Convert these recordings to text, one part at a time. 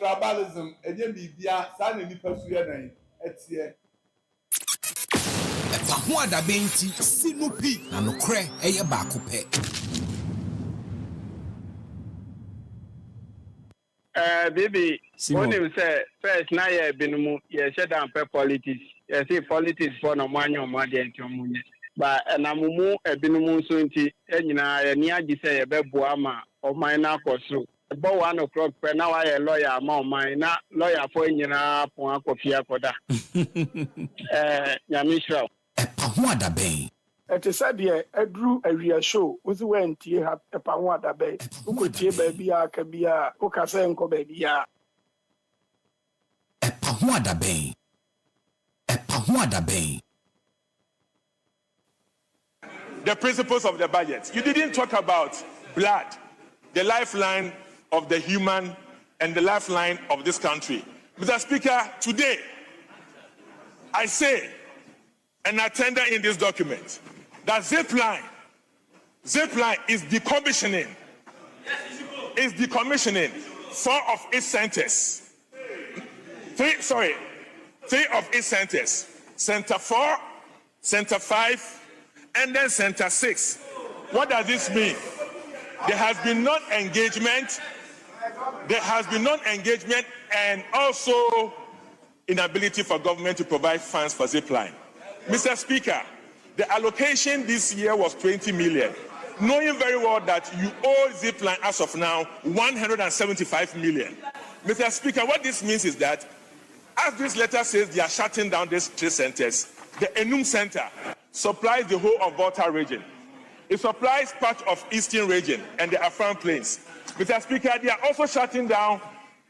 tribalism enye bibia sa na nipa su ye nan etie Efa ho adabenti sinupi na nokre eye baako pe. Baby, when you say first na ye binumu ye shut down pe politics. Ye say politics for no manyo made entomunye. But na mumu ebinumu so nti enyina ye ni agi say ye beboa ma o man na akoso. About 1 o'clock per now I a lawyer ma man na lawyer for nyina pon akofia koda. Nyamishra. Efa ho adaben. Ete said ye edru awia show uzi wentie ha epa ho adaben. Ukotie baabi a ka bia ukase enko baabi a. Efa ho adaben. Efa ho adaben. the principles of the budget. You didn't talk about blood, the lifeline of the human and the lifeline of this country. Mr. Speaker, today I say and I tender in this document that Zipline is decommissioning. Four of its centers. Three of its centers. Center 4, Center 5, and then Center 6. What does this mean? There has been non-engagement. And also inability for government to provide funds for Zipline. Mr. Speaker, the allocation this year was 20 million. Knowing very well that you owe Zipline as of now 175 million. Mr. Speaker, what this means is that as this letter says they are shutting down these 3 centers, the Enum Center supplies the whole of Volta region. It supplies part of Eastern region and the Afran Plains. Mr. Speaker, they are also shutting down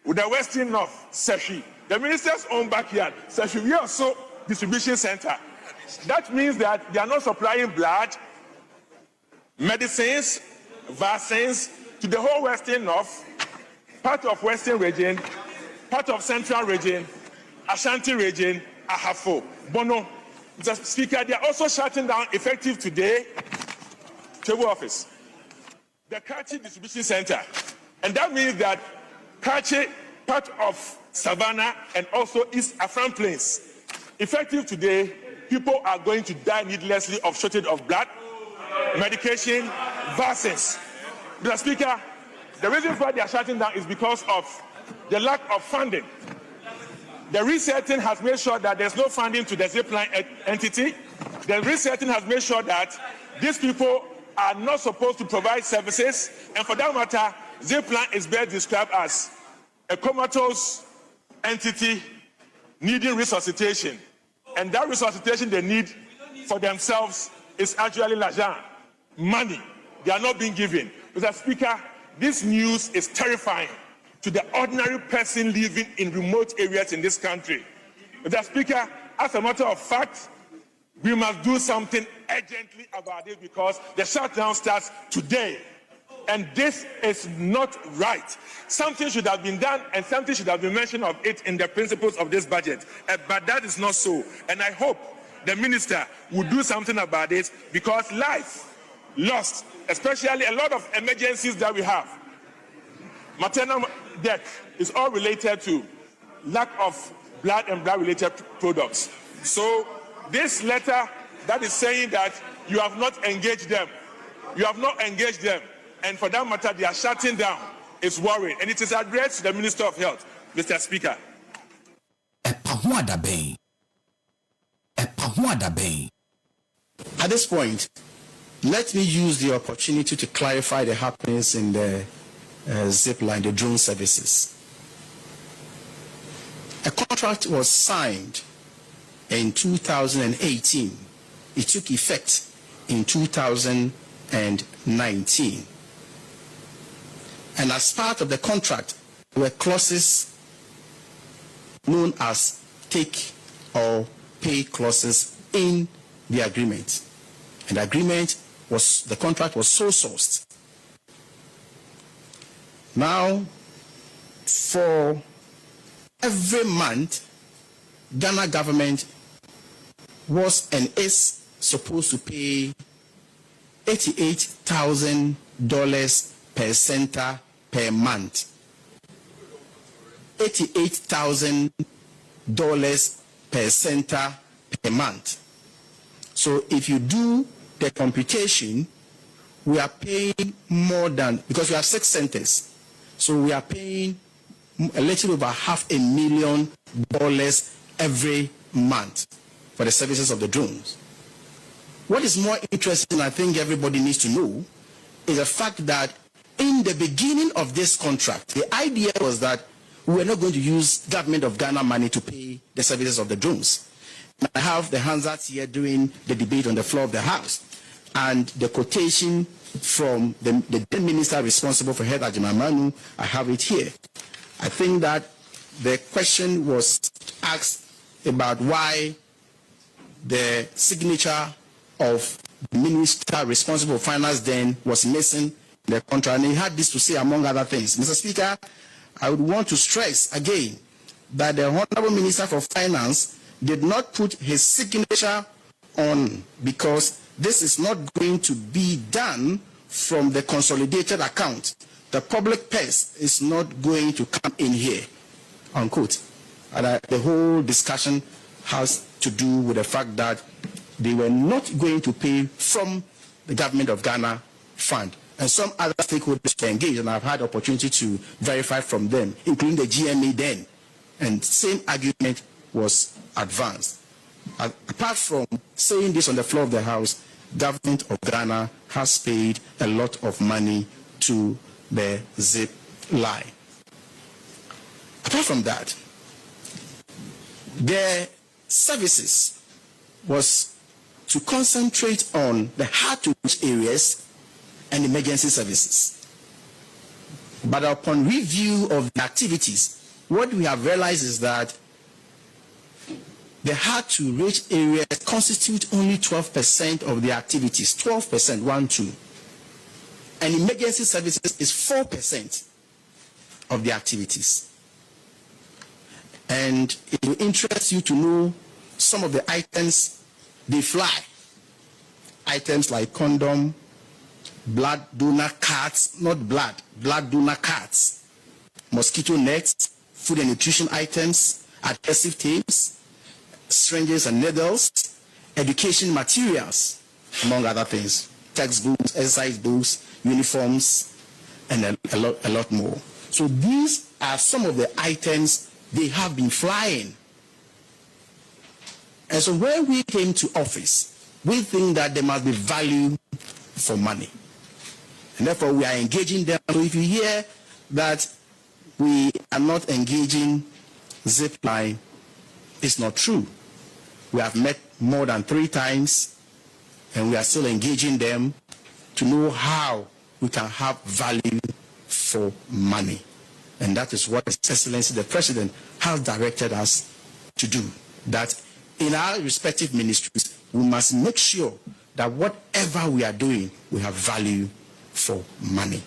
with the Western North, Seshi. The minister's own backyard, Seshi, we also distribution center. That means that they are not supplying blood, medicines, vaccines to the whole Western North, part of Western region, part of Central region, Ashanti region, Ahafo, Bono. Mr. Speaker, they are also shutting down effective today, Table Office, the Kachi Distribution Center. And that means that Kachi, part of Savannah, and also East Afran Plains. Effective today, people are going to die needlessly of shortage of blood, medication, vaccines. Mr. Speaker, the reason why they are shutting down is because of the lack of funding. The resetting has made sure that there's no funding to the Zipline entity. The resetting has made sure that these people are not supposed to provide services. And for that matter, Zipline is best described as a comatose entity needing resuscitation. And that resuscitation they need for themselves is actually l'argent, money. They are not being given. Mr. Speaker, this news is terrifying to the ordinary person living in remote areas in this country. Mr. Speaker, as a matter of fact, we must do something urgently about it because the shutdown starts today. And this is not right. Something should have been done and something should have been mentioned of it in the principles of this budget. But that is not so. And I hope the minister will do something about it because life lost, especially a lot of emergencies that we have. Maternal death is all related to lack of blood and blood-related products. So this letter that is saying that you have not engaged them, and for that matter, they are shutting down, is worrying. And it is addressed to the Minister of Health, Mr. Speaker. At this point, let me use the opportunity to clarify the happenings in the Zipline, the drone services. A contract was signed in 2018. It took effect in 2019. And as part of the contract were clauses known as take or pay clauses in the agreement. And the contract was sole sourced. Now, for every month, Ghana government was and is supposed to pay $88,000 per center per month. $88,000 per center per month. So if you do the computation, we are paying more than, because we have 6 centers, so we are paying a little over $500,000 every month for the services of the drones. What is more interesting, I think everybody needs to know, is the fact that in the beginning of this contract, the idea was that we were not going to use government of Ghana money to pay the services of the drones. I have the Hansard here during the debate on the floor of the House, and the quotation from the then minister responsible for Head Ajimamanu, I have it here. I think that the question was asked about why the signature of the minister responsible for finance then was missing in the contract, and he had this to say among other things. Mr. Speaker, I would want to stress again that the Honorable Minister for Finance did not put his signature on, because this is not going to be done from the consolidated account. The public purse is not going to come in here, unquote. And the whole discussion has to do with the fact that they were not going to pay from the government of Ghana fund. And some other stakeholders were engaged, and I've had opportunity to verify from them, including the GMA then. And same argument was advanced. Apart from saying this on the floor of the House, government of Ghana has paid a lot of money to the zip line. Apart from that, their services was to concentrate on the hard-to-reach areas and emergency services. But upon review of the activities, what we have realized is that the hard-to-reach areas constitute only 12% of the activities, 12%, 1-2. And emergency services is 4% of the activities. And it will interest you to know some of the items they fly. Items like condom, blood donor cards, not blood donor cards, mosquito nets, food and nutrition items, adhesive tapes, syringes and needles, education materials, among other things, textbooks, exercise books, uniforms, and a lot more. So these are some of the items they have been flying. And so when we came to office, we think that there must be value for money. And therefore we are engaging them. So if you hear that we are not engaging Zipline, it's not true. We have met more than 3 times, and we are still engaging them to know how we can have value for money. And that is what His Excellency the President has directed us to do. That in our respective ministries, we must make sure that whatever we are doing, we have value for money.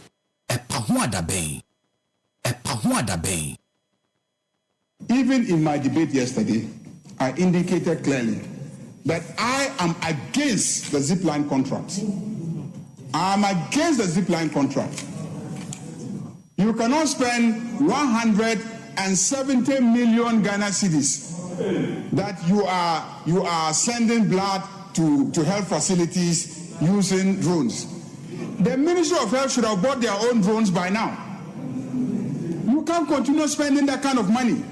Even in my debate yesterday, I indicated clearly that I am against the zipline contract. I am against the zipline contract. You cannot spend 170 million Ghana cedis that you are sending blood to health facilities using drones. The Ministry of Health should have bought their own drones by now. You can't continue spending that kind of money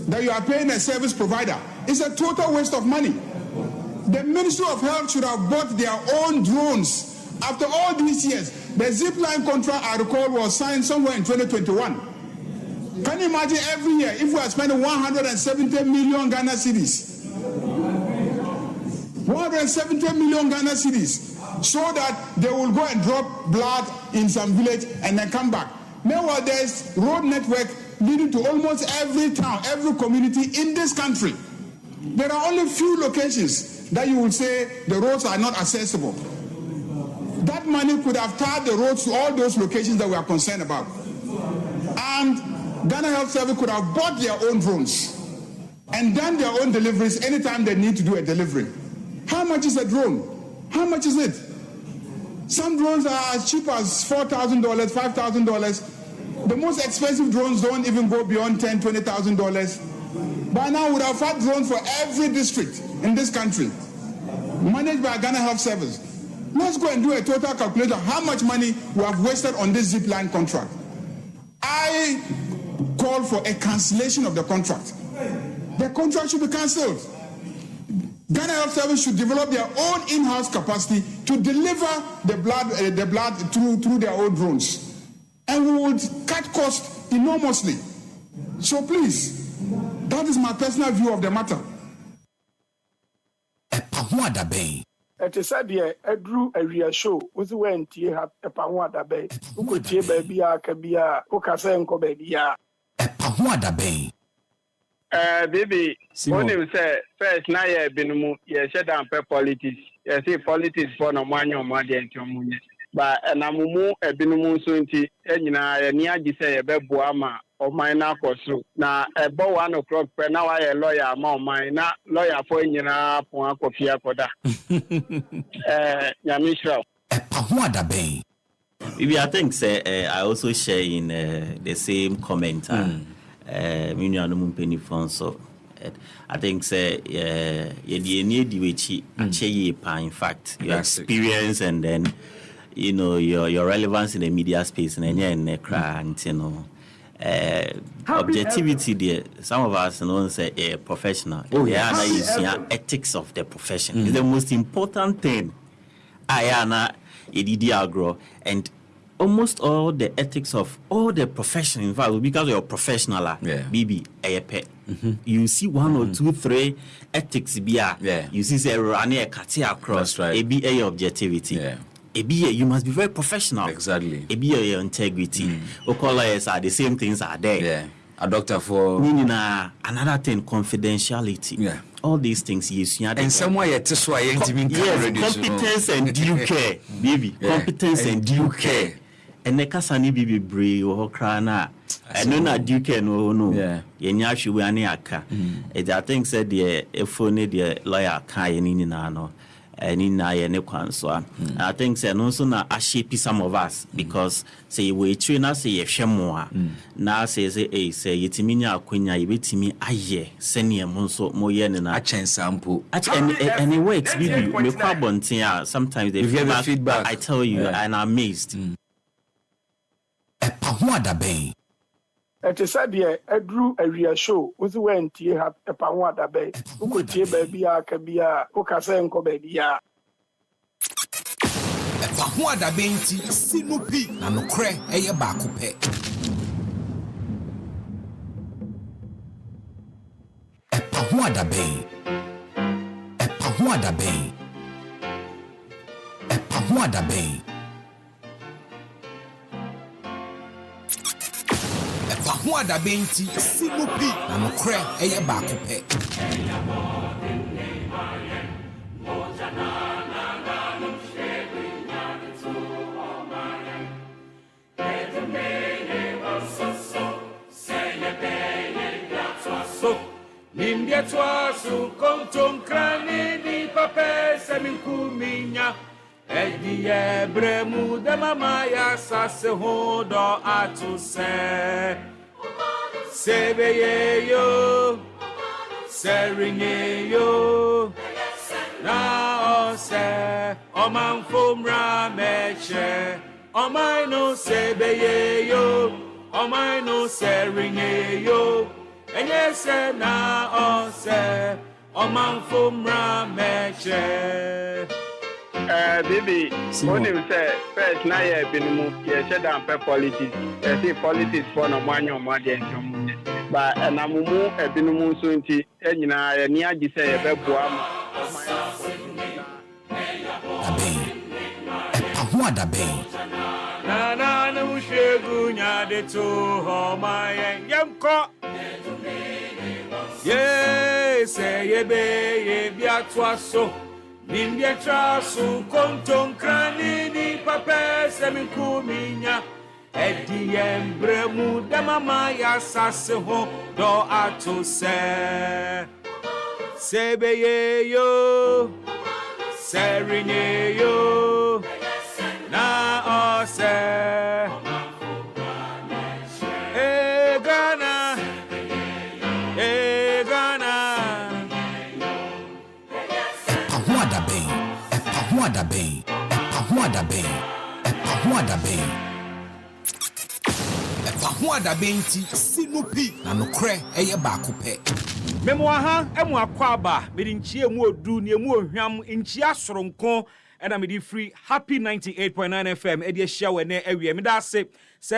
that you are paying a service provider. It's a total waste of money. The Ministry of Health should have bought their own drones. After all these years, the zipline contract, I recall, was signed somewhere in 2021. Can you imagine every year if we are spending 170 million Ghana cedis? 170 million Ghana cedis, so that they will go and drop blood in some village and then come back. Meanwhile, there's road network leading to almost every town, every community in this country. There are only few locations that you will say the roads are not accessible. That money could have tied the roads to all those locations that we are concerned about. And Ghana Health Service could have bought their own drones and done their own deliveries anytime they need to do a delivery. How much is a drone? How much is it? Some drones are as cheap as $4,000, $5,000. The most expensive drones don't even go beyond $10,000-$20,000. By now, we would have had drones for every district in this country, managed by Ghana Health Service. Let's go and do a total calculation of how much money we have wasted on this zipline contract. I call for a cancellation of the contract. The contract should be cancelled. Ghana Health Service should develop their own in-house capacity to deliver the blood through their own drones. And we would cut costs enormously. So please, that is my personal view of the matter. It is said here, I drew a real show, was when Tia had a Pawada Bay, who could tea baby, Kabia, Okasenko baby. Baby, when you say first, now you have been shut down per politics. You see, politics for no money or money and your money. But Namumu, a binumu sunti, and you know, near you say a bebuama or my narcosu. Now, about 1 o'clock, but now I a lawyer, my not lawyer for you know, Poaco Koda. Yamishra. Maybe I think say I also share in the same comment. I think say you need in fact your experience and then you know your relevance in the media space and you know objectivity there. Some of us know say professional. Ethics of the profession is the most important thing. Ayana agro and almost all the ethics of all the profession, in fact, because you're professional, BB, you see 1 or 2, 3 ethics, you see, say, running a cut across, ABA objectivity. ABA, you must be very professional. Exactly. ABA, your integrity. Okolas are the same things are there. A doctor for another thing, confidentiality. All these things, yes, and somewhere it is why competence and due care, baby. Competence and due care. And the Kasani Bibi Bri or Krana. I know not Duke no. Yenyashi Waniaka. I think said the phone the lawyer Kayanino and in Nayanekwan. So I think say no sooner a shape some of us because say we train us say Shemoa. Now says a say Yetiminia Quina, Yetimi aye, senior Monso Moyen and a chance sample. And it works, Bibi. We carbon sometimes they give feedback. I tell you, and I'm amazed. It is said here, I drew a real show, was when Tia had a Pawada Bay, who could tea baby, Kabia, Okasenko baby. Pawada Bainty, Sinupi, and no cray, a bakupe. Pawada Bay. Pawada Bay. Pawada Bay. Pawada Bainty, Sinupi, and no cray, a bakupe. Nimbia twasu konton krani ni pape seminkuminya edi ebremu de mama ya sase hodo atuse sebeye yo serinye yo na ose omanfomra meche omaino sebeye yo omaino serinye yo and yes, na ose omanfumra meche. Baby, when you say first, now you have been shut down per politics. I say politics for no money or money and your money. But and I'm more a binumu sunti, and you know, near you say a bebuam. Pawada Bay. Na no shegunya de to my yamko. Yes, ye be ye biatwaso. Nimbia trasu konton krani ni pape seminkuminya. Edi embremu de mama ya sase ho do atuse. Sebeye yo, serinye yo, na ose. Epahuada Bay. Epahuada Bay. Epahuada Bay. Epahuada Bay nti sinupi na nokre eye baako pe. Memoaha emu akwaba medinchie mu odu ne mu ohwam nchia soronko ena medi free happy 98.9 FM edi ehia we na awie me da se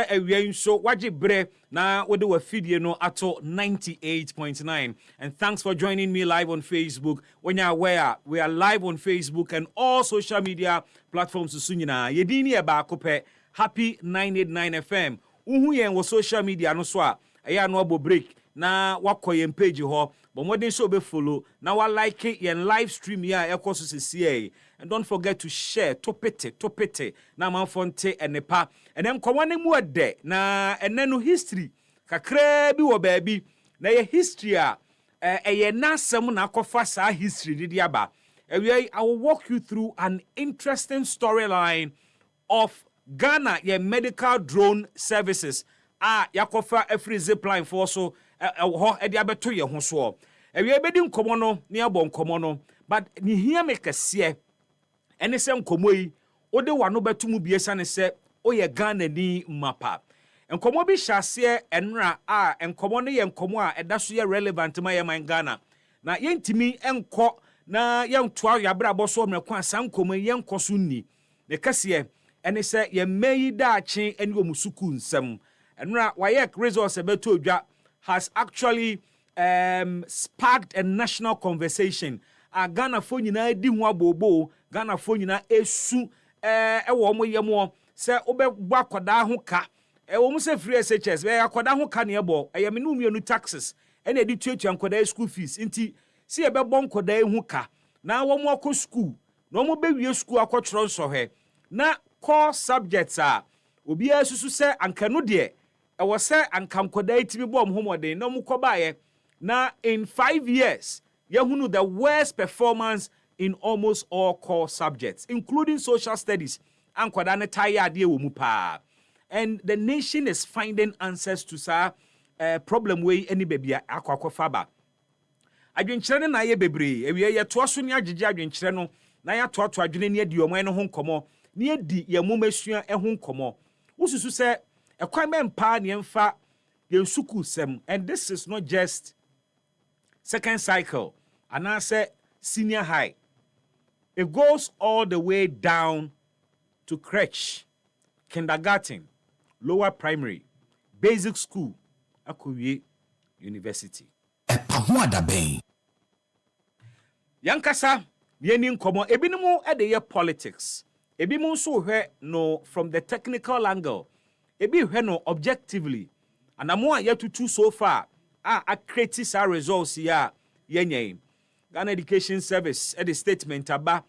awie nso waje bre na wode wa fidie no ato 98.9. And thanks for joining me live on Facebook. When you are aware, we are live on Facebook and all social media platforms sunyina yedini e ba kope happy 989 FM. Uhu yen wo social media no so a eya no abo break na wakoye page ho but modern so be follow na wa like yen live stream ya ekoso sisi. And don't forget to share topete na manfonte enepa enem komone mu ade na enenu history kakra bi wo baabi na ye history a eye nasem na akofa sa history didi aba I will walk you through an interesting storyline of Ghana ye medical drone services every zipline for so ho e dia beto ye ho so ewie bedi nkomo no ne abon nkomo no but ni hia me kase ene se nkomo yi ode wano beto mu biesa ne se oye Ghana ni mapa nkomo bi hyase enra nkomo no ye nkomo a edaso ye relevant ma ye man Ghana na yentimi enko na yentoa yabra boso mreko asan nkomo ye nkoso ni ne kase ene se ye meyi daache ene omusuku nsem enra wayek resource beto odwa has actually sparked a national conversation. Ghana fo nyina di ho abobo, Ghana fo nyina esu wo mo yemo se obegbo akoda ho ka. Wo mo se free SHS, be akoda ho ka ne ebo, me no mienu taxes, ene edi tuatua akoda school fees. Nti se ye bebo akoda ho ka. Na wo mo akọ school, na wo mo be wie school akọtro nsohwe. Na core subjects obi asusu se anka no de was say and come kodai bomb homode no mukobaye. Now in 5 years, Yahunu the worst performance in almost all core subjects, including social studies. And kwadane taya de mupa. And the nation is finding answers to sa problem way any baby akwakofaba. Adwenkyere na ye bebre, ewie ye to so ne agege adwenkyere no na ya to adwene ne adi oman no ho nkomo, ne adi ye momasua ho nkomo. Ususu se and this is not just second cycle, and I say senior high. It goes all the way down to crèche, kindergarten, lower primary, basic school, Akuye University. Yankasa, yenin komo ebinumu edeye politics. Ebimu so he no from the technical angle. Ebi hwe no objectively and amo a yetutu so far a create our results here yenye Ghana Education Service at the statement aba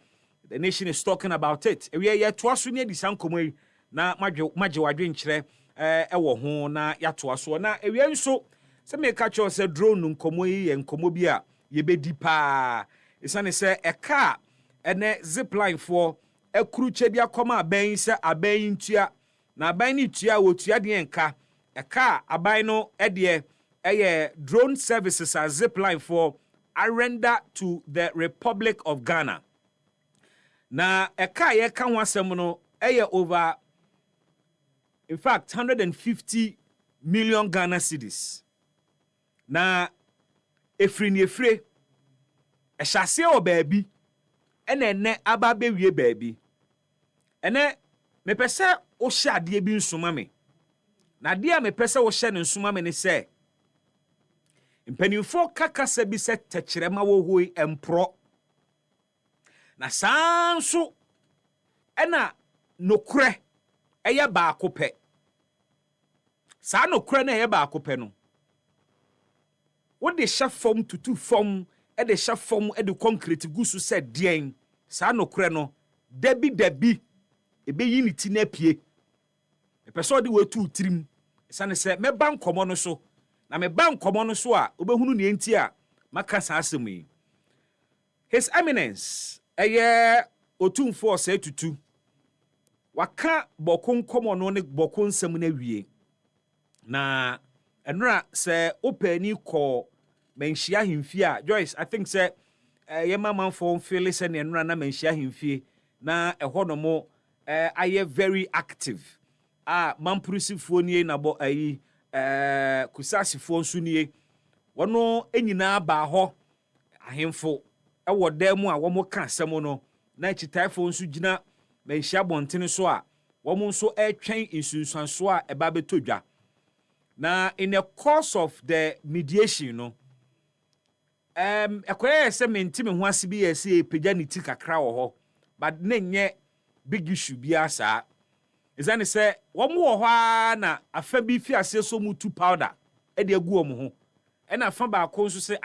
the nation is talking about it we ye to aso ne di sankomo na maje wadwe nkyere ewo ho na ya to aso na ewie nso se me ka cho se drone nkomo yi ye nkomo bi a ye bedi pa isane se eka ene zipline for ekuru chedi akoma aban se aban ntua na aban ni tua wotua de enka eka aban no ede drone services as zipline for arrender to the Republic of Ghana. Na eka ye ka ho asem no over in fact 150 million Ghana cedis. Na efre ehase o baabi ene aba bewie baabi ene me pese o hye ade bi nsoma me na de a me pese o hye ne nsoma me ne se mpanimfo kakasa bi se tekyerema wo hoi empro na sanso ena nokure eye ba akopɛ sa nokure na eye ba akopɛ no wo de hye fom tutu fom e de hye fom e de concrete gusu se dien sa nokure no dabi ebe yi ni ti na pie e pese odi wetu tirim sane se me ban komo no so na me ban komo no so a obehunu ne enti a maka sa asem yi His Eminence eye otumfo se tutu waka bokon komo no ne bokon nsem na wie na enra se opani ko menhia himfie a Joyce I think se ye mama for feel se ne enra na menhia himfie na ɛhɔ no mo ayɛ very active mampurisifoɔ nie na bɔ ayi kusasifoɔ nso nie wɔno nyinaa baa hɔ ahemfo ɛwɔ dan mu a wɔn ka asɛm no na kyitaafoɔ nso gyina manhyia bɔntene so a wɔn nso ɛtwɛn nsunsuanso a ɛba bɛtɔ dwa na in the course of the mediation no ɛkɔyɛ sɛ mente me ho ase bi yɛ sɛ ɛpagya ne ti kakra wɔ hɔ but ne nyɛ big issue biara saa ɛsiane sɛ wɔn wɔ hɔ a na afa bi fi aseɛ so mu tu powder ɛde agu wɔn ho ɛna afa baako nso sɛ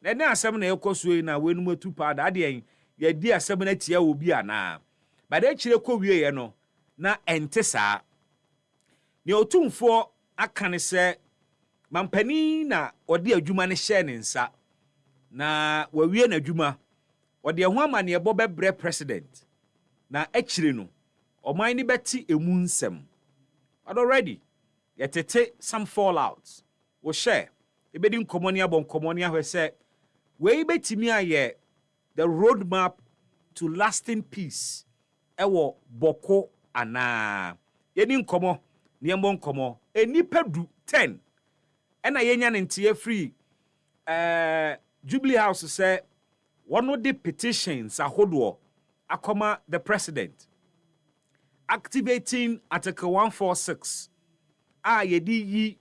na ɛne asɛm na ɛkɔ so yi na wɔn atu powder adeɛ yɛdi asɛm na tia wɔ bi anaa but ɛkyerɛ kɔ wie yɛ no na ɛnte saa ne otumfoɔ aka ne sɛ mampanin na ɔde adwuma ne hyɛ ne nsa na wawie n'adwuma ɔde ɛho amanneɛbɔ bɛbrɛ president na akyire no ɔman ne bɛte emu nsɛm already yɛtete some fallout wo hyɛ ebedi nkɔmmɔ ne abɔ nkɔmmɔ ne ahwɛ sɛ wei bɛtumi ayɛ the roadmap to lasting peace ɛwɔ bɔko anaa yɛni nkɔmmɔ ne yɛmbɔ nkɔmmɔ enipa du 10 ɛna yɛnya ne nteɛ free Jubilee House sɛ wɔn de petitions ahodoɔ akɔma the president activating Article 146 a yɛde yi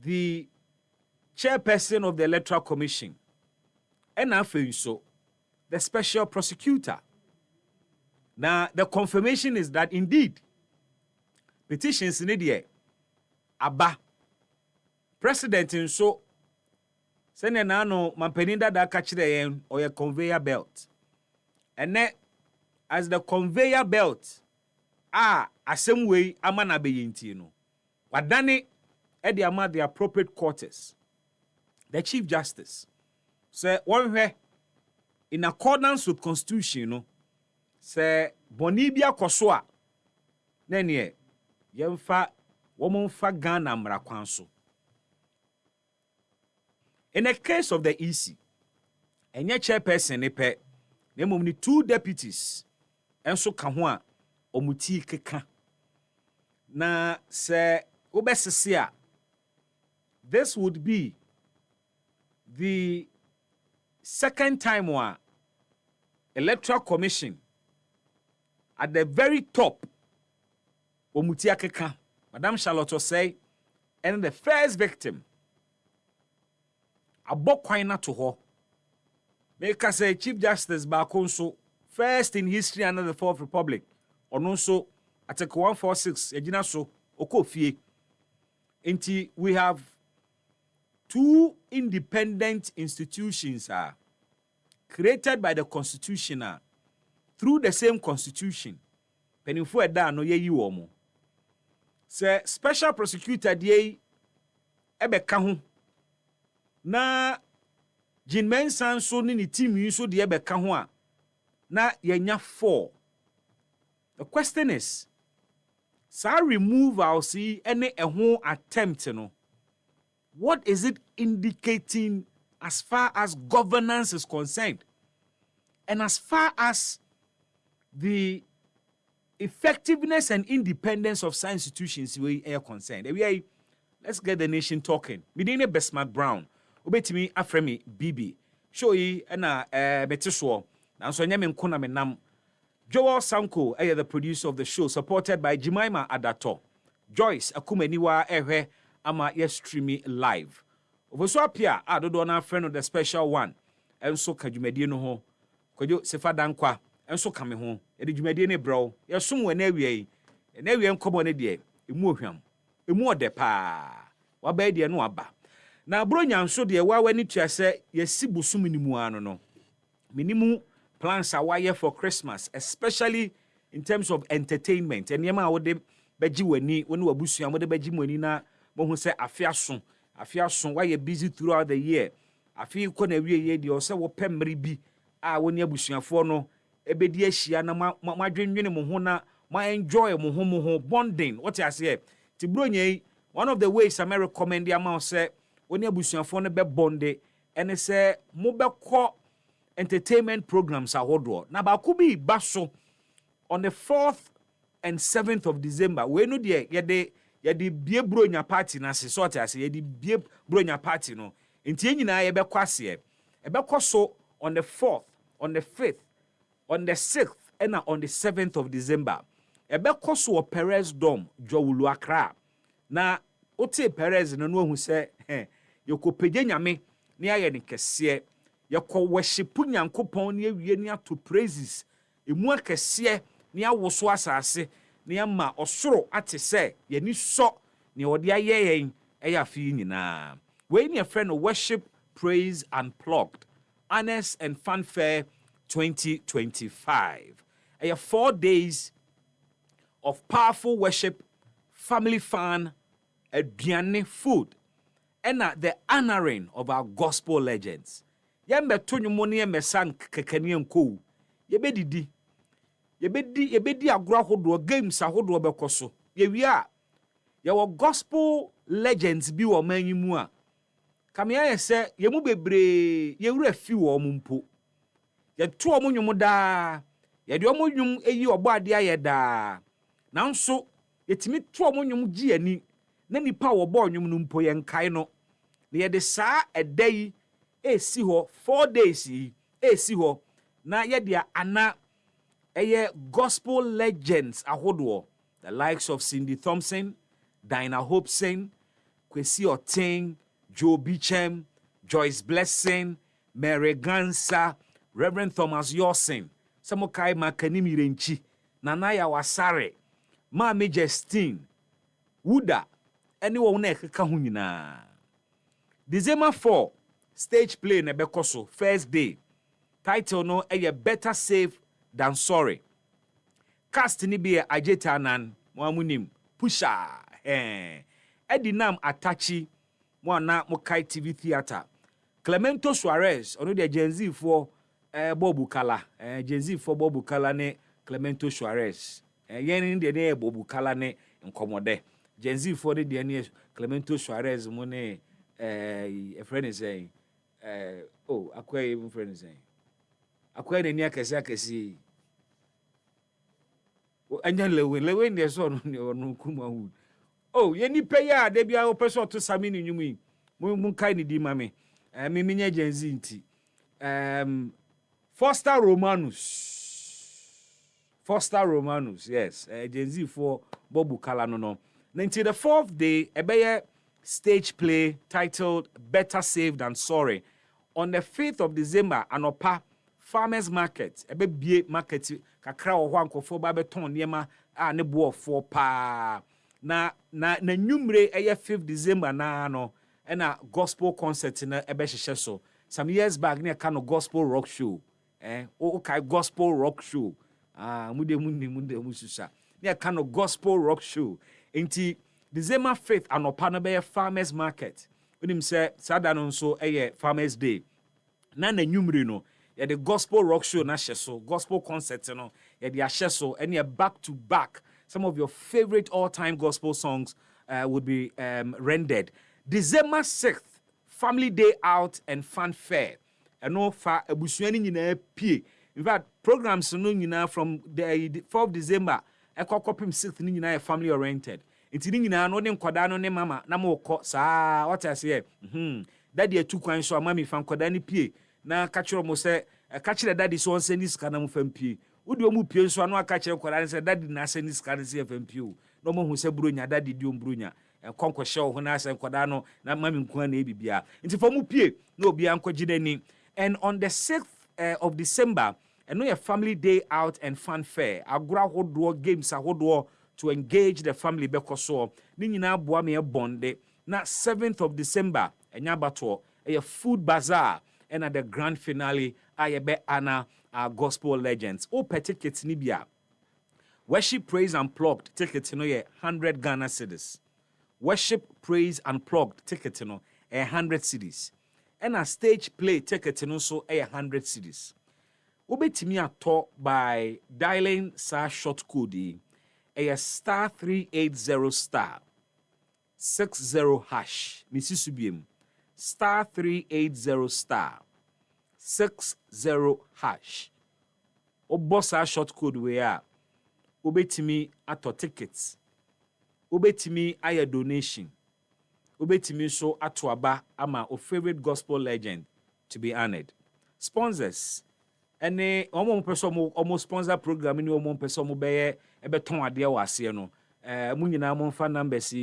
the chairperson of the Electoral Commission ɛna afei nso the special prosecutor. Now the confirmation is that indeed petitions in the aba president nso sɛnea naano mampanin dada ka kyerɛ yɛn ɔyɛ conveyor belt ɛnɛ as the conveyor belt asɛm wei ama na bɛyɛ ntie no wadane ɛde ama the appropriate quarters the chief justice sɛ wɔnhwɛ in accordance with constitution no sɛ bɔne bi akɔ so a na neɛ yɛmfa wɔmfa Ghana mmara kwan so. In the case of the EC, enye chairperson ne pe, na mmom ni 2 deputies enso ka ho a omuti keka. Na se obesese a this would be the second time wa Electoral Commission at the very top omuti akeka. Madam Charlotte say and the first victim abɔ kwan na to hɔ make say Chief Justice baako nso first in history under the Fourth Republic ɔno nso Article 146 egyina so okɔ fie nti we have 2 independent institutions created by the Constitution through the same Constitution penifo ɛda no yɛyi wɔ mo sɛ special prosecutor die ɛbɛka ho na Jean Mensan so ni team yi so de bɛka ho a na yɛnya 4. The question is sa remove our see any ɛho attempt no what is it indicating as far as governance is concerned and as far as the effectiveness and independence of science institutions we are concerned. Let's get the nation talking. Midine Besmart Brown obetimi afremi BB show yi na betiso na so nyame nkona menam Joel Sanko the producer of the show supported by Jemima Adato Joyce Akumaniwa ehwe ama streaming live oboso apia adodo na friend of the special one enso kadwumadie no ho kwadwo Sefadankwa enso kame ho ede dwumadie ne bro yesom we na awie nkomo ne de emu ohwam emu ode pa waba de no aba na bronya nso de wa wani tua se yesi busum ni mu ano no minimu plans are why for Christmas especially in terms of entertainment and yema wo de beji wani woni wabusua wo de beji mwani na mo hu se afiaso why busy throughout the year afi ko na wie ye de o se wo pemmere bi a woni abusuafo no ebedi ahia na madwenwene mo ho na ma enjoy mo ho bonding what I say ti bronya one of the ways I may recommend the amount say when you abusuafo no be bonde ene say mo be ko entertainment programs ahodo na ba ko bi ba so on the 4th and 7th of December, we no de yɛde bie bronya party na se sort as yɛde bie bronya party no. Nti nyina yɛbɛkɔ ase. Ɛbɛkɔ so on the 4th, on the 5th, on the 6th, and on the 7th of December. Ɛbɛkɔ so wɔ Perez Dome, Jowulu Accra. Na ote Perez no no hu sɛ yɛkɔpagye nyame ne ayɛ ne kɛseɛ. Yɛkɔ worship Nyankopɔn ne awie ne ato praises. Emu akɛseɛ ne awoso asase ne ama ɔsoro ate sɛ yɛni sɔ ne ɔde ayɛ yɛn ɛyɛ afi nyinaa. Wei ne yɛfrɛ no Worship Praise Unplugged, Honors and Fanfare 2025. 4 days of powerful worship, family fun, aduane food, and the honoring of our gospel legends. Yembe tonyomo ne yemsan kekani enko. Yebedidi agro ahodo games ahodo bekoso. Yewia yewo gospel legends bi wo manyimu a. Kamea yese yemu bebre yewura fi wo mumpo. Yeto omo nwum da. Yede omo nwum eyi obo ade ayeda. Nanso yetimi to omo nwum gi ani na nipa wo bo nwum no mpo yenkae no. Na yede saa edai esi ho 4 days yi esi ho na yede ana eye gospel legends ahodo, the likes of Cindy Thompson, Dinah Hobson, Kwesi Oteng, Joe Beecham, Joyce Blessing, Mary Gansa, Reverend Thomas Yosin, Samokai Makanimi Renchi, Nanaya Wasare, Mami Justine, Wuda, anyone keka ho nyina. December 4, stage play na bekoso, first day. Title no eye Better Safe Than Sorry. Cast ni be Ajeta Nan, Mwamunim, Pusha, Edinam Atachi, Mwana Mokai TV Theater. Clemento Suarez, ono de Gen Z for Bobu Kala, Gen Z for Bobu Kala ne Clemento Suarez. Yen de ne Bobu Kala ne nkomode. Gen Z for de ne Clemento Suarez mone a friend is saying akwa even friend is saying. Akwa de ne akesi. Anya lewe ne so no kuma hu. Oh, ye ni pe ya de bia opeso to sami ni nwumi. Mun kai ni di mame. Me menye Gen Z nti. Foster Romanus, yes. Gen Z for Bobu Kala no. Until the 4th day, a stage play titled Better Safe Than Sorry. On the 5th of December, anopa farmers market, bie market kakra o hwan kofo ba beton niema a ne bo for pa. Na numere 5th December na no. And gospel concert in a so. Some years back, near kind of gospel rock show. Okay, gospel rock show. Mude mususa. Near kind of gospel rock show. Inti December 5th, and opana be farmers market. When him say Saturday so a farmers day. Nana numero no. Yeah, the gospel rock show na so gospel concert no. Yeah, the so and yeah back to back. Some of your favorite all-time gospel songs would be rendered. December 6th, family day out and fun fair. And no fa ebusuani nyina pie. In fact, programs no nyina from the 4th December, ekokopim 6th ni nyina family oriented. Nti ni nyina no de nkoda no ne mama na mo kɔ saa what I say. Daddy etu kwan so mama fa nkoda ni pie. Na ka kyerɛ mo sɛ ka kyerɛ daddy so on send sika na mo fam pie. Wodi o mu pie so anu aka kyerɛ nkoda ne sɛ daddy na send sika ne sɛ fam pie o. No mo hu sɛ bronya daddy di o bronya. Konko show ho na ase nkoda no na mami nko na ebibia nti for mu pie na obi ankogye dani. And on the 6th of December eno your family day out and fun fair agora hodo games ahodo to engage the family bekoso ni nyina boa me bonde na 7th of December enya bato a food bazaar and at the grand finale ayebe ana our gospel legends o tickets ni bia worship praise unplugged tickets no ye 100 Ghana cedis. Worship Praise Unplugged ticket no 100 cedis. And a stage play ticket no so 100 cedis. Obetimi ato by dialing sa short code a star 380 star 60 hash. Misisubiem star 380 star 60 hash. Obo sa short code we are obetimi ato tickets, obetimi aya donation, obetimi so ato aba ama o favorite gospel legend to be honored. Sponsors ene omo person omo sponsor program ni omo person mo beye ebeton ade wa ase no mu nyina mo fa numbers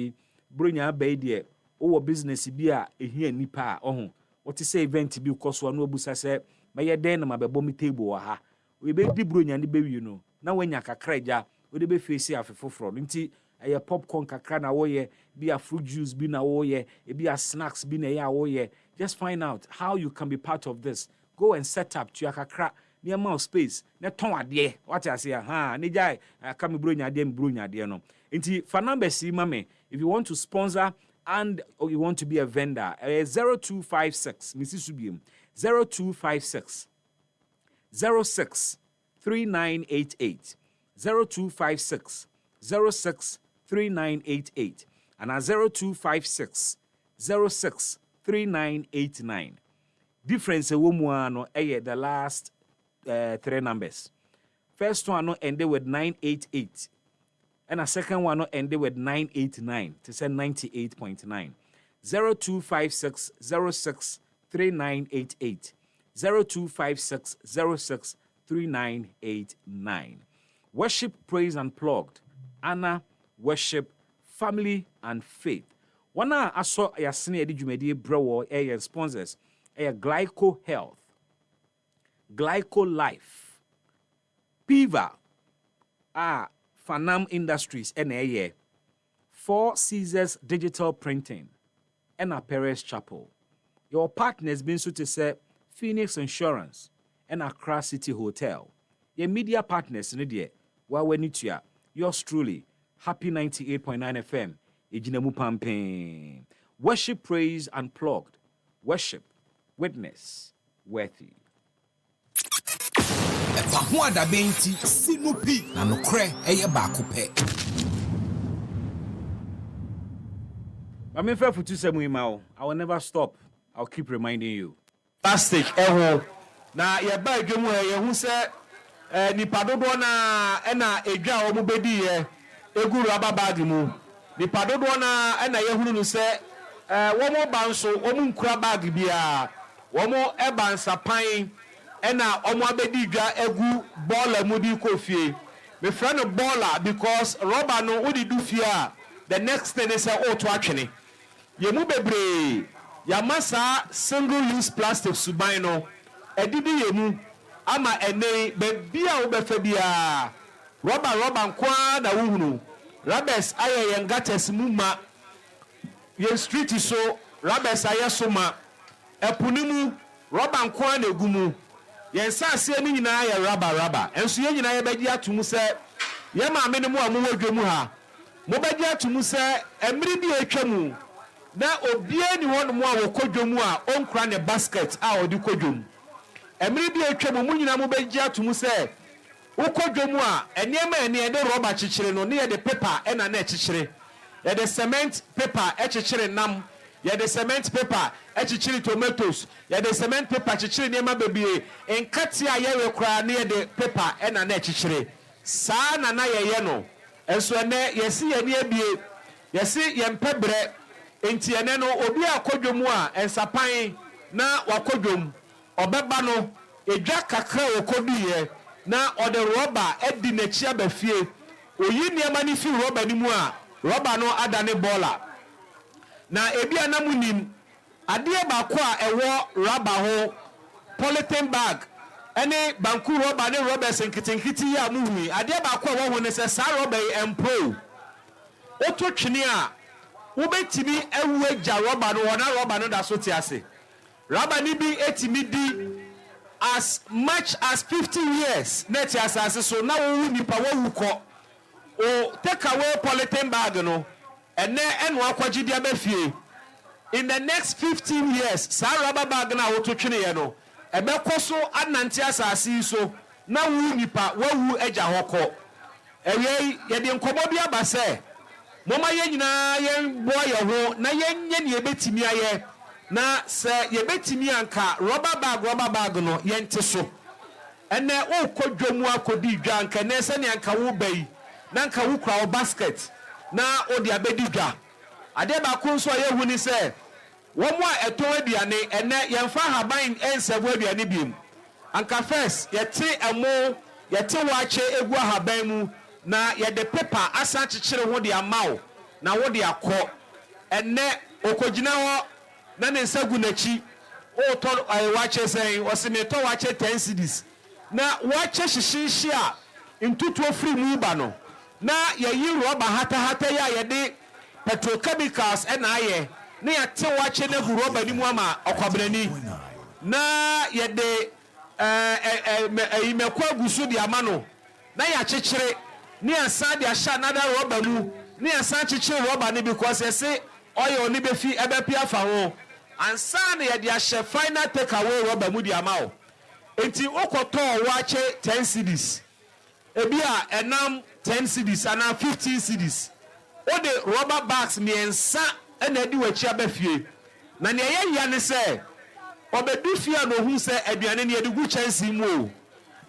bronya bay de wo business bi a ehia nipa a oho what say event bi koso no obusa se meye den na mabebo mi table wa ha we be di bronya ni be wi no na wanya kakra ja we de be face afefoforo nti eye popcorn kakra na wo ye bi a fruit juice bi na wo ye e bi a snacks bi na ya wo ye. Just find out how you can be part of this. Go and set up to kakra near mouth space na ton ade what I say ha ni jai come bronya de no nti fa number si mame if you want to sponsor and or you want to be a vendor 0256 Mrs. Subiem 0256 06 3988 0256 06 3988 and 0256 06 3989. Difference a woman no the last 3 numbers. First one no ended with 988 and a second one no ended with 989 to say 98.9. 0256 06 3988 0256 06 3989. Worship, praise and plugged. Anna, worship, family and faith. Wana aso yasene edi dwumadi brewo sponsors Glyco Health, Glyco Life, Piva, Fanam Industries, and 4 Caesars Digital Printing, and Perez Chapel. Your partners been so to say Phoenix Insurance, and Accra City Hotel. Your media partners in the Wawenitua, yours truly, Happy 98.9 FM, Ejinamu Pampin. Worship, praise, unplugged. Worship. Witness worthy. Ho adabenti sinupi na nokre eye baako pe. Mame fa futu semu imao. I will never stop. I'll keep reminding you. Plastic eho na ye ba adwemu ye hu se nipa dodo na na edwa o mu bedi ye eguru ababag mu. Nipa dodo na na ye hunu no se wo mo banso wo mu nkura bag bia womo ebansa pan ena omo abedi dwa egu baller mudi kofie me friend baller because rubber no odi du fie a the next thing is to atwene ye mu bebre ya masa single use plastic suban no edidi ye mu ama ene be bia wo befa bia rubber kwa na wuhunu rubbers aye ye ngates mu ma ye street so rubbers aye so ma epunimu rubber nkwa na egumu yensa ase ni nyina ya rubber enso ye nyina ye begi atumu se ye ma me ne mu amu wadwemu ha mo begi atumu se emri bi etwamu na obie ni won mu a wokodwomu a onkura ne basket a odi kodwom emri bi etwamu mu nyina mo begi atumu se wokodwomu a eniema ene de rubber chichire no ne ye de paper ena na chichire ye de cement paper chichire nam ye de cement paper chichiri tomatoes ye de cement paper chichiri niema bebie enkati a ye kura ne ye de paper ena na chichiri saa na ye no enso ene yesi ye ne abie yesi ye mpebre enti ene no obi akodwomu a ensapan na wakodwom obeba no edwa kakra wokodiye na ode rubber edi na chia bafie oyi niema ni fi rubber ni mu a rubber no adane baller na ebi anamunim adie baako a ewo rubber ho polythene bag ene banku rubber ne rubber senkitinkiti ya muhui adie baako a wo ho ne se sa rubber empro oto twene a wo betimi ewu agya rubber no wona rubber no da so ti ase rubber ni bi etimi di as much as 50 years na ti asase so na wo nipa wo ko o take away polythene bag no ene eno akwaji dia bafie in the next 15 years sa rubber bag na wo to twene ye no ebekoso anante asase so na wu nipa wawu agya hokọ ewe ye de nkomo bi abase moma ye nyina ye boa ye ho na ye nye ne ebetimi aye na se ye betimi anka rubber bag no ye nte so ene o kodwomu akodi dwa anka ne se ne anka wo bai na nka wo kura wo basket na o de abedi dwa ade ba ko nso ye hu ni se wo mo a eto aduane ene yemfa haban ensebo aduane biem anka first yete emo yete wache egu haban mu na yede paper asa chichire ho de amawo na wo de akọ ene okogina ho na ne nsagu nachi o to wache sen osime to wache 10 cedis na wache hihihie a ntutu ofiri mu ba no na yayi roba hata ya yede petrochemicals na aye na yate wache na gu roba ni mu ama okwabrani na yede imekwa gusu di amano na ya chichire ni asa di asha na da roba mu ni asa chichire roba ni because say oil ni be fi ebe pia fa ho ansa na yede ahye final take away roba mu di amao enti okoto wache 10 cedis ebi a enam 10 cedis ana 15 cedis o de rubber bags miensa na edi wachi abafie na ne ya ne se obedu fie no hu se aduane ne edugu chansi mu o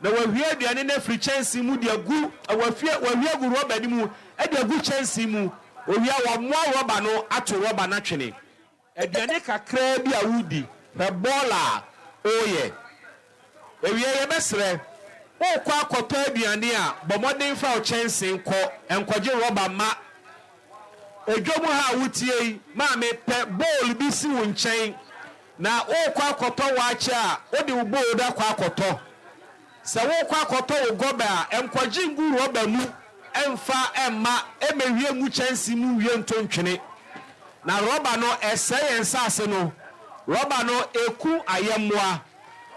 na wahwie aduane na free chansi mu de agu wahwie agu rubber ni mu e de agu chansi mu ohia wa mo rubber no ato rubber na twene aduane kakra bi a wudi be bola oye ewie ye besre o kwa akoto aduane a bomoden fa o chansi enkoje rubber ma edwomu ha wutie ma me pe bowl bi si wo nchen na o kwa akoto waache a o de bowl da kwa akoto se wo kwa akoto wo gobe a enkoje nguru rubber mu emfa emma emehwie mu chansi mu wie ntontwene na rubber no eseye nsase no rubber no eku ayemmoa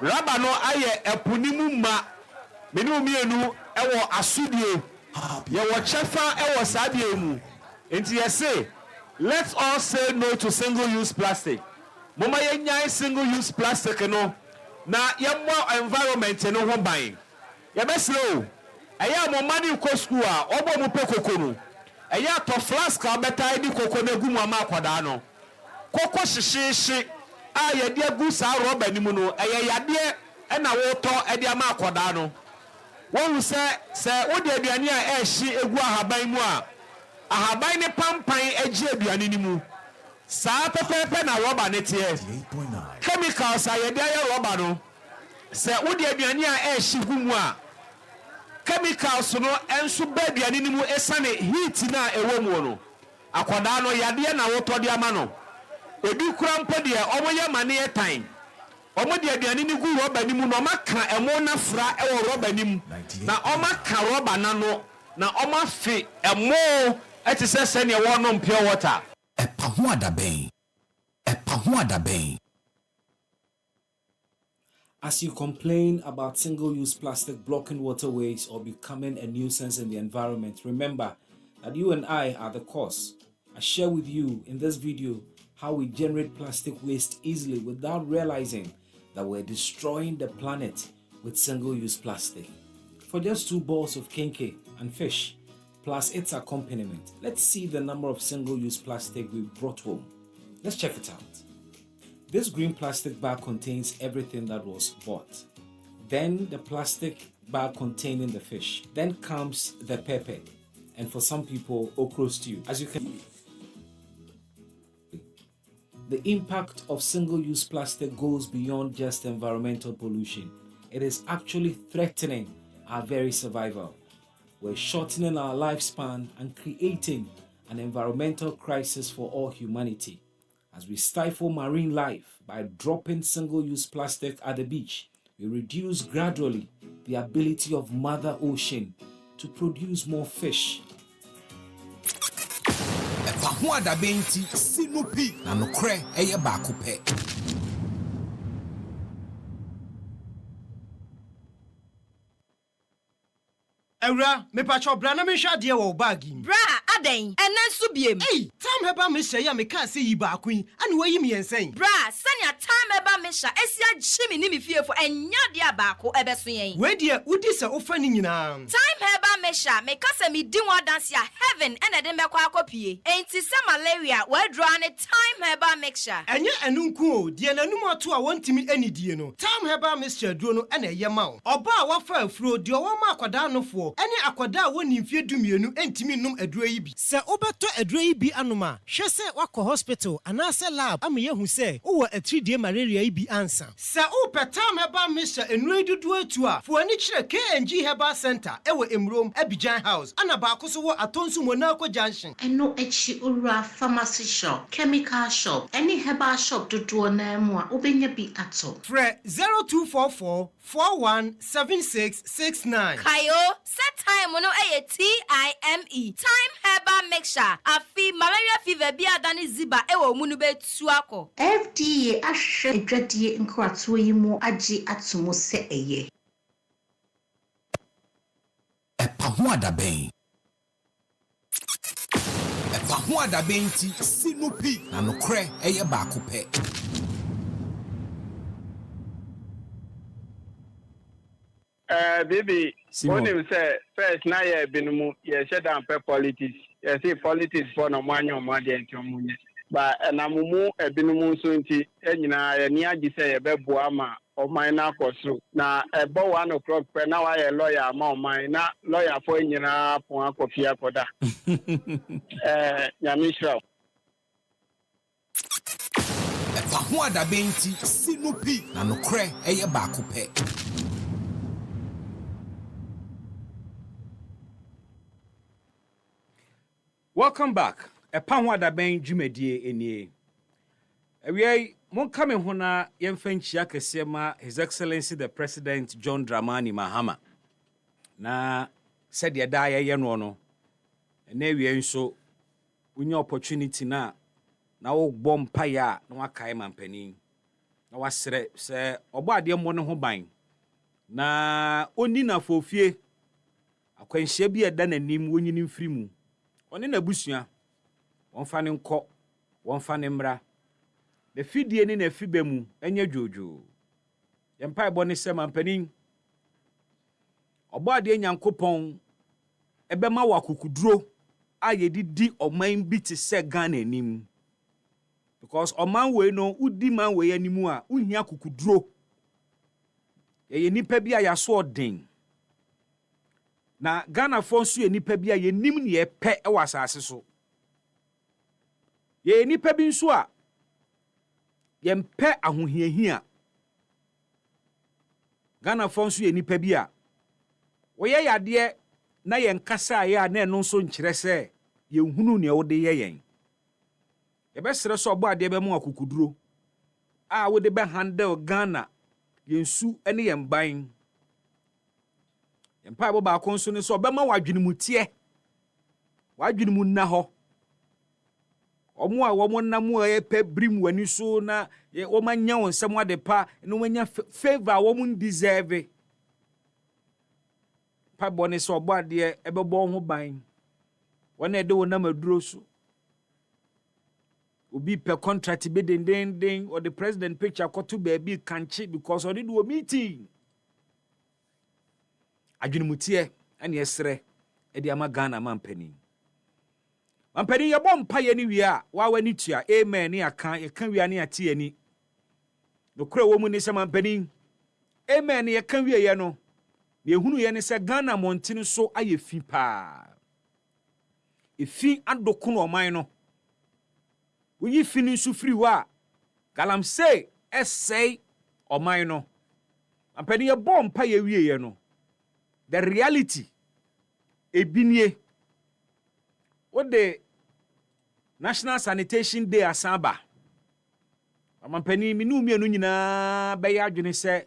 rubber no aye epunimu ma menu mienu ewo asudie ye wo chefa ewo sadie mu enti say let's all say no to single use plastic mama yenyan single use plastic no na yemmo environment no ho ban ye beslo eya mo mani ko school a obo mu pekoko no eya to flask a beta di koko na gu mu ama akwada no koko hihihie a ye de agu sa roba ni mu no eya yade e na wo to e de ama akwada no won se wo de aduane a ehyi egu ahaban mu a ahaban ne pampan agi aduane ni mu saa pepepe na roba ne tie chemicals a ye de aye roba no se wo de aduane a ehyi gu mu a chemicals no enso ba aduane ni mu esane heat na ewo mu no akwada no yade na wo to de ama no ebi kura mpo de omoye mane etan omo de aduane ni gu roba ni mu no maka emo na fra ewo roba ni mu na omaka roba na no na omafe emo eti se ne wo no pure water epa ho adaben. As you complain about single-use plastic blocking waterways or becoming a nuisance in the environment, remember that you and I are the cause. I share with you in this video how we generate plastic waste easily without realizing that we're destroying the planet with single-use plastic. For just 2 balls of kenke and fish, plus its accompaniment, let's see the number of single-use plastic we brought home. Let's check it out. This green plastic bag contains everything that was bought. Then the plastic bag containing the fish. Then comes the pepper, and for some people, okra stew. As you can see, the impact of single-use plastic goes beyond just environmental pollution. It is actually threatening our very survival. We're shortening our lifespan and creating an environmental crisis for all humanity. As we stifle marine life by dropping single-use plastic at the beach, we reduce gradually the ability of Mother Ocean to produce more fish. Epa ho adaben ti sinupi na nokre eye baako pe. Ewra, me pacho bra na me hwa de wo bag yi. Bra, aden, enen so biem. Ei, tam heba me hye ya me ka se yi baako yi, ane wayi me ensen. Bra, sanya tam heba me hya, esia gyimi ni me fiefo enya de abaako ebeso yen. We de udi se ofa ni nyina. Time heba me mesha me kasa me di wa dance ya heaven ene de mekwa akopie enti se malaria we draw ne time herbal mixture enye enunku o die nanum ato a wontimi anidie no time herbal mixture duro no ene ye ma wo oba a wafa afuro de wo ma akwada anofo ene akwada a woni mfie dumienu entimi num aduro yi bi se obeto aduro yi bi anoma hwe se wakọ hospital anase lab am ye hu se wo atridie malaria yi bi ansa se o time herbal mixture enuro dudu atu a fo ani kire KNG Herbal Center ewe Emrom Abidjan House ana ba akoso wo Atonsu Monaco Junction eno echi ura pharmacy shop chemical shop any herbal shop dodo na mu a obenya bi ato fre 0244 417669 kayo set time no TIME time herbal mixture afi malaria fever bi adane ziba ewe mu no betu akọ FDA ahwe edwadie nkrato yi mu agi atomo se eye Epahuada bem. Epahuada bem ti sinupi na no kre eye baako pe. Baby, when you say first na ye binumu ye shut down politics. Ye say politics for no money or money and munye. But na mumu binumu so nti enyina ye ni agi say ye beboa ma o mine na koso na ebo 1 o'clock pe na wa ye lawyer ma o mine na lawyer for nyina pon akofia koda nyamishra Epahuada bem ti sinupi na no kre eye baako pe. Welcome back. Epahuada bem dwumadie enie. Ewie mon kame ho na yemfa nchia kese ma His Excellency the President John Dramani Mahama. Na said ya da ye no no. Na ewie nso unya opportunity na wo bompa ya na wakae mampani. Na wasere se obo ade mo ne ho ban. Na oni na fofie akwanhia bi eda nanim wonyini mfiri mu. Oni na busua wonfa ne nkọ wonfa ne mra the fidie ni na fibe mu enya dwojo yempa ebo ne sema mpanin obo ade nyankopon ebema wakukuduro a yedidi oman bi te se Ghana anim because oman we no udi man we animu a uhia kukuduro ye nipa bi a yaso odin na Ghana fonso ye nipa bi a yenim ne ye pe e wasase so ye nipa bi nso a yempe ahohiahia Ghana fonso ye nipa bi a woye yade na yenkasa ya na eno nso nkyere se ye hunu ne wode ye yen ye besere so obo ade be mu akukuduro a wode be handle Ghana yensu ene yemban yempa bo ba konso ne so obema wadwenimutie wadwenimu na ho omo a womo namu e pe brim wani so na wo manya won nsem ade pa no manya favor wo mun deserve pa bone so obo ade e bebo ho ban wona de wona maduro so obi pe contract be den or the president picture koto baby kanche because o did wo meeting adwenimutie ane esre e de ama Ghana mampani Ampani ye bom pa ye ni wi a wa wani tua amen ni aka ye kan wi ani ate ani no kura wo mu ni se mampani amen ye kan wi ye no na ehunu ye ni se Ghana montini so aye fi pa efi adoko no oman no wo fi ni su free wa galamsey essay oman no ampani ye bom pa ye wi ye no the reality ebinie what the National Sanitation Day asaba amampani minu mienu nyina be ya adwene se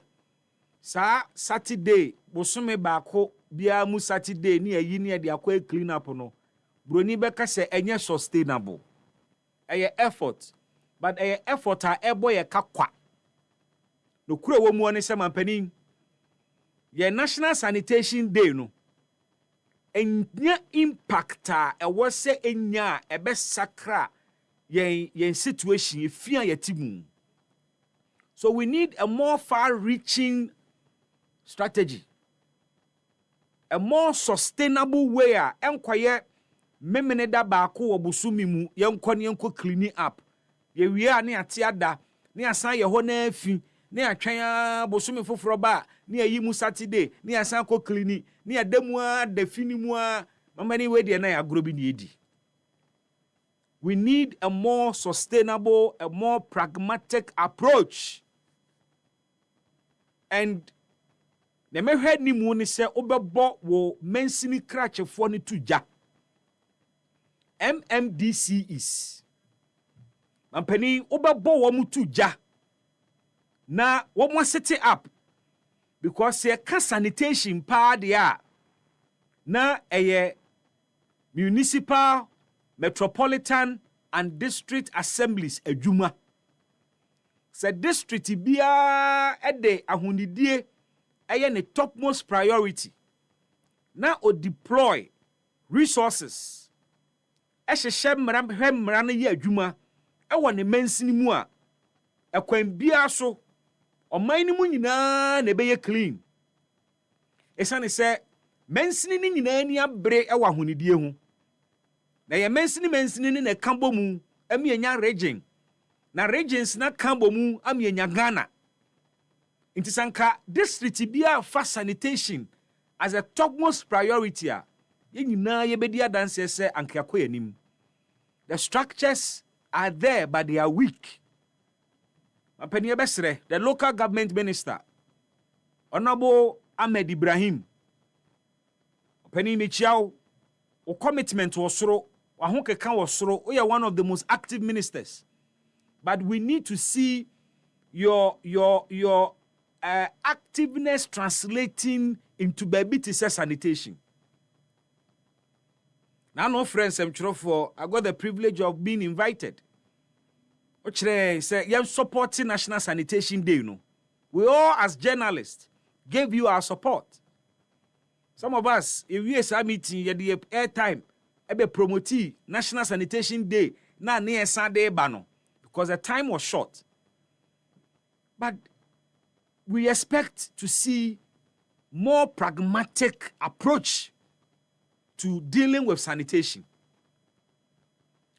sa Saturday bosome baako bia mu Saturday ni ayi ni de akwa clean up no broni be ka se enye sustainable eye effort but eye effort a ebo ye kakwa no kura wo mu oni se mampani ye National Sanitation Day no enya impacta e wo se enya e be sakra yen situation efia yetimu. So we need a more far reaching strategy a more sustainable way a enkoye memene da baako wo busumi mu yenko ne yenko clean up ye wie a ne ate ada ne asan ye ho na afi ne atwan busumi foforo ba ne ayi mu Saturday ne asan ko clean ne adamu a da fini mu a mamani we de na ya agro bi ne edi. We need a more sustainable, a more pragmatic approach. And the me head ni mu ni se obebo wo mensini krachefo ni tuja. MMDCs. Mampani obebo wo mu tuja. Na wo mo set it up because se ka sanitation pa dia na eye municipal, metropolitan and district assemblies adwuma. Se district bia ede ahunidie eye ne topmost priority na o deploy resources ehye mmara na ye adwuma ewo ne mansini mu a ekwan bia so oman ni mu nyina na ebeye clean. Esane se mansini ni nyina ni abre ewo ahunidie hu. Na ye mensini ni na kambo mu amienya region. Na regions na kambo mu amienya Ghana. Inti sanka district bia fa sanitation as a topmost priority a ye nyina ye bedi adanse se ankiako yanim. The structures are there but they are weak. Mapeni besre the local government minister Honorable Ahmed Ibrahim Mapeni mechiao o commitment was soro wahokeka was soro we are one of the most active ministers. But we need to see your activeness translating into baby to say sanitation. Now, no friends, I got the privilege of being invited. Which say, you're supporting National Sanitation Day, you know. We all, as journalists, gave you our support. Some of us, if we are meeting, you the airtime, ebe promote National Sanitation Day, na near Sunday bano. Because the time was short. But we expect to see more pragmatic approach to dealing with sanitation.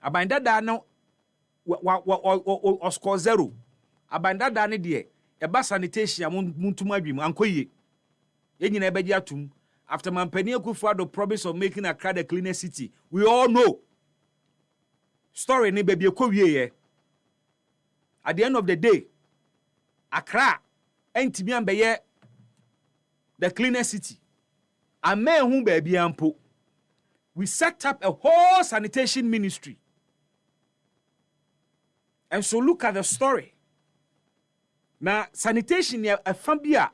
Abanda da no score zero. Abanda da ne de eba sanitation muntuma adwim ankoye. Yenyina ebeji atum after Mampani Akufo-Addo promise of making Accra the cleanest city. We all know. Story ne baby ekowie ye. At the end of the day, Accra entimi ambeye the cleanest city. Amen hu baby ampo. We set up a whole sanitation ministry. And so look at the story. Now, sanitation is a fambia.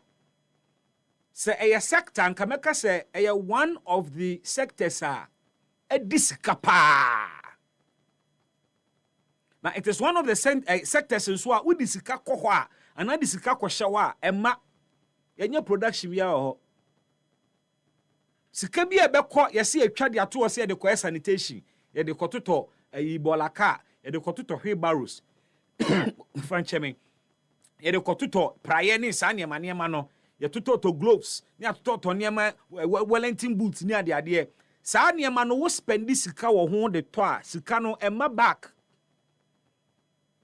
Say a sector, and Kameka say a one of the sectors are a discapa. Now, it is one of the sectors in Swa with disika kohwa and not disika koshawa and ma yenye production we are. Sika bia beko yesi atwa de ato se de kwa sanitation ye de kototo ibolaka ye de kototo wheelbarrows franchemi ye de kototo praye ni sa niema no ye tototo gloves ni atoto niema Wellington boots ni ade sa niema no wo spend sika wo ho de to a sika no emma back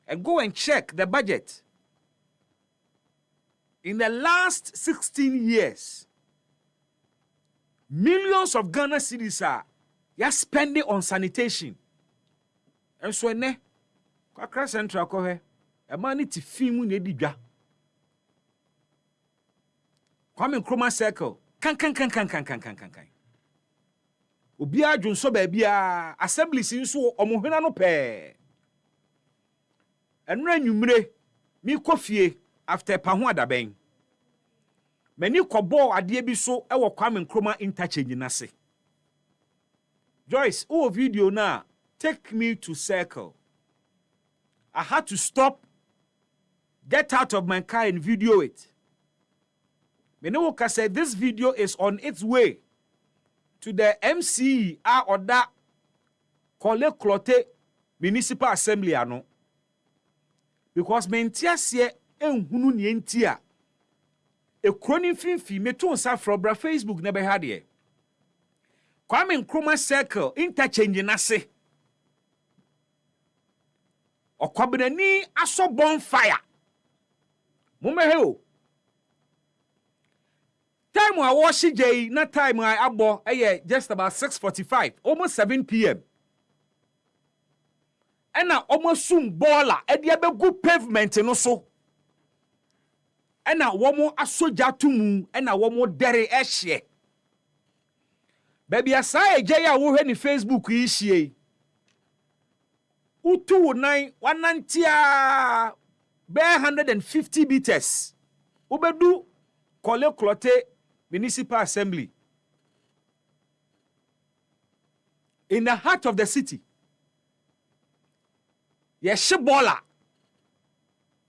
and go and check the budget in the last 16 years. Millions of Ghana cedis are spending on sanitation. And so ne Accra Central ko he e ma ni ti film ne di dwa. Kwame Nkrumah circle kan. Obi adwonso ba bia assemblies nso omohwena no pe. Enra nwumre mi kofie after paho adaben. Many kobo adie bi so e wo Kwame Nkrumah interchange na se. Joyce, oh video na take me to circle. I had to stop, get out of my car and video it. Menewuka said this video is on its way to the MCE or that Kole Klote Municipal Assembly ano. Because mentiasie enhunu ni entia. E kroni finfi meto nsa from bra Facebook na be ha de. Kwame Nkrumah circle interchange nase. Okwabnani aso bonfire. Mumehe. Time I wash jay, na time I abo just about 6:45, almost 7 p.m. And now almost soon baller and the good pavement no so. And now one more asoja tumu and now one more dere eshe. Baby asai jaya wo hwe ni Facebook yi Utu 9 190 be 150 meters. Ubedu Kole Klote Municipal Assembly. In the heart of the city. Yeshibola.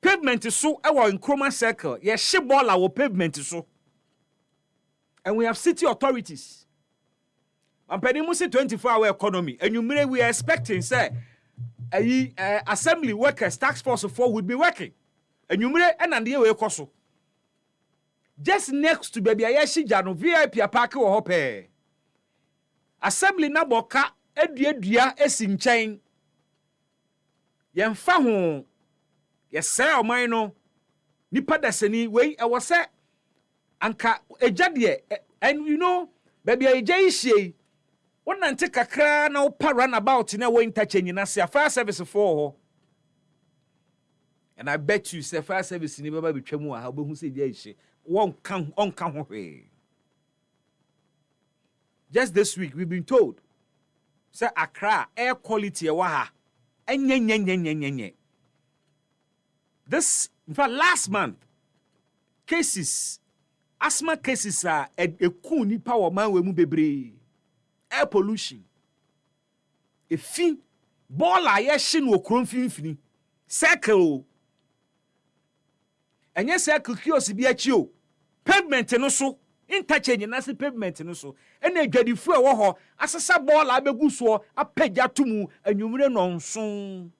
Pavement so ewa in Nkrumah circle. Yeshibola wo pavement so. And we have city authorities. I'm paying 24-hour economy. And we are expecting say assembly workers task force 4 would be working. And and the way koso. Just next to baby Ayashi Jano VIP apake wo hope. Assembly na boka edua esin chain. Yemfa ho yesɛ ɔman no nipa dasani wei ɛwɔ sɛ anka ejade and you know baby eja ihye wonante kakra na opa runabout na wo interchange na se fire service for ho. And I bet you say fire service ni baba betwa mu a obehu sɛ eja ihye won kan ho hwe. Just this week we've been told say Accra air quality ewa ha. This, in fact, last month, asthma cases are a kuni power man we mu bebre. Air pollution. A fin, ball a yeshin wo kron finfini. Circle. And yes, circle kiosk bi achi. Pavement no so. Interchange na se pavement no so. Ene dwadifu e wo ho asesa ball abegu so apagya tumu anwumre nonso.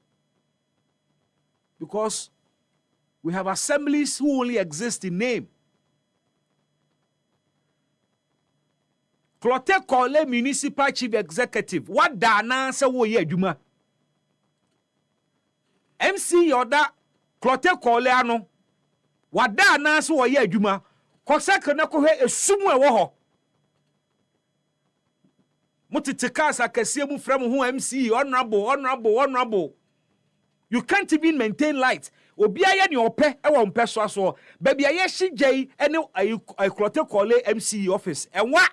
Because we have assemblies who only exist in name. Klote Kole Municipal Chief Executive, what da na se wo ye adwuma? MC Yoda Klote Kole ano, what da na se wo ye adwuma? Kosek na ko he esumu e wo ho. Mutite kasa kase mu frem ho MC honorable. You can't even maintain light. Obi aye ne ope e wo mpe so baby aye shigei ene Klote Kole MC office. Enwa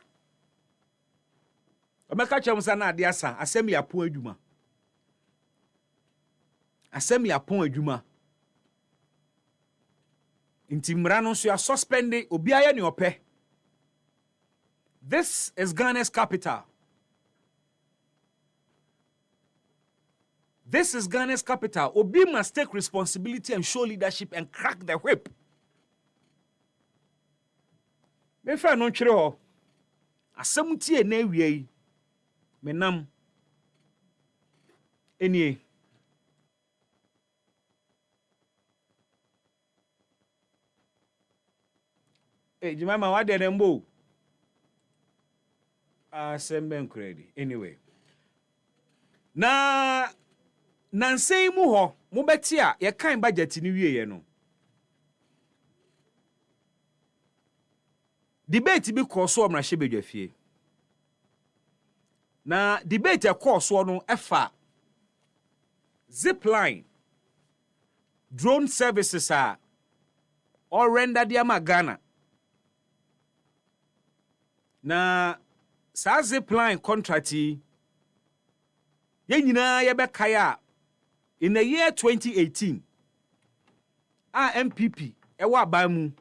Omeka chemusa na ade asa assembly apon adwuma. Assembly apon adwuma. Inti mmara no so ya suspend obi aye ne ope. This is Ghana's capital. This is Ghana's capital. Obi must take responsibility and show leadership and crack the whip. Me fa no twere ho. Asem tie na awie yi. Menam. Enie. Jimama wa de rembo. Asem ben credit. Anyway. Na nansei mu ho mo beti a ye kan budget ni wieye no. Debate bi ko so omrahye bedwafie. Na debate e ko so no efa zipline drone services are all rendered yama Ghana. Na sa zipline contractee ye nyina ye be kaya in the year 2018 MPP ewa abamu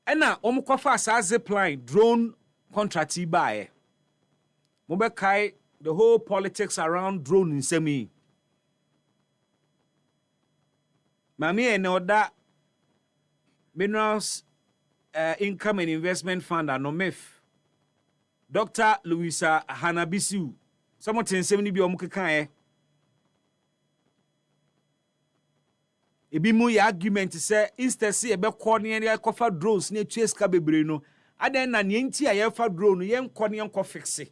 ena omukwafa sa zipline drone contractee bae mo be kai the whole politics around drone in semi mami ene oda Minerals Income and Investment Fund anomif Dr. Louisa Hanabisiu someone 70 bi omukeka ebi mu ya argument say instead say ebe call ne ya kofa drones ne tueska bebre no adan na ne nti a yefa drone no yenkɔ ne yenkɔ fixe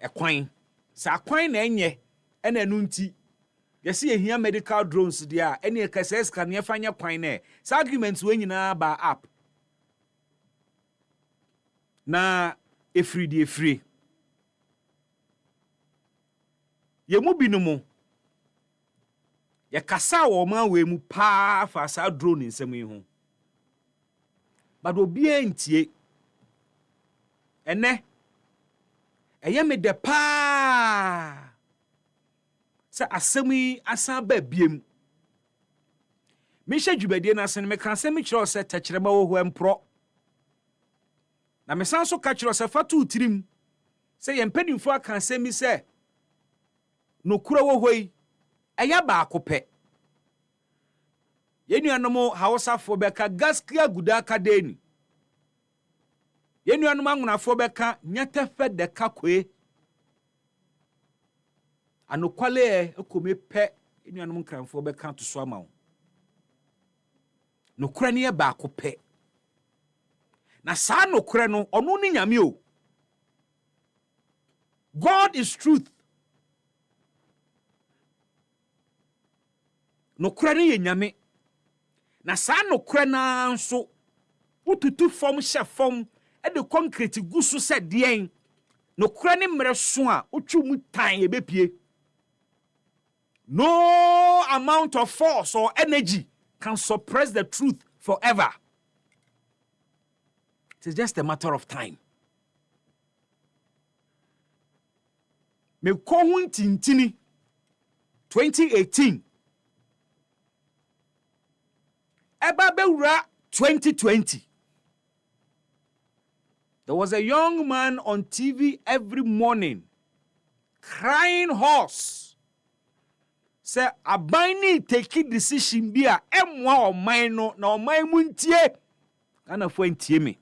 ekwan sa kwan na enye ena no nti yesi ehia medical drones dia ene kasa ska ne yefa nya kwan na sa arguments we nyina ba app na efri yemu binumu kasa wo man we mu pa fa sa drone nsem yi ho but obi antie ene eye me de pa sa asem yi asan ba biem me hye dwubadie na sen me kan se me kire se tekyereba wo ho empro na me san so ka kire se fatu tirim se ye mpanimfo aka asem mi se no kura wo hoi eya ba akopɛ yenuanom Hausafo bɛka gaskiya guda kadeni yenuanom angunafo bɛka nyatefe de kakwe anokwale ekome pɛ yenuanom kranfo bɛka to so amawo no kura ne ba akopɛ na saa no kura no ɔno ne nyame o God is truth. Nokura ne ye nyame na saa nokura na nso ututu fom hye fom e de concrete gusu se deɛn nokura ne mmere so a otwu mu tan ye bepie no amount of force or energy can suppress the truth forever. It is just a matter of time. Me ko hu ntintini 2018 Eba bewura 2020. There was a young man on TV every morning crying hoarse. Say abani take decision bia emwa oman no na oman mu ntie kana fo ntie me.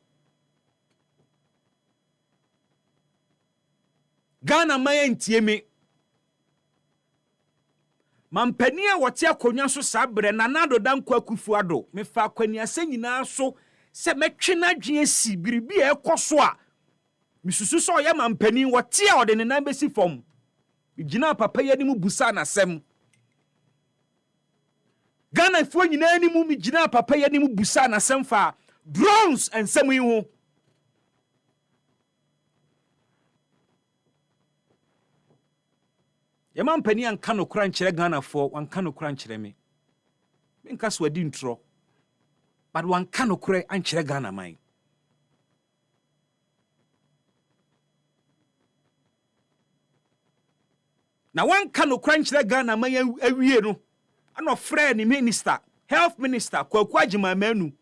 Ghana man ntie me. Mampani a wote akonwa so sabre na nado danko akufuado me fa akwani ase nyina so se metwe na dwen asi biribi e ekoso a misusu so ye mampani wote a ode ne nan besi fom gina papa ye ni mu busa na sem Ghana fo nyina ni mu gina papa ye ni mu busa na sem fa drones and sem yi ho Yema mpani anka no kura nkyere Ghana fo wanka no kura nkyere me nka so adi ntro but wanka no kura ankyere Ghana man na wanka no kura nkyere Ghana man awie no ana frɛ ni minister health minister Kwaku Agyeman Manu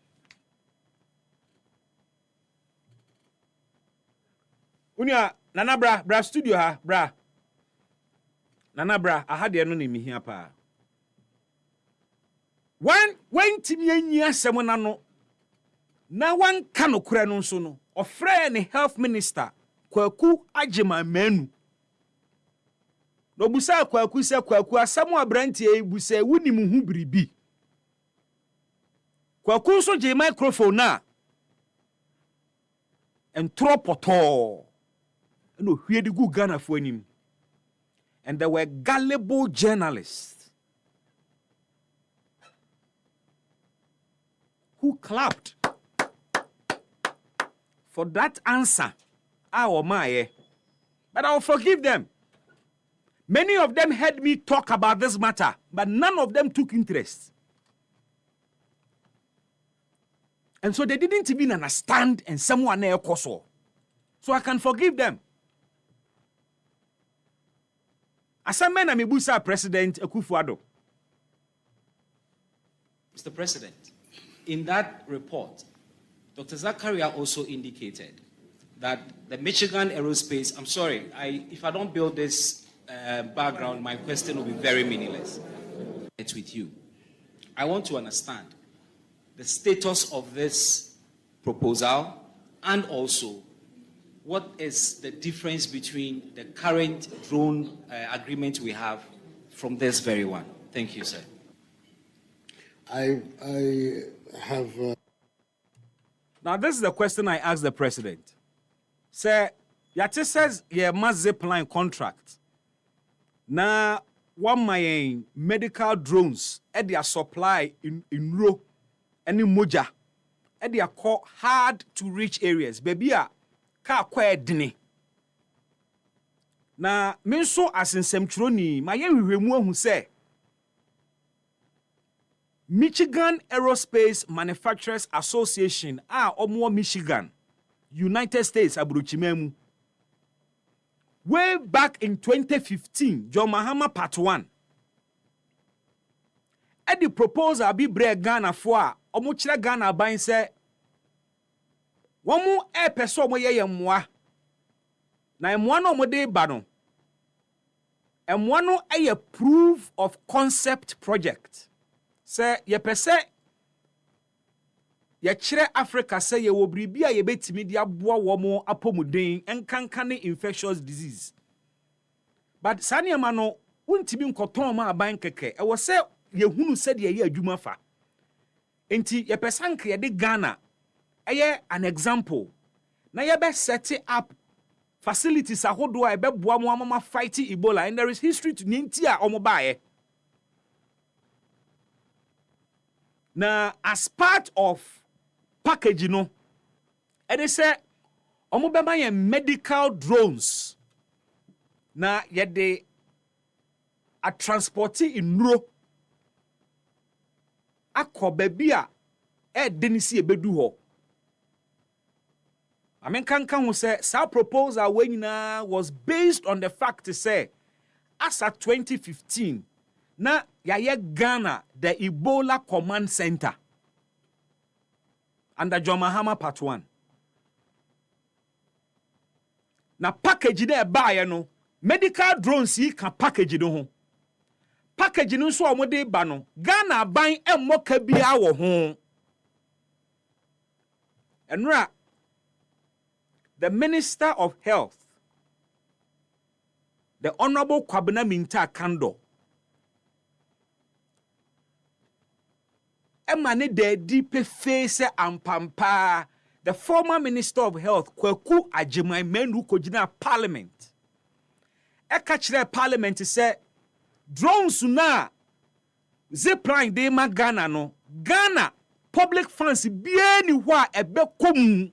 unia nana bra studio ha bra Nana bra ahade no ne mihia pa. When timi anyi asem na no na wan ka no kura no so no ofre ne health minister Kwaku Agyeman Manu. No busa Kwaku se Kwaku asem abrantie e busa wunim hu biribi. Kwaku so je microphone na entro poto. No hwie de gu Ghana fo anim. And there were gullible journalists who clapped for that answer. But I will forgive them. Many of them heard me talk about this matter, but none of them took interest. And so they didn't even understand and someone else saw. So I can forgive them. Asamena Mibusa President Akufo-Addo. Mr. President, in that report, Dr. Zakaria also indicated that the Michigan Aerospace, I'm sorry, if I don't build this background, my question will be very meaningless. It's with you. I want to understand the status of this proposal and also what is the difference between the current drone agreement we have from this very one? Thank you, sir. I have. Now, this is the question I asked the president. Sir, Yate says, yeah, mass zip line contract. Now, one my medical drones at their supply in row, any moja, at their call hard to reach areas. Baby, car quiet dini. Now, menso as in Semtroni, my young remove who say, Michigan Aerospace Manufacturers Association, Omo Michigan, United States, Abruchimemu. Way back in 2015, John Mahama Part 1. At the proposal be break Ghana for Omo Chira Ghana buying say, one more air person way yamwa. Na mwano mode bano. Mwano a proof of concept project. Say ye pese ye chire Africa say ye wo bribia ye betimi dia boa wo mo apomuden enkankane infectious disease. But sane ma no untimi nkoton ma aban keke e wo say ye hunu say de ye adwuma fa. Enti ye pesanke ye de Ghana eye an example. Na ye be set up facilities ahodo a be boa mo amama fight Ebola, and there is history to ninti a omo bae. Now, as part of package, you know, and they say, "Omobema medical drones." Now, yet they are transporting in ro. Ako bebia, didn't see a bedu ho. I mean, can who say, "Sa proposal when was based on the fact to say, as at 2015." Na yaye Ghana, the Ebola Command Center under John Mahama Part 1. Na package de buy no medical drones yi can package no ho. Package no so omode ba no Ghana ban emmoka bia wo ho. Enra the Minister of Health, the Honorable Kwabena Minta Kando, Emane de deep face ampampa, the former Minister of Health, Kweku Ajimai Menu Kojina Parliament. Ekachire Parliament say drones na zipline de ma Ghana no. Ghana public funds bieni wa ebe komu.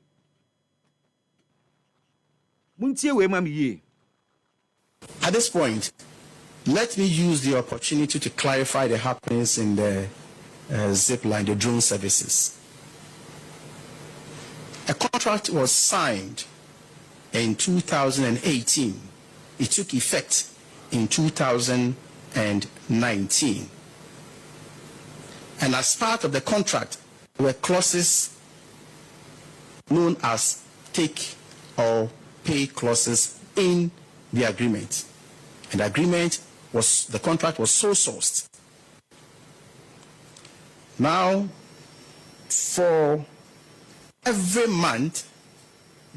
Muntie we mami ye. At this point, let me use the opportunity to clarify the happenings in the zipline, the drone services. A contract was signed in 2018. It took effect in 2019. And as part of the contract were clauses known as take or pay clauses in the agreement. And the contract was sole sourced. Now, for every month,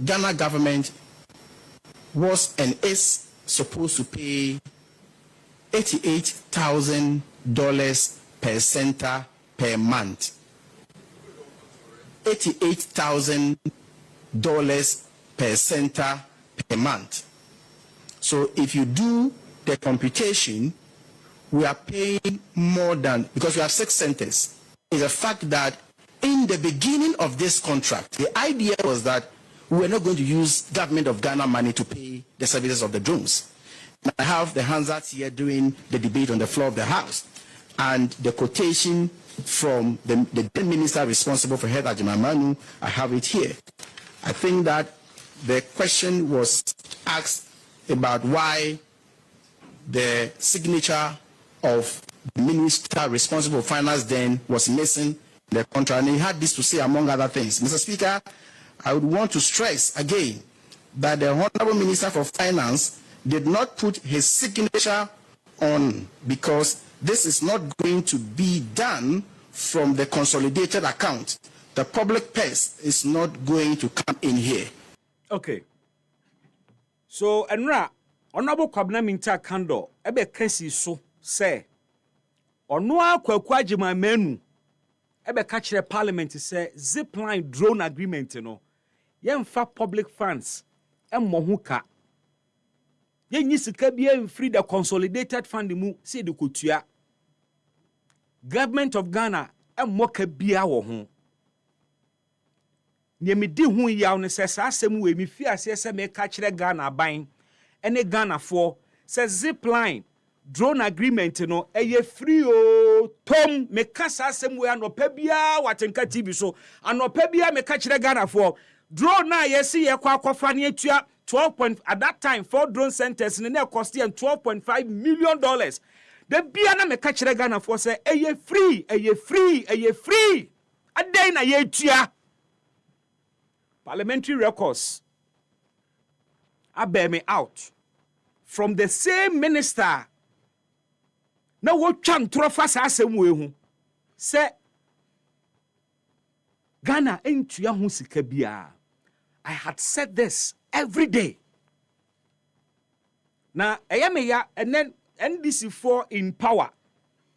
Ghana government was and is supposed to pay $88,000 per center per month. $88,000 per center per month. So if you do the computation, we are paying more than, because we have 6 centers. Is the fact that in the beginning of this contract, the idea was that we were not going to use government of Ghana money to pay the services of the drones. I have the Hansards here doing the debate on the floor of the House, and the quotation from the then minister responsible for health, Ajimamanu, I have it here. I think that the question was asked about why the signature of the minister responsible for finance then was missing the contract, and he had this to say among other things. Mr. Speaker, I would want to stress again that the Honorable Minister for Finance did not put his signature on, because this is not going to be done from the consolidated account. The public purse is not going to come in here. Okay. So, Enra, Honorable Kwabena Minta Kando, ebe kesi so say, Onwa Kweku Ajimai Menu ebe catch the parliament say zipline drone agreement no yemfa public funds emmo ho ka yenyi sika bia free the consolidated fund mu say de kotua government of Ghana emmo ka bia wo ho ne me di hu yaw ne se sa asem we mi fi ase se me ka kire Ghana aban ene Ghana for se zipline drone agreement no eye free o tom me ka sa asem we anopa bia watenka TV so anopa bia me ka kire Ghana for drone na yesi ye kwa akofa ne atua 12 at that time 4 drone centers ne na cost them $12.5 million. The bia na me ka kire Ghana for say eye free aden na ye tua parliamentary records bear me out from the same minister na wo twa ntrofa sa asem we hu say Ghana entua ho sika bia. I had said this every day. Now ayameya and then NDC4 in power,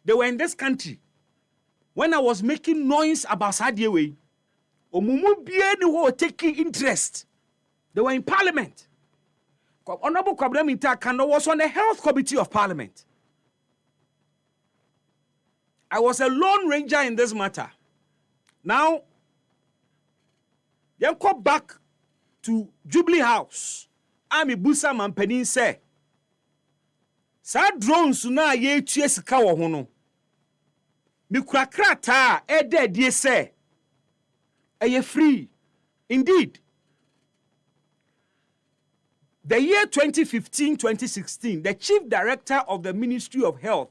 they were in this country when I was making noise about Sadiewe. Omumu bie ni wo taking interest. They were in parliament. Honorable Kwabena Mintakano was on the health committee of parliament. I was a lone ranger in this matter. Now, you go back to Jubilee House. Ami Busa Mampanin say, sa drones na ye tue sika wo ho no. Mi krakrata e de die say, are free. Indeed. The year 2015-2016, the chief director of the Ministry of Health,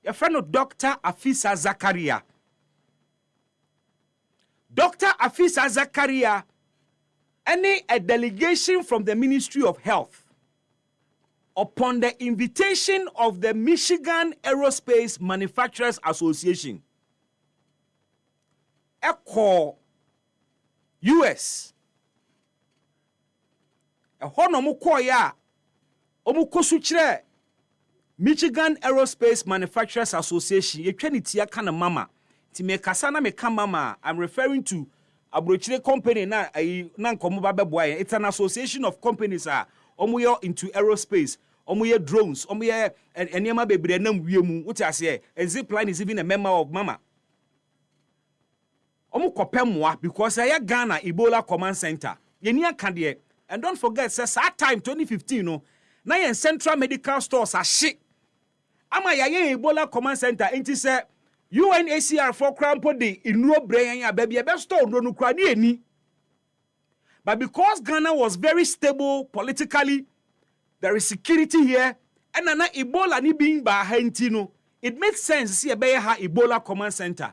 a friend of Dr. Afisa Zakaria. Dr. Afisa Zakaria, a delegation from the Ministry of Health, upon the invitation of the Michigan Aerospace Manufacturers Association, ECHO, US, a honomu koya, omukosuchre, Michigan Aerospace Manufacturers Association, ye twanitia kana mama. Ti me kasana me mama, I'm referring to Abrochire company na nkomo babeboa. It's an association of companies omuyo into aerospace, omuye drones, omuye enema bebre nam wiemu. What I say, a zipline is even a member of mama. Omu kopemwa because I Ghana Ebola Command Center. Yenia kandie. And don't forget, says that time 2015 no, na yen central medical stores are shit. Ama yaye Ebola Command Center enti say UNHCR for crampo de inuro brain ya baby ebe store no nukra ni eni. But because Ghana was very stable politically, there is security here, and na Ebola ni being ba enti no, it made sense to see ebe ha Ebola Command Center.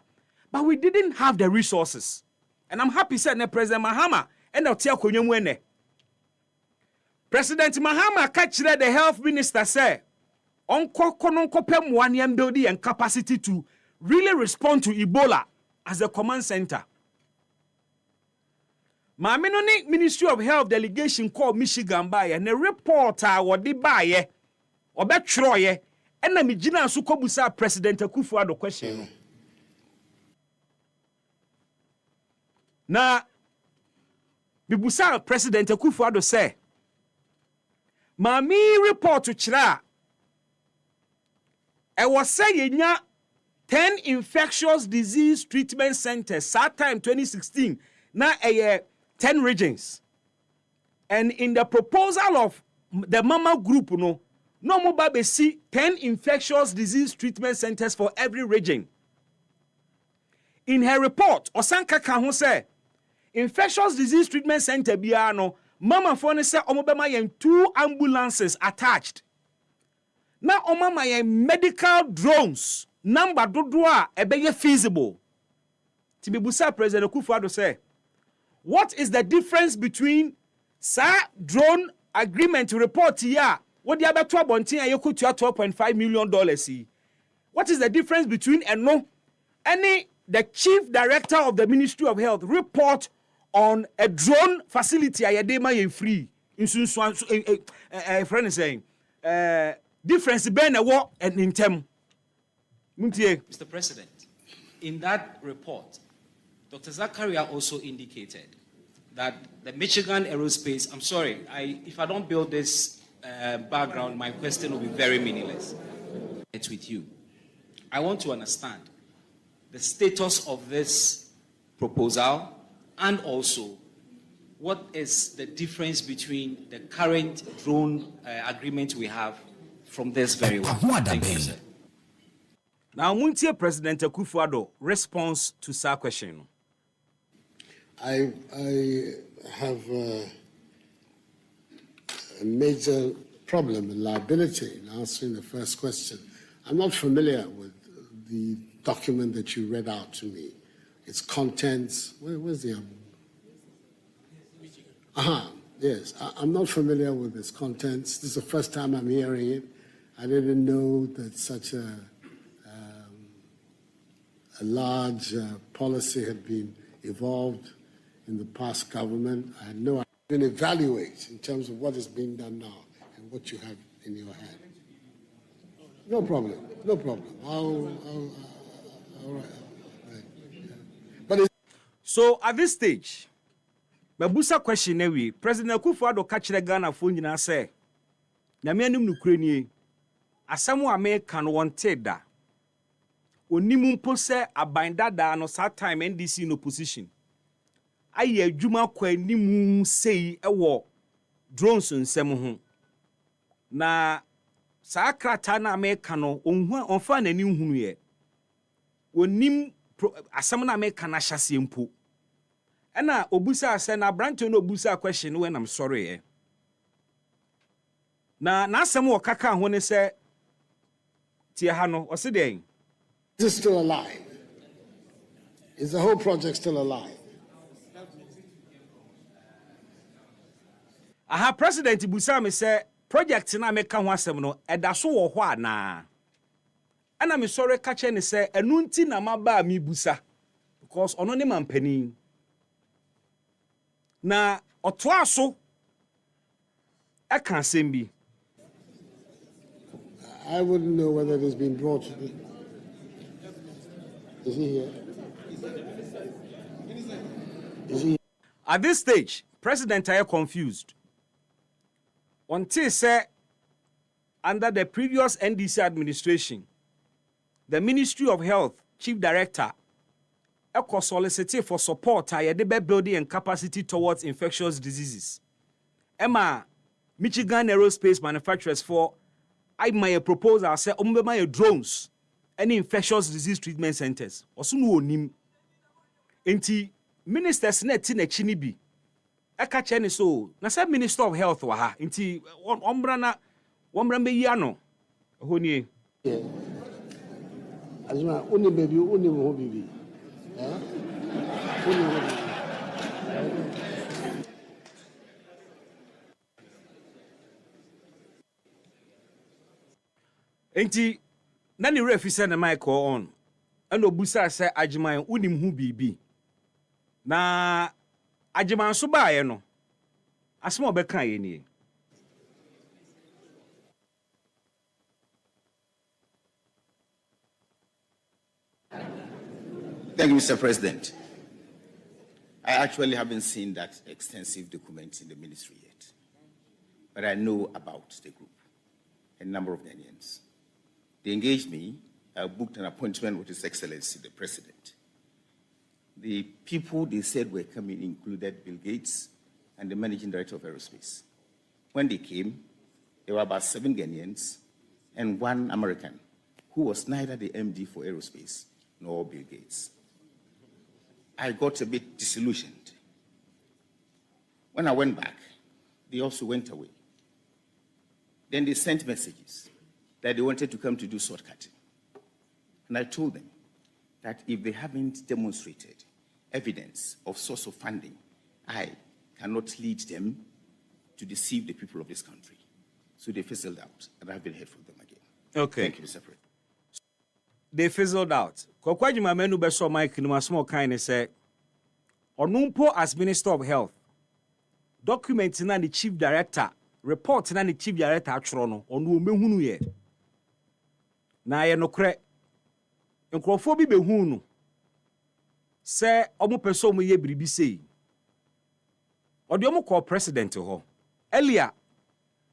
But we didn't have the resources. And I'm happy said President Mahama and I'll tell you President Mahama catch the health minister say onko kononko pem one building and capacity to really respond to Ebola as a command center. Maminoni Ministry of Health delegation called Michigan by and a reporter what they buy or bet Troye and na mijina sukobusa President Akufo-Addo question. Na bibusa President Akufo-Addo say Mami report to Chira. I was saying 10 infectious disease treatment centers, that time 2016, now 10 regions. And in the proposal of the Mama Group, no more baby see 10 infectious disease treatment centers for every region. In her report, Osanka Kaho say, infectious disease treatment center biano, Mama phone say omobema yen 2 ambulances attached. Now omama yen medical drones number dodoa ebeye feasible. Tibibusa President Akufo-Addo say, what is the difference between sa drone agreement report here? What the other 12.5 $12.5 million? What is the difference between the chief director of the Ministry of Health report on a drone facility ayedema yen free friend is saying difference ben a war and in term Mr. President, in that report, Dr. Zakaria also indicated that the Michigan Aerospace, I'm sorry, if I don't build this background, my question will be very meaningless. It's with you. I want to understand the status of this proposal and also what is the difference between the current drone agreement we have from this very one. Thank you, sir. Now, Muntie President Akufo-Addo response to that question. I have a major problem in liability in answering the first question. I'm not familiar with the document that you read out to me. Its contents. Where's the yes. I'm not familiar with its contents. This is the first time I'm hearing it. I didn't know that such a large policy had been evolved in the past government. I had no idea. I can evaluate in terms of what is being done now and what you have in your hand. No problem. No problem. All right. But so at this stage, Babusa question we President Akufo-Addo catch the Ghana phone nyina say na me anum nukure nie asɛm a me kan wanted da onimu mpo sɛ abandada no sa time NDC in opposition aye adwuma kwa nimu sei ɛwɔ drones nsɛm ho na saa krata na me kan no onfa nani hunu ye onim asɛm na me kan ahyase mpo ɛna obusa asɛ na branch no obusa question when I'm sorry na asɛm wɔ kaka ho ne sɛ tie ha no ɔse den. Is it still alive? Is the whole project still alive? Aha, President busa me say project na meka ho asɛm no ɛda so wɔ hɔ ana. Ana me sorry ka che ne say ɛnu nti na maba mi busa because ɔno ne mampani. Na ɔto aso ɛka asɛm bi. I wouldn't know whether it has been brought to me. Is he here? Is he? At this stage, President are confused. Until say, under the previous NDC administration, the Ministry of Health Chief Director solicited for support the building and capacity towards infectious diseases. Emma, Michigan Aerospace Manufacturers for I my proposal say my drones any infectious disease treatment centers. Osunu onim. Enti ministers na ti na chini bi. Eka che ne so na say Minister of Health wa ha. Enti ombra me yi ano. Ho nie. Azuma uni baby uni mo bibi. Enti na ni refi se na mic on and obusa se agiman unim hu bibi na agiman so baaye no asema obeka ye ni. Thank you, Mr. President. I actually haven't seen that extensive document in the ministry yet, but I know about the group, a number of Ghanaians. They engaged me. I booked an appointment with His Excellency, the President. The people they said were coming included Bill Gates and the Managing Director of Aerospace. When they came, there were about 7 Ghanaians and 1 American, who was neither the MD for Aerospace nor Bill Gates. I got a bit disillusioned. When I went back, they also went away. Then they sent messages that they wanted to come to do sword cutting. And I told them that if they haven't demonstrated evidence of source of funding, I cannot lead them to deceive the people of this country. So they fizzled out, and I haven't heard from them again. Okay. Thank you, Mr. President. They fizzled out. Kwakwajima menu beso Mike ni masmo kind say, Onumpo as Minister of Health, document na the Chief Director, report na the Chief Director atro onu mehunu ye. Na ye nokre nkrofo bi behunu no sɛ ɔmo pɛ sɛ ɔmo yɛ biribi sei ɔde ɔmo kɔ president hɔ earlier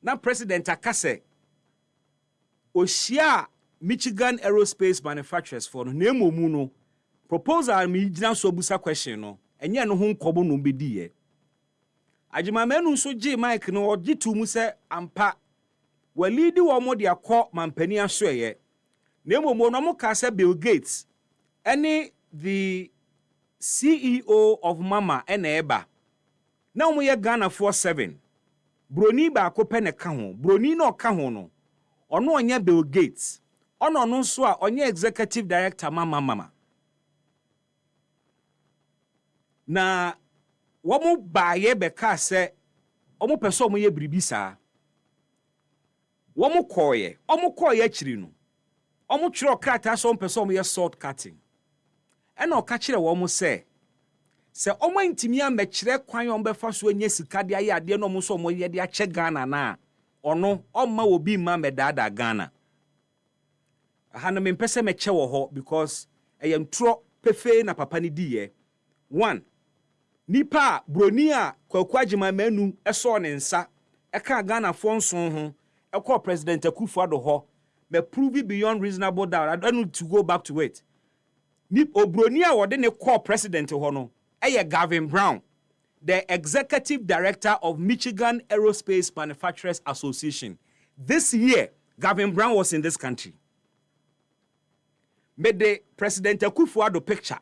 na president aka sɛ ohyia Michigan Aerospace Manufacturers for no na emomu no proposal mi gyina so abusa question no ɛnyɛ no ho nkɔbɔ no bɛdiɛ agyimamanu nso gye mic no ɔgye tu mu sɛ ampa walidi wɔ mo de akɔ mampani asoɛyɛ na emomu no mo ka sɛ Bill Gates ɛne the CEO of Mama ɛna ɛba na ɔmo yɛ Ghana 47 broni baako pɛ ne ka ho broni na ɔka ho no ɔno ɔnyɛ Bill Gates ɔno nso a ɔnyɛ executive director mama na wɔmo baayɛ bɛka sɛ ɔmo pɛ sɛ ɔmo yɛ biribi saa wɔmo kɔɔyɛ akyiri no ɔmo kyerɛ krataa sɛ ɔmo pɛ sɛ ɔmo yɛ salt cutting ɛna ɔka kyerɛ wɔmo sɛ ɔmo ntimi amɛkyerɛ kwan ɔmo bɛfa so anya sika de ayɛ adeɛ no ɔmo so ɔmo yɛ de akyɛ Ghana na ɔno ɔmma obi mma mɛdaada Ghana aha no mempɛ sɛ mɛkyɛ wɔ hɔ because ɛyɛ ntoro pefe na papa ne diɛ 1 nipa a broni a Kwaku Agyimamanu ɛsɔɔ ne nsa ɛka Ghana fo nson ho ɛkɔ President Akufo-Addo hɔ mɛ prove beyond reasonable doubt I don't need to go back to it ni obroni a wɔde ne kɔ president hɔ no ɛyɛ Gavin Brown the executive director of Michigan Aerospace Manufacturers Association this year Gavin Brown was in this country made the President Akufo-Addo picture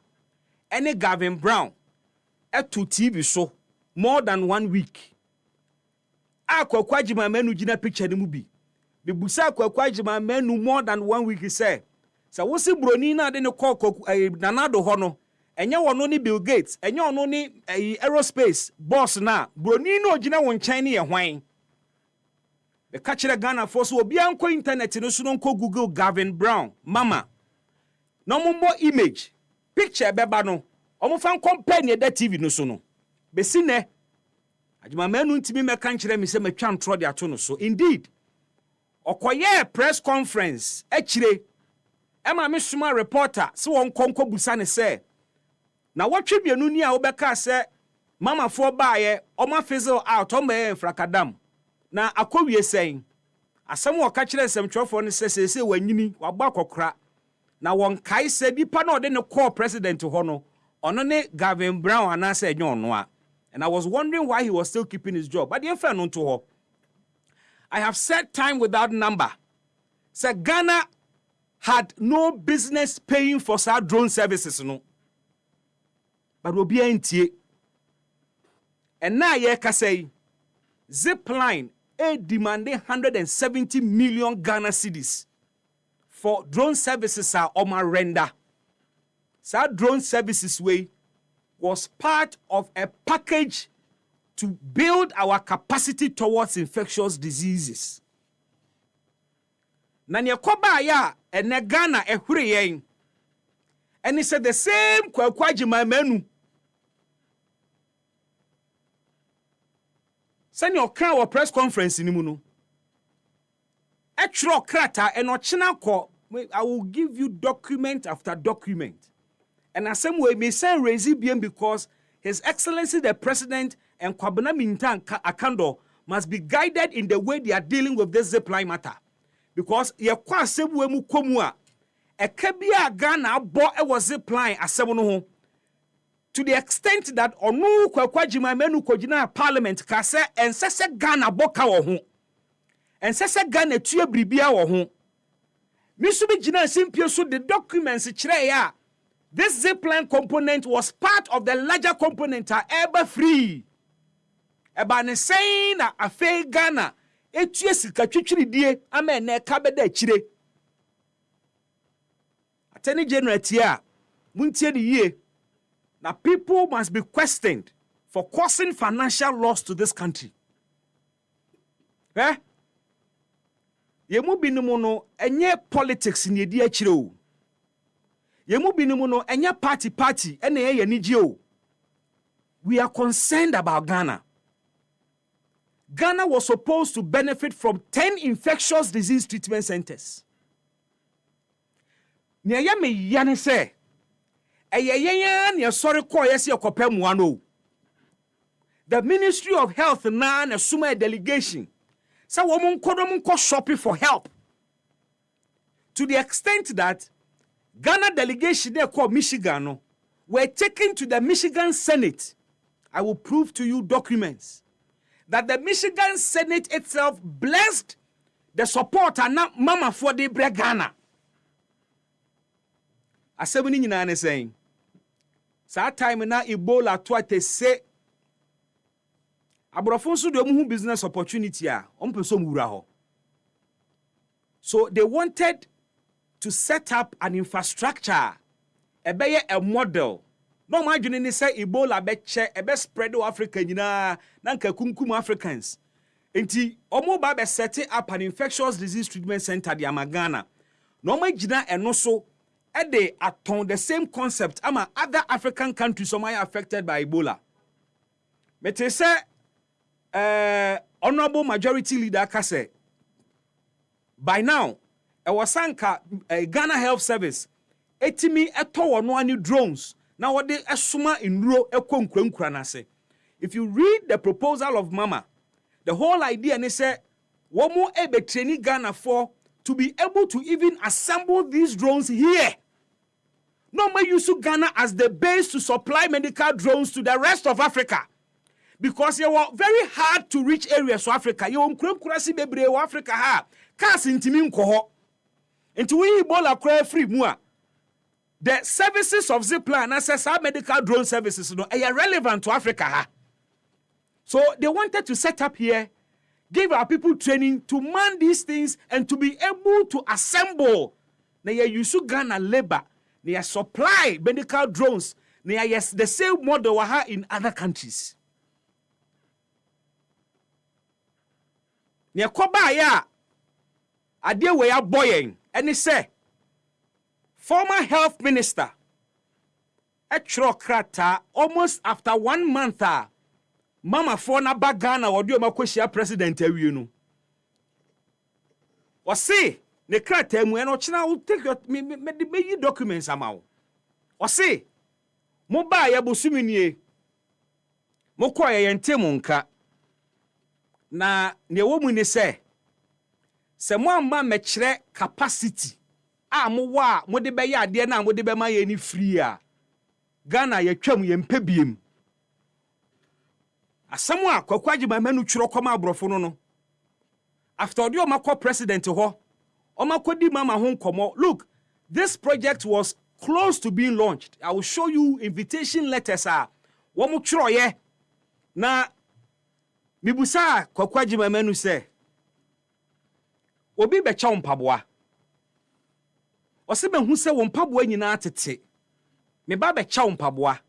any Gavin Brown to TV so more than 1 week. Kwaku Agyimamanu gina picture ni mu bi. Bibusa Kwaku Agyimamanu more than 1 week say. So wo si broni na de ne call Nanado ho no. Enye wono ni Bill Gates, enye wono ni aerospace boss na. Broni no gina won nkyɛn ne ye hwan. Be ka kyerɛ Ghana for so obi anko internet no so no nko Google Gavin Brown mama. No mo image picture beba no. Omo fan compare that TV no so no. Besi ne Agyimamanu ntimi meka nkyerɛ me sɛ matwa ntro de ato no so. Indeed. Okoye press conference ekyire. Ema me suma reporter se won konko busa ne sɛ na watwe bienu ni a wobɛka sɛ mama fo baaye ɔma fizzle out ɔma frakadam na akɔwie sɛn asɛm wɔ ka kyerɛ nsɛmtwerɛfoɔ no sɛ sɛ wanyini wabɔ akɔkora na wɔn kae sɛ nipa na ɔde ne call president hɔ no ɔno ne Gavin Brown anase enyo ono a and I was wondering why he was still keeping his job but the friend no to ho I have said time without number say Ghana had no business paying for our drone services no but obi antie and now ye ka say Zipline demanding 170 million Ghana cedis for drone services are oma render. So drone services way was part of a package to build our capacity towards infectious diseases. Nanya koba ya ene Ghana ehuri yen. And he said the same Kwaku Agyimamanu. Send your car or press conference in Imuno. Extra krata and ochina I will give you document after document. And the same way, may say Rezibian because His Excellency the President and Kwabena Mintan Akando must be guided in the way they are dealing with this zipline matter. Because ye kwa sebu emu komua ekebia Ghana bo e was zipline asemu no ho to the extent that onu Kwaku Agyimamanu kogina parliament ka se ensese Ghana boka wo ho ensese Ghana tue bribia wo ho misu bi gina simpie so the documents kire ya this zipline component was part of the larger component ever free eba ne saying na afe Ghana etue sika twetwiridie ama na ka beda kire Attorney General tia muntie de ye na people must be questioned for causing financial loss to this country yemu binumu no enye politics ni edi akire o yemu binumu no enye party ene ye nigye o we are concerned about Ghana. Ghana was supposed to benefit from 10 infectious disease treatment centers. Nyaya me yane se Eyeyenya ne sorry ko yesi ekope muano. The Ministry of Health na na suma delegation. So woman kodom ko shopping for help. To the extent that Ghana delegation there called Michigan were taken to the Michigan Senate. I will prove to you documents that the Michigan Senate itself blessed the support and not mama for the Ghana. Assemble nyina ne saying, sa time na Ebola to say abrofo so do mu business opportunity a ompeso mura ho. So they wanted to set up an infrastructure, a model. No imagine ni say Ebola beche ebe spread to Africa nyina na nka kunkum Africans. Enti omo ba be set up an infectious disease treatment center di Amagana. No imagine eno so e dey aton the same concept ama other African countries some are affected by Ebola. Mete say honorable majority leader kase by now e wasanka Ghana Health Service etimi eto wono ani drones na wode esuma inro ekonkwankura nase. If you read the proposal of Mama, the whole idea ne say womo ebe training Ghana for to be able to even assemble these drones here. No more use Ghana as the base to supply medical drones to the rest of Africa. Because you were very hard to reach areas of Africa. You kurasi bebre of Africa ha. Kas intimi nkoho. Into we Ebola cry free mua. The services of Zipline as medical drone services are relevant to Africa ha. So they wanted to set up here, give our people training to man these things and to be able to assemble. Na ya use Ghana labor. Na ya supply medical drones. Na ya yes the same model waha in other countries. Ne koba ya ade we ya boyen eni say former health minister etro krata almost after 1 month mama for na bagana wodi o makohia president awie no o say ne krata mu eno china will take your me documents amawo o say mo ba ya bosuminie mo koye yentemu nka na ne wo mu ni se mo amma mekire capacity mo wa mo de be ya ade na mo de be ma ye ni free a Ghana ye twam ye mpebiem asamo akwakwagi ma manu twiro koma abrofo no after odi o makọ president ho o makodi mama ho nkomo. Look, this project was close to being launched. I will show you invitation letters wo mo twiro ye na mibusa kwakwagi ma manu se obi be cha mpaboa ose be hu se wo mpaboa nyina atete me ba be cha mpaboa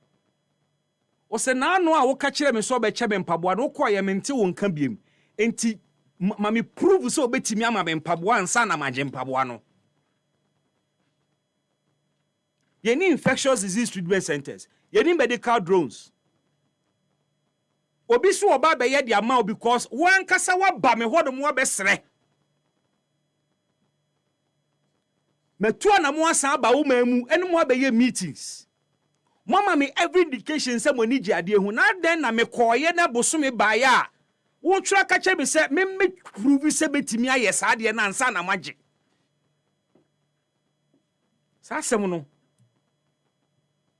ose na anu a wo ka kire me so be cha be mpaboa no ko ye mente wo nka biem enti ma me prove so obetimi ama be mpaboa ansa na maje mpaboa no. Ye ni infectious disease treatment centers, ye ni medical drones. Obi so oba be ye dia ma because wan kasa wa ba me hodom wa be sere. Metua na mo asa ba wo mamu ene mo abaye meetings. Mama me every indication say money gi ade hu na den na me koye na bosome ba ya. Wo twra ka che be say me prove say betimi aye sa ade na ansa na mage. Sa asem no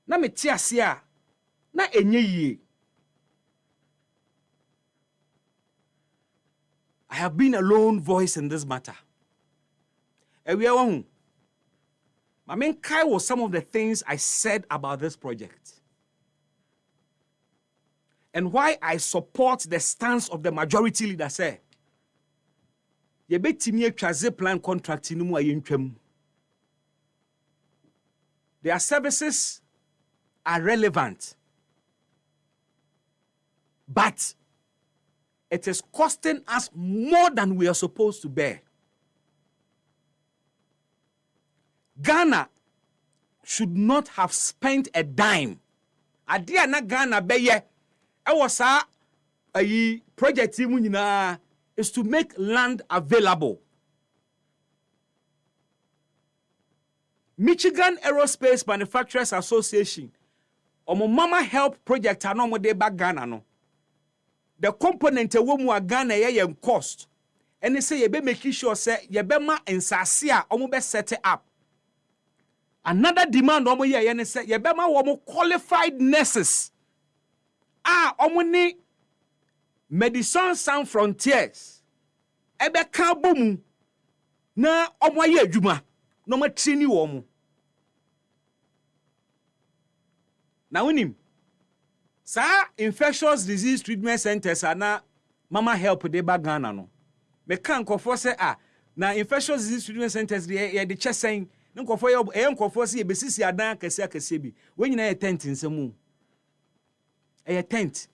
na me ti ase a na enye yie. I have been a lone voice in this matter. Ewe won I mean, Kai was some of the things I said about this project. And why I support the stance of the majority leader say, ye betimi atwa Zipline contract no mu ayentwam. Their services are relevant. But it is costing us more than we are supposed to bear. Ghana should not have spent a dime. Adia na Ghana beye was a project is to make land available. Michigan Aerospace Manufacturers Association, Mama Help Project, no de ba Ghana no. The component a womu a Ghana ye cost. And they say ye be making sure say ye be ma ensase a omo be set it up. Another demand omo ye ne say ye be ma womo qualified nurses. Omo ni Medicine Sans Frontiers. Ebe ka bomu na omo ye adwuma no ma trini womo. Na unim sa infectious disease treatment centers ana Mama Help de ba Ghana no. Me kan nkofo se na infectious disease treatment centers de de chesen nkofo ye nkofo se ye besisi adan akese bi. We nyina ye tent nsemu. E tent.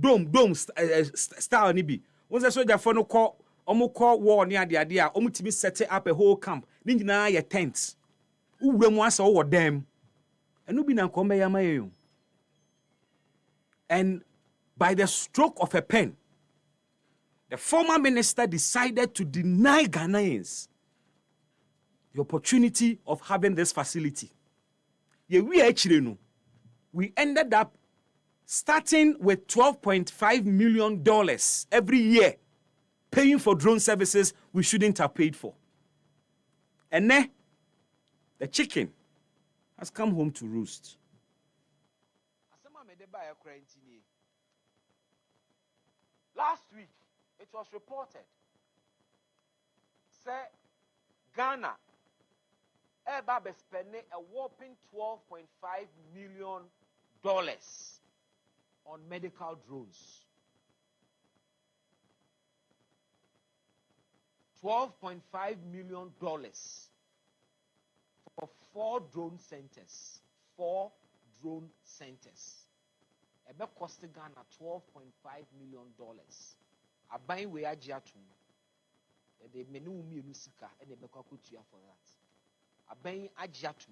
Dome style ni bi. Won say soldier for no call omo call war ni ade a omo timi set up a whole camp. Ni nyina ye tent. Uwura mu asa wo dem. Enu bi na nkombe ya maye. And by the stroke of a pen, the former minister decided to deny Ghanaians the opportunity of having this facility. We ended up starting with $12.5 million every year, paying for drone services we shouldn't have paid for. And then, the chicken has come home to roost. Last week, it was reported that Ghana is spending a whopping $12.5 million on medical drones. $12.5 million for 4 drone centers. 4 drone centers. Ebe cost Ghana $12.5 million. Aban we ajiatu. The menu umi sika and ebe kwakutia for that. Aban ajiatu.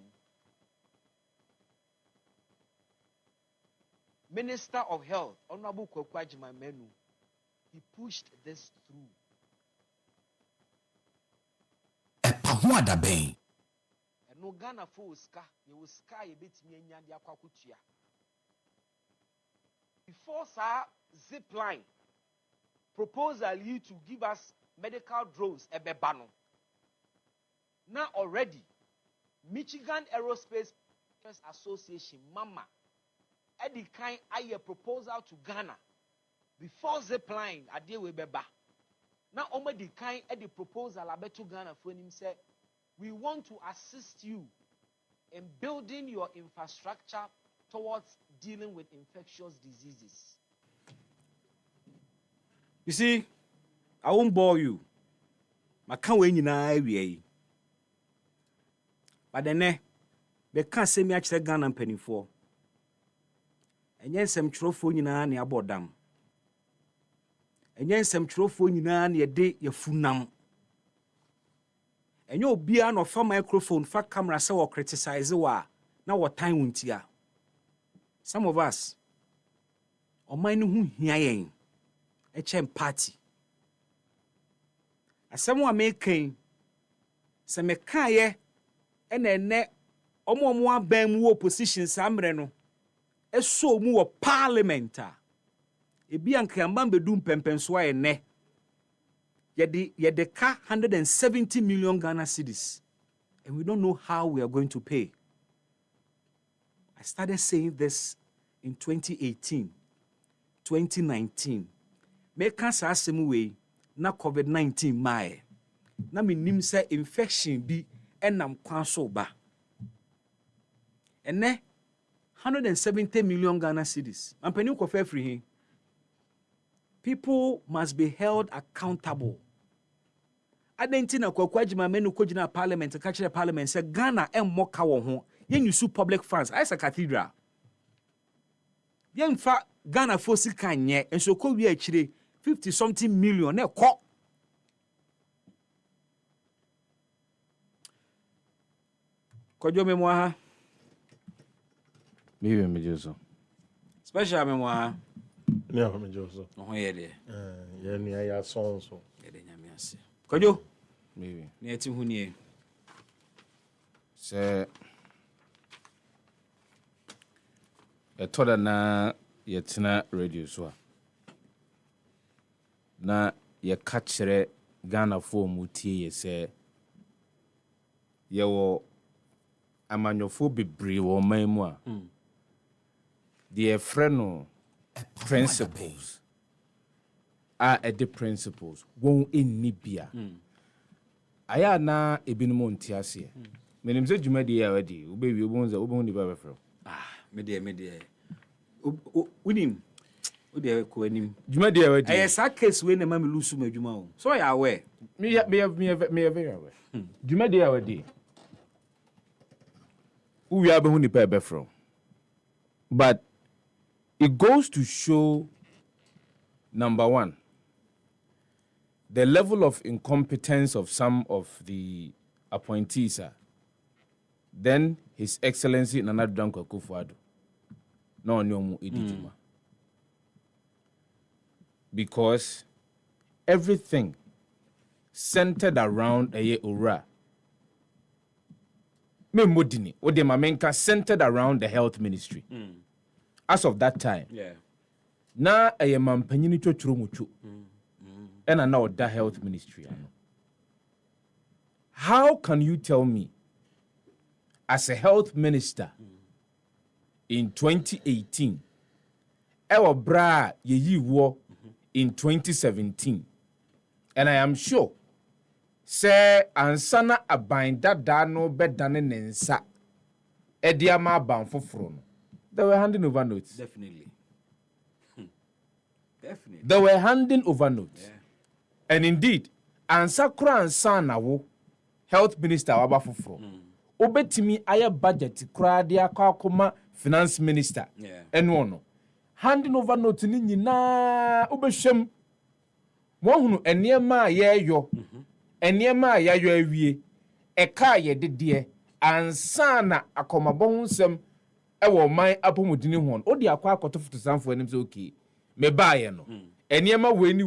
Minister of Health, Honorable Kwakwajima Menu, he pushed this through. Epahuada Bay. And no Ghana for ska, you will sky a bit me and ya kwakutia. Before sir zipline proposal you to give us medical drones ebebano. Now already Michigan Aerospace Association Mama Eddie kind aye proposal to Ghana before zipline ade we beba. Now already kind Eddie proposal abeto Ghana for him say we want to assist you in building your infrastructure towards dealing with infectious diseases. You see, I won't bore you. I can't wait in a but then they can't say me actually Ghana and penny for. And yes, some trophy in a near Bodam. And yes, some trophy in a near day your funam. And you'll be an of a microphone for camera so criticize the war. Now what time won't ya? Some of us, or mine who hearing a champ party. As someone making some mekaye and a net or more bam war positions, Samreno, a so more parliamenta. A bianca mambe doom pempenswa ne. Yet the car 170 million Ghana cedis, and we don't know how we are going to pay. I started saying this in 2018, 2019. Make us ask him way, na COVID-19 mae. Na mi nim say infection bi enam kwanso ba. And 170 million Ghana cedis. I'm penny ko fe free here. People must be held accountable. Adentina Kwakwajima Menu Kojina Parliament, catch the Parliament, say Ghana and Moka wo yen you sue public funds. As a cathedral. Yen fa Ghana fosi kanye, and so ko we actually 50-something million. Ne ko. Kojo memoir. Maybe me Joso. Special memoir. Ne me Joso. Oh yeah there. Yeah ni aya so. Yeah de nyame ase. Kojo. Maybe. Ne ati hu nie. sɛ ɛtɔ da na yɛtena radio so a na yɛka kyerɛ Ghanafoɔ mu tie yɛ sɛ yɛwɔ amanyɔfoɔ bebree wɔ ɔman mu a deɛ yɛfrɛ no principles a ɛde principles wɔn ɛnni bia ayɛ a na ebinom nte aseɛ menim sɛ dwumadie a wadi wobɛwie wobɛhu nipa bɛfrɛ medeɛ wonim wodeɛ kɔ anim dwumadie a wadi ɛyɛ saa case wei na ma me lusu ma adwuma o so ɔyɛ aware meyɛ very aware dwumadie a wadi wowie a bɛhu nipa bɛfrɛ but it goes to show number one, the level of incompetence of some of the appointees are. Then His Excellency Nana Dankwa Akufo-Addo. No nyomu edijuma. Because everything centered around Eye Ora. Me modini, ode mamenka centered around the health ministry. As of that time. Yeah. Na Eye mampanyini chochuro mucho. And now the health ministry. How can you tell me, as a health minister in 2018, ewa bra ye wo in 2017, and I am sure, say ansana abinda dano bedane nensa ediama ban foforo no. They were handing over notes. Definitely. Definitely. They were handing over notes. Yeah. And indeed, ansakura ansana wo health minister waba foforo. Obetimi aya budget kura de akoma finance minister. Yeah. Eno no. Handing over notes ni nyina obehwem. Mo hunu enema yeyo. Enema yeyo awie. Eka ye de ansana akomabo hunsem ewo man apomodini hon. Odi akwa akoto fotosanfo anim se okay. Me baaye no. Enema weni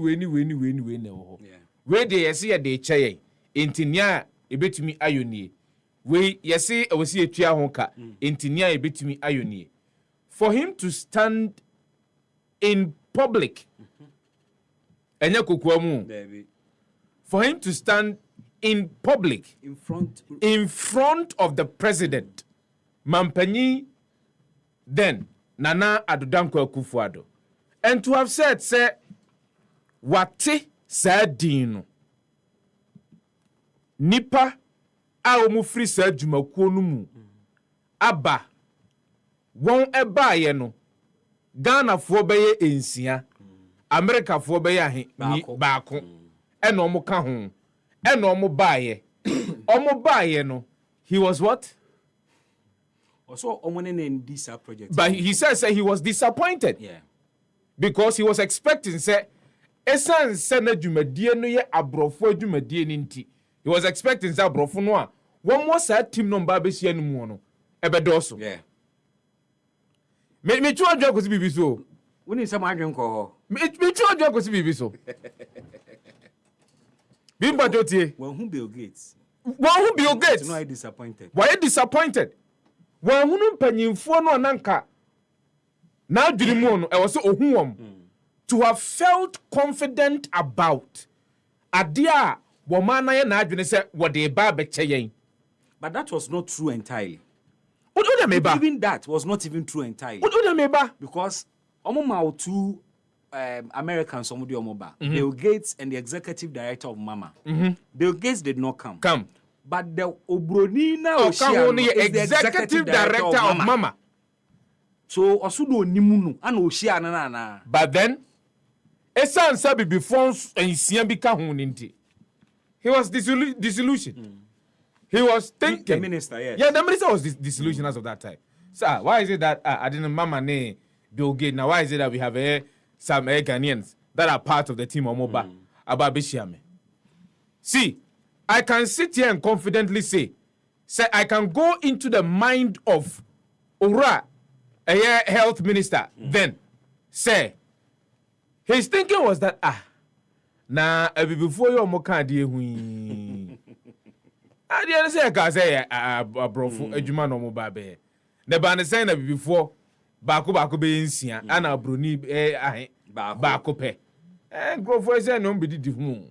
na wo. We de yesi ye de kyeye. Entinia ebetumi ayonie. We yesi ewesi etua ho ka. Entinia ebetumi ayonie. For him to stand in public. Enya kokuamu. For him to stand in public. In front of the president. Mampanyi then Nana Dankwa Akufo-Addo. And to have said, say, wate sadino. Nipa a omu free sa dwumakuo no mu. Aba. Won eba ye no. Ghana fo beye ensia. America fo beye ahe baako. Ena omu ka ho. Ena omu baaye. Omu baaye no. He was what? Also, Omonene project. But he says he was disappointed. Yeah. Because he was expecting, say, esan sena dwumadie no ye abrofo dwumadie ni nti. He was expecting say abrofo no a one more sa team no mba besia no mu no ebedoso. Yeah. Me twa adwa kosi bibi so. Woni say ma adwen ko ho. Me twa adwa kosi bibi so. Bimba jotie. When who Bill Gates? When who Bill Gates? No, I disappointed. Why disappointed? When hunu mpanyimfo no nanka na adwirimu no e was ohuwom to have felt confident about adia woman na ye na adwene se wode ba be kyeyen. But that was not true entirely. Even that was not even true entirely. Because omo two Americans somebody omoba. Bill Gates and the executive director of Mama. Bill Gates did not come. But the Obronina Oshia is the executive director of Mama. So Osudo Nimunu and Oshia na. But then Esan Sabi before and Siambika Huninti. He was disillusioned. He was thinking. The minister, yes. Yeah, the minister was disillusioned as of that time. Sir, why is it that I didn't Mama name Bill Gates? Now, why is it that we have some Ghanaians that are part of the team of Moba about Bishiame? See, I can sit here and confidently say I can go into the mind of Ora, a health minister, then say, his thinking was that, before you moka die hui. I didn't say I say a brofu adwuma no mo ba be. The ban say na before baako be nsia ana broni ahe baako pe. Grofo say no be di hu.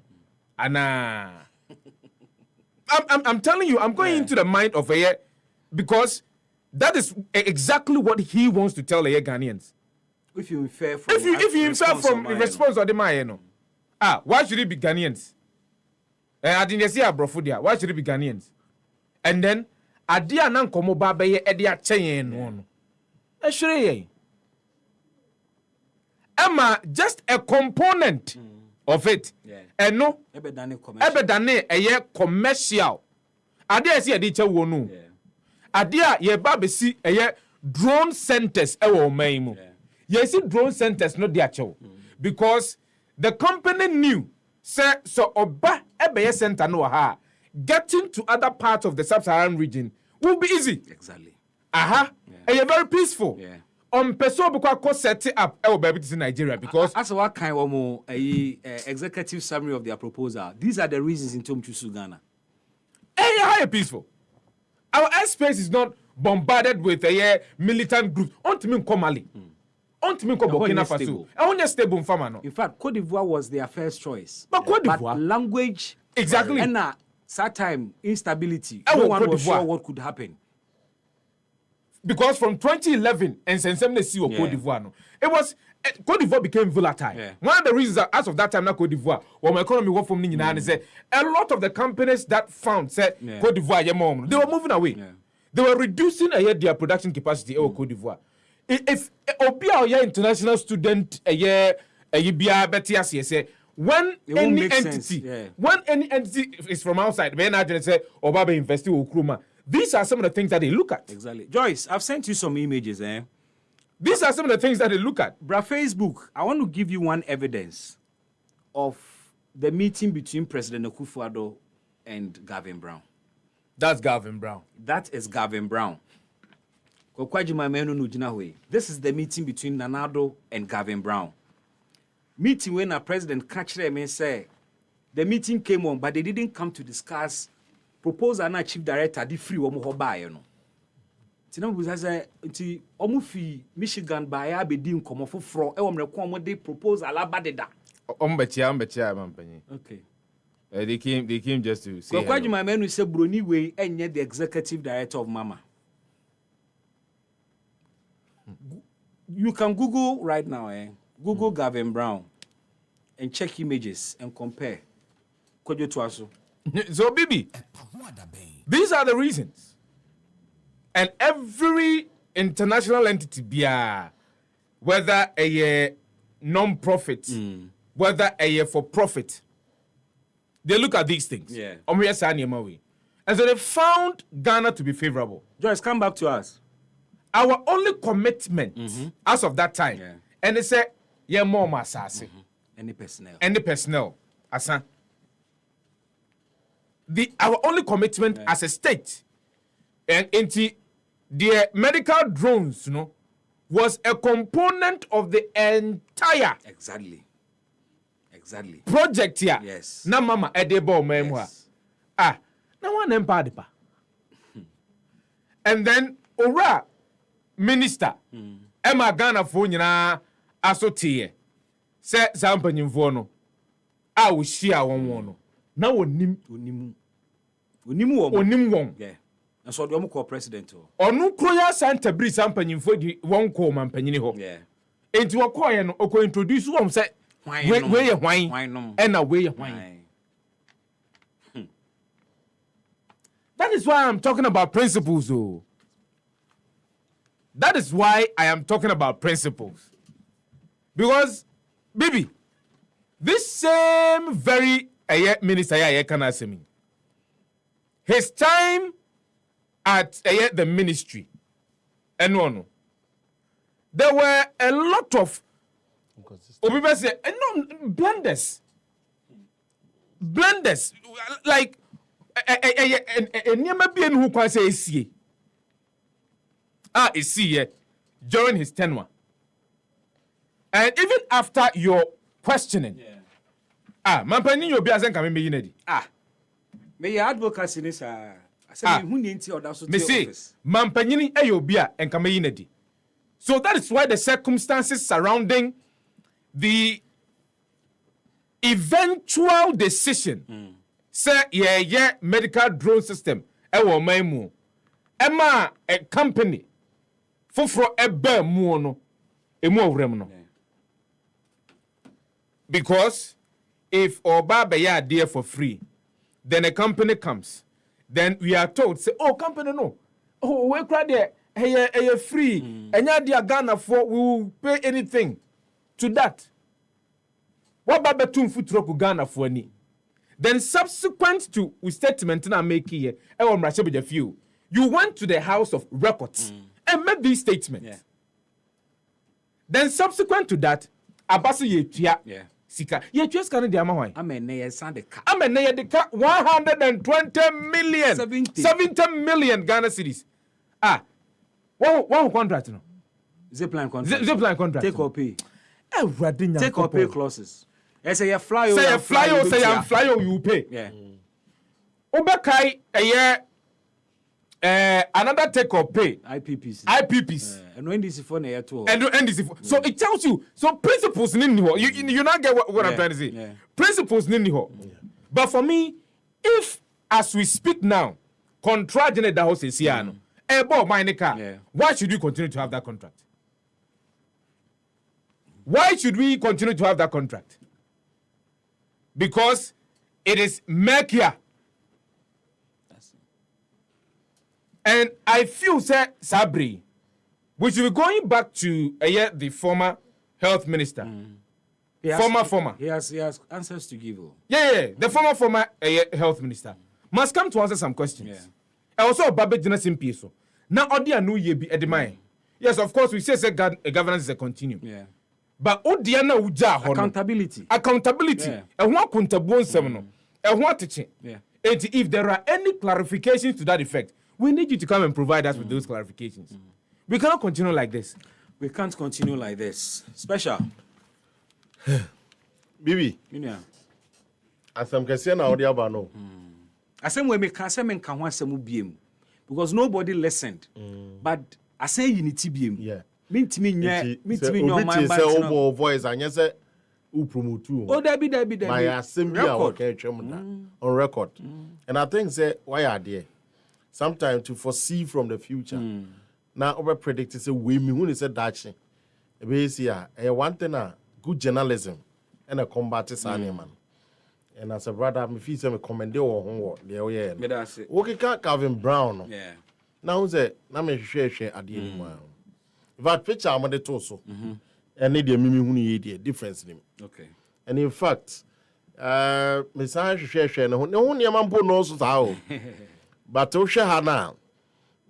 Ana I'm telling you, I'm going into the mind of a because that is exactly what he wants to tell the Ghanaians. If you infer from if you infer from response or the man, why should it be Ghanaians? I didn't see a brofodia. Why should it be Ghanaians? And then adia nan komo ba be edia chen no. Sure. Emma just a component of it. And no ebedane eye commercial. Adia see adi che wo no. Adia ye ba be si eye drone centers e wo man mu. Ye see drone centers no dia che. Because the company knew say so oba ebeye center no ha getting to other parts of the sub-Saharan region will be easy. Exactly. And you're very peaceful. Peso because set it up in Nigeria because as what kind of more executive summary of their proposal. These are the reasons in Tom Chusu Ghana. Higher peaceful. Our airspace is not bombarded with militant groups. On to me Komali. On to me Burkina Faso. Only stable farmer no. In fact, Cote d'Ivoire was their first choice. But Cote d'Ivoire but language exactly. And that time instability. No one was sure what could happen. Because from 2011 and Sensemne see Cote d'Ivoire no, it was Cote d'Ivoire became volatile. One of the reasons that as of that time na Cote d'Ivoire, when my economy work from Nina and say a lot of the companies that found said Cote d'Ivoire they were moving away. They were reducing their production capacity in Cote d'Ivoire. If Obia or international student a year BTS say when any entity is from outside, when I say Obaba investing in Ukruma. These are some of the things that they look at. Exactly. Joyce, I've sent you some images, These are some of the things that they look at. Facebook, I want to give you one evidence of the meeting between President Akufo-Addo and Gavin Brown. That's Gavin Brown. That is Gavin Brown. This is the meeting between Nana-Addo and Gavin Brown. Meeting when a president catched them and said, the meeting came on, but they didn't come to discuss proposal na chief director di free omo ho bae no tina bu say nti omo fi Michigan bae abedi nkomo foforo e wo mreko omo de proposal abadeda omo betia mampanyi. Okay. They came just to say Kwajima menu say broni we enye the executive director of Mama. You can Google right now Google Gavin Brown and check images and compare Kojo Tuaso. So, Bibi, these are the reasons. And every international entity, whether a non-profit, whether a for-profit, they look at these things. And so they found Ghana to be favorable. Joyce, come back to us. Our only commitment as of that time, and they said, more masasi. Any personnel. Asa. Our only commitment as a state and into the medical drones, was a component of the entire exactly project here. Yes. Na mama edebo memwa. Na one empire depa. And then ora minister Emma Ghana fo nyina asotie se sampanyimfo no a wo hia won no na wonim won yeah na so de omko president o onu kroya Santa Bri sampanyimfo di won ko mampanyini ho yeah enti wokoye no oko introduce won say we ye hwan e na we ye hwan. That is why I'm talking about principles oh. That is why I am talking about principles. Because, baby, this same very minister, his time at the ministry, and no, there were a lot of blunders, like who can say is here during his tenure. And even after your questioning, mampani you be azen kame yinedi. Me advocacy ni sa. Ase me hu ni nti oda so te office. Mampanyini eyobia enkamayi nadi. So that is why the circumstances surrounding the eventual decision say medical drone system ewo man mu. Emma a company foforo eba mu no emu awrem no. Because if Oba beya there for free, then a company comes. Then we are told, say, oh, company no. Oh, we cry there. Hey, free. And ya dear Ghana for we will pay anything to that. What baba tun futroku Ghana for any? Then subsequent to we statement na make here, you went to the House of Records and made these statements. Yeah. Then subsequent to that, Abasu Yetia. Yeah. Sika. Ye just can the amount. Amene sande ka. Amene de ka 120 million. 70 million Ghana cedis. One contract no. Zipline contract. Zipline contract. Take or pay. Take or pay clauses. Say you fly you pay. Yeah. Obekai a year another take or pay. IPPs. And when this is for near to. So it tells you. So principles you not get what I'm trying to say. Yeah. Principles But for me, if as we speak now, contract in the house is here. Why should we continue to have that contract? Why should we continue to have that contract? Because it is murkier. And I feel, Sabri, we should be going back to the former health minister. Former. He has answers to give. Yeah. The former health minister must come to answer some questions. Yeah. And also, Babe Jensen Piso. Now, Odia no ye be edimine. Yes, of course, we say governance is a continuum. Yeah. But Odiana uja accountability. Yeah. And one kuntabon seven. And one teaching. Yeah. And if there are any clarifications to that effect, we need you to come and provide us with those clarifications. We cannot continue like this. We can't continue like this. Special. Bibi. Yeah. Asam kese na odi aba no. Asem we make asem nka ho asem biem. Because nobody listened. But asem unity biem. Yeah. Mintimi nya my mind say obo voice anya say u promote you. Oh Debbie. My assembly okay on record. And I think say why are there? Sometimes to foresee from the future. Now over predict say we me who say that e see one thing good journalism and a combat man. And as a brother me feel say me commend or homework there yeah. Me that say. Okay Calvin Brown. Yeah. Now say na me share at the anymore. That picture I'm the torso. And need the mimi who need difference in. Okay. And in fact, me say share no man po no so how. But to share now.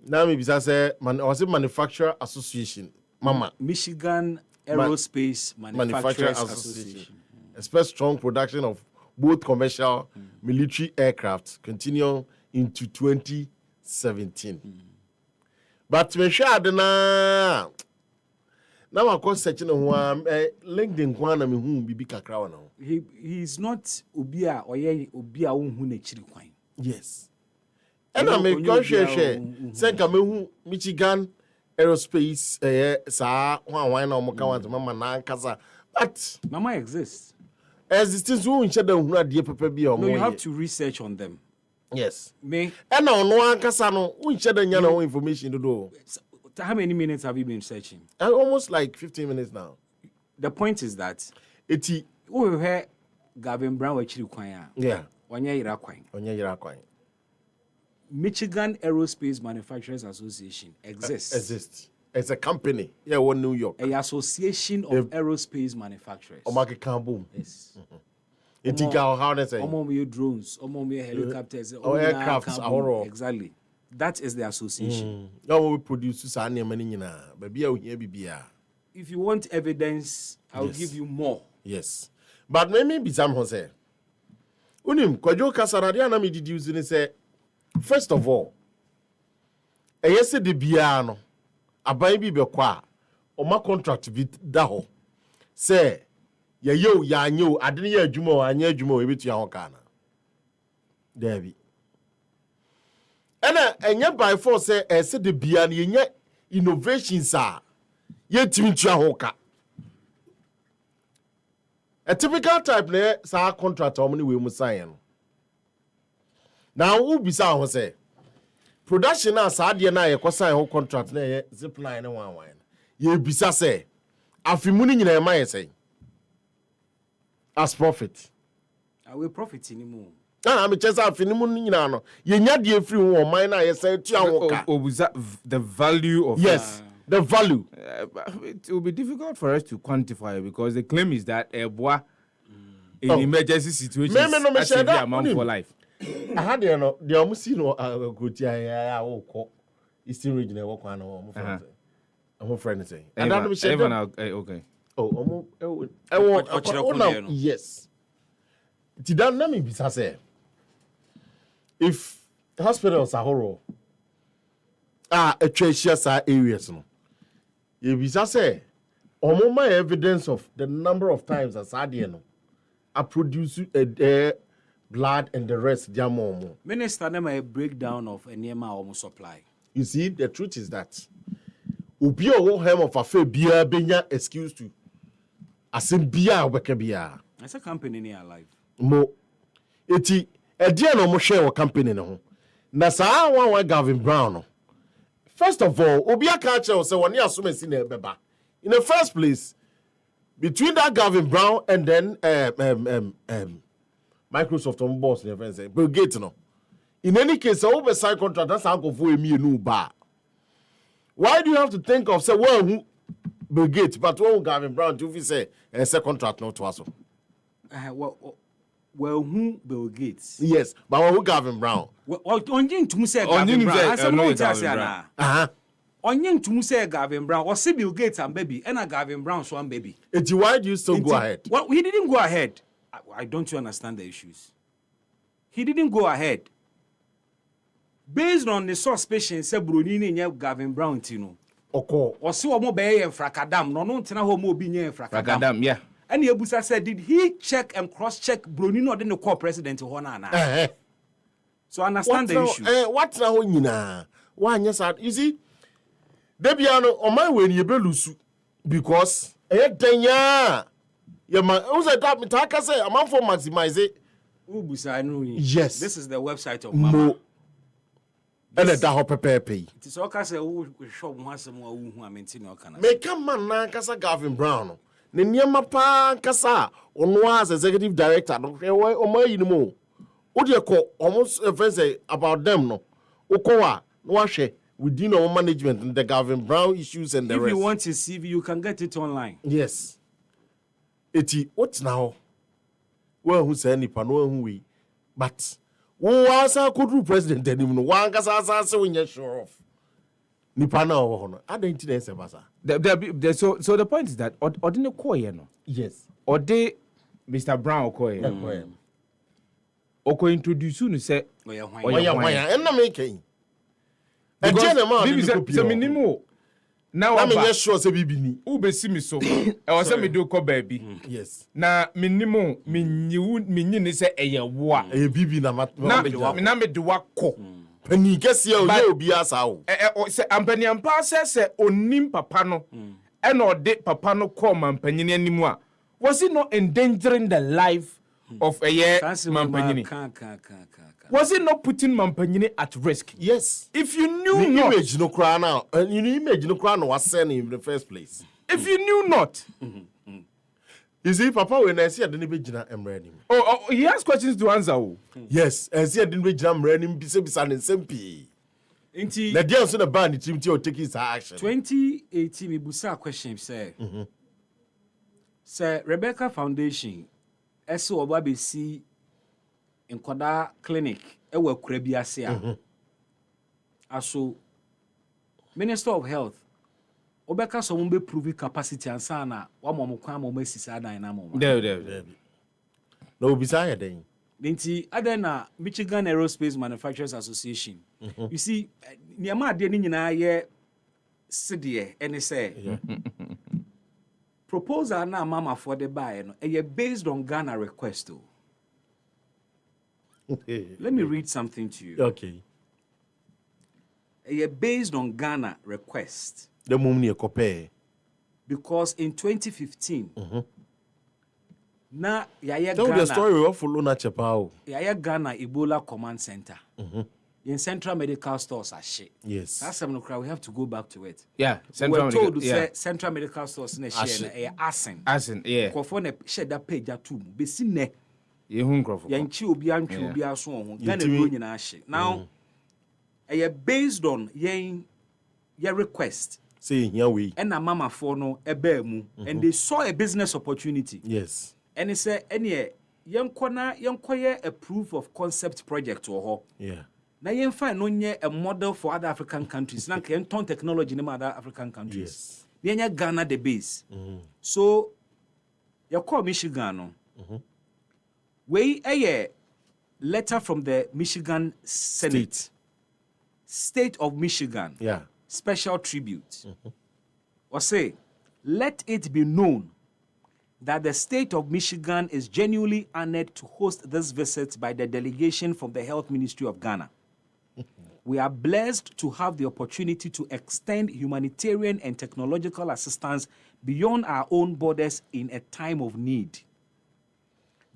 Now me say was it Manufacturer Association. Mama. Michigan Aerospace Manufacturers Association. Expect strong production of both commercial military aircraft continue into 2017. But me sure na now I call searching on LinkedIn kwana me hu bibi kakra na. He's not obia hu na chiri kwan. Yes. And I make share say ka me hu Michigan Aerospace sa why na omo ka want mama na nkasa. But mama exists. Existence who nche da hu ade pepe bi o mo. No, you have to research on them. Yes. Me. And no ankasa no nche da nya na information do. How many minutes have you been searching? Almost like 15 minutes now. The point is that eti we hear Gavin Brown wa chiri kwan ya. Yeah. Onye yira kwan. Michigan Aerospace Manufacturers Association exists. It's a company. Yeah, one New York. A association of aerospace manufacturers. Omake Kaboom. Yes. How they say? Omo drones, omo helicopters, aircrafts. Exactly. That is the association. No, we produce if you want evidence, I'll give you more. Yes. But maybe be some Jose. Unim, Kwajo Kasaradia na me deduce ni say, first of all, yese de biano, aban bi be kwa, o ma contract bi da ho. Say, ya anyo, adini ya adwuma o anya adwuma o ebetu ya ho kana. Debi. And by force, said the Bian, innovations are yet to a typical type there, sa contract how many we must sign. Now, who be sound say production as Sadia na ye sign whole contract na zip line and one. Ye bisa say, afimuni in a mind say as profit. I will profit anymore. I'm just afimuni no. Ye nya de free one mine na ye say the value of the value. It will be difficult for us to quantify because the claim is that in emergency situations that's the amount for life. I had the almost seen go Eastern region work on I'm friend say. And okay. Yes. Ti dan na me bisa say if hospitals are horror atwa areas no you bisa say my evidence of the number of times as no I produce blood and the rest diamomo. Minister never a breakdown of enema almost supply. You see, the truth is that Ubi o hem of a fair beer benya excuse to asim bia weka bia. As a company near alive. Mo eti e dia no mo share company no. Na saa one Gavin Brown no. First of all, Obi aka che say woni asome si na ebeba. In the first place, between that Gavin Brown and then Microsoft on boss and friends say Bill Gates no. In any case, over sign contract that's how go for me no bar. Why do you have to think of say well Bill Gates but when Gavin Brown do say a second contract not to us? Well, who Bill Gates? Yes, but who Gavin Brown? Onyin to say Gavin Brown. I said no Brown. Onyin to say Gavin Brown or see Bill Gates and baby and a Gavin Brown so baby. Why do you still go ahead? Well, he didn't go ahead. I don't understand the issues. He didn't go ahead. Based on the suspicion, say Brunini and Gavin Brown Tino. Oko. Or see what more bay and Fracadam. No, tina homo being Fracadam, yeah. And Yabusa said, did he check and cross-check Brunino than the co-president of Honana? So I understand the issue. What's now in one yes, you see, Debiano on my way you belusu because Denya. Yeah, man, who's that? Mitaka say, I'm out for maximize it. Yes. This is the website of Mama. And a daho pepe. It is all case who show once more who I maintain your canal. Make a man na kasa Gavin Brown. Nenyama pa kasa onwa as executive director no o ma yinimo. Wo de ko almost friends say about them no. Okowa no ahwe within our management and the Gavin Brown issues and the rest. If you want to see, you can get it online. Yes. Eti what now? Well, who say nipa no who we, but was a good president anymore. One kasa so when you sure of nipa na ho I don't think that's a so the point is that ordinary koye no. Yes. Ode Mr. Brown koye. Oko introduce you say oya and na make e say minimum. Now I'm not sure say bibini. Who be see me so? I was say me do ko baby. Yes. Na minimum minyi ni say eye wo a. Bibi na na me do akọ. Pani kese o ye obi asa o. Say ampani ampa say onim papa no. E na ode papa no call mampanyini animu a. Was he not endangering the life of a year mampanyini? Was it not putting Mampanyini at risk? Yes. If you knew the not, image no cry now. You image no cry no was sent in the first place. If you knew not, you see, Papa, when I see I didn't be jina emready. Oh, he has questions to answer. Yes, I see I didn't be jina emready. Bisa and sempi. Inti. The day on the band, the team to take his action. 2018, me busa question say. Sir Rebecca Foundation, eso obabe si in Koda Clinic, ewe Kurebiasia. Also, Minister of Health, Obeka so mbe prove capacity and sana, wa momokwa momesi sada ina moma. There. No, beside then. Nti adena Michigan Aerospace Manufacturers Association. You see, niama de ni nyina ye sidie ene say. Proposal na mama for the buy no, based on Ghana request too. Let me read something to you. Okay. based on Ghana request. The moment you compare. Because in 2015, na yaya Ghana. The story we follow na chepao. Yaya Ghana Ebola Command Center. In Central Medical Stores are shit. Yes. That's something we have to go back to it. Yeah. We're told to say Central Medical Stores na share na asin. Asin, yeah. Kofo na share that page atu mu. Besi ne. Yehun krofo. Yanchi obi antwi obi aso ho. Ghana do nyina shit. Now, based on your request. Say here we. And a mama for no ebe mu. And they saw a business opportunity. Yes. And he said, any young a proof of concept project or ho. Yeah. Now you find no a model for other African countries. Now can turn technology in other African countries. Yes. Then Ghana the base. So you call Michigan. We a letter from the Michigan Senate. State of Michigan. Yeah. Special tribute. Or say, let it be known that the state of Michigan is genuinely honored to host this visit by the delegation from the Health Ministry of Ghana. We are blessed to have the opportunity to extend humanitarian and technological assistance beyond our own borders in a time of need.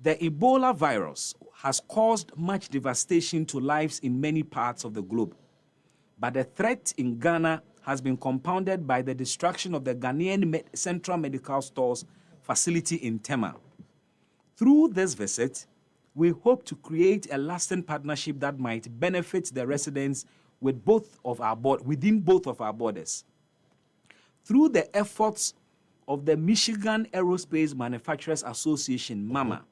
The Ebola virus has caused much devastation to lives in many parts of the globe. But the threat in Ghana has been compounded by the destruction of the Ghanaian Central Medical Stores facility in Tema. Through this visit, we hope to create a lasting partnership that might benefit the residents within both of our borders. Through the efforts of the Michigan Aerospace Manufacturers Association, MAMA,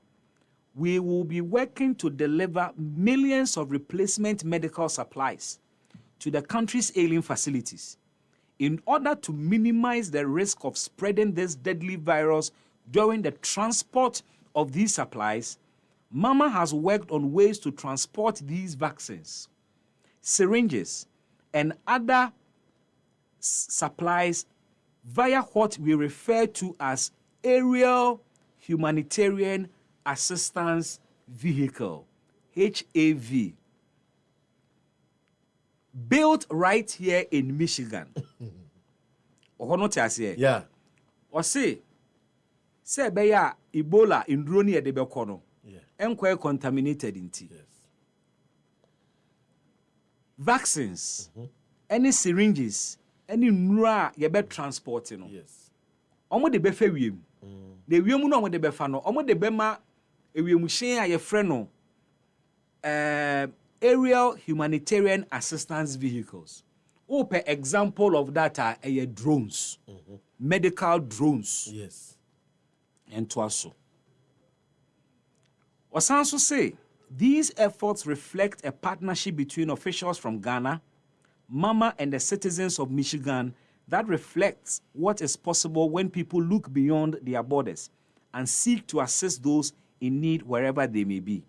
we will be working to deliver millions of replacement medical supplies to the country's ailing facilities in order to minimize the risk of spreading this deadly virus during the transport of these supplies. MAMA has worked on ways to transport these vaccines, syringes, and other supplies via what we refer to as Aerial Humanitarian Assistance Vehicle, HAV, built right here in Michigan. Yeah. Or say beya Ebola in Droni de Bekono. Enquire contaminated in tea. Yes. Vaccines, any syringes, any nura yebe transporting. Yes. Omo de befe wiem. De wiem no omo de befa no. Omo de bema ewiem hyen a ye frɛ no Aerial Humanitarian Assistance Vehicles. Per example of that are drones, medical drones. Yes. And to also. Osanso say these efforts reflect a partnership between officials from Ghana, MAMA, and the citizens of Michigan that reflects what is possible when people look beyond their borders and seek to assist those in need wherever they may be.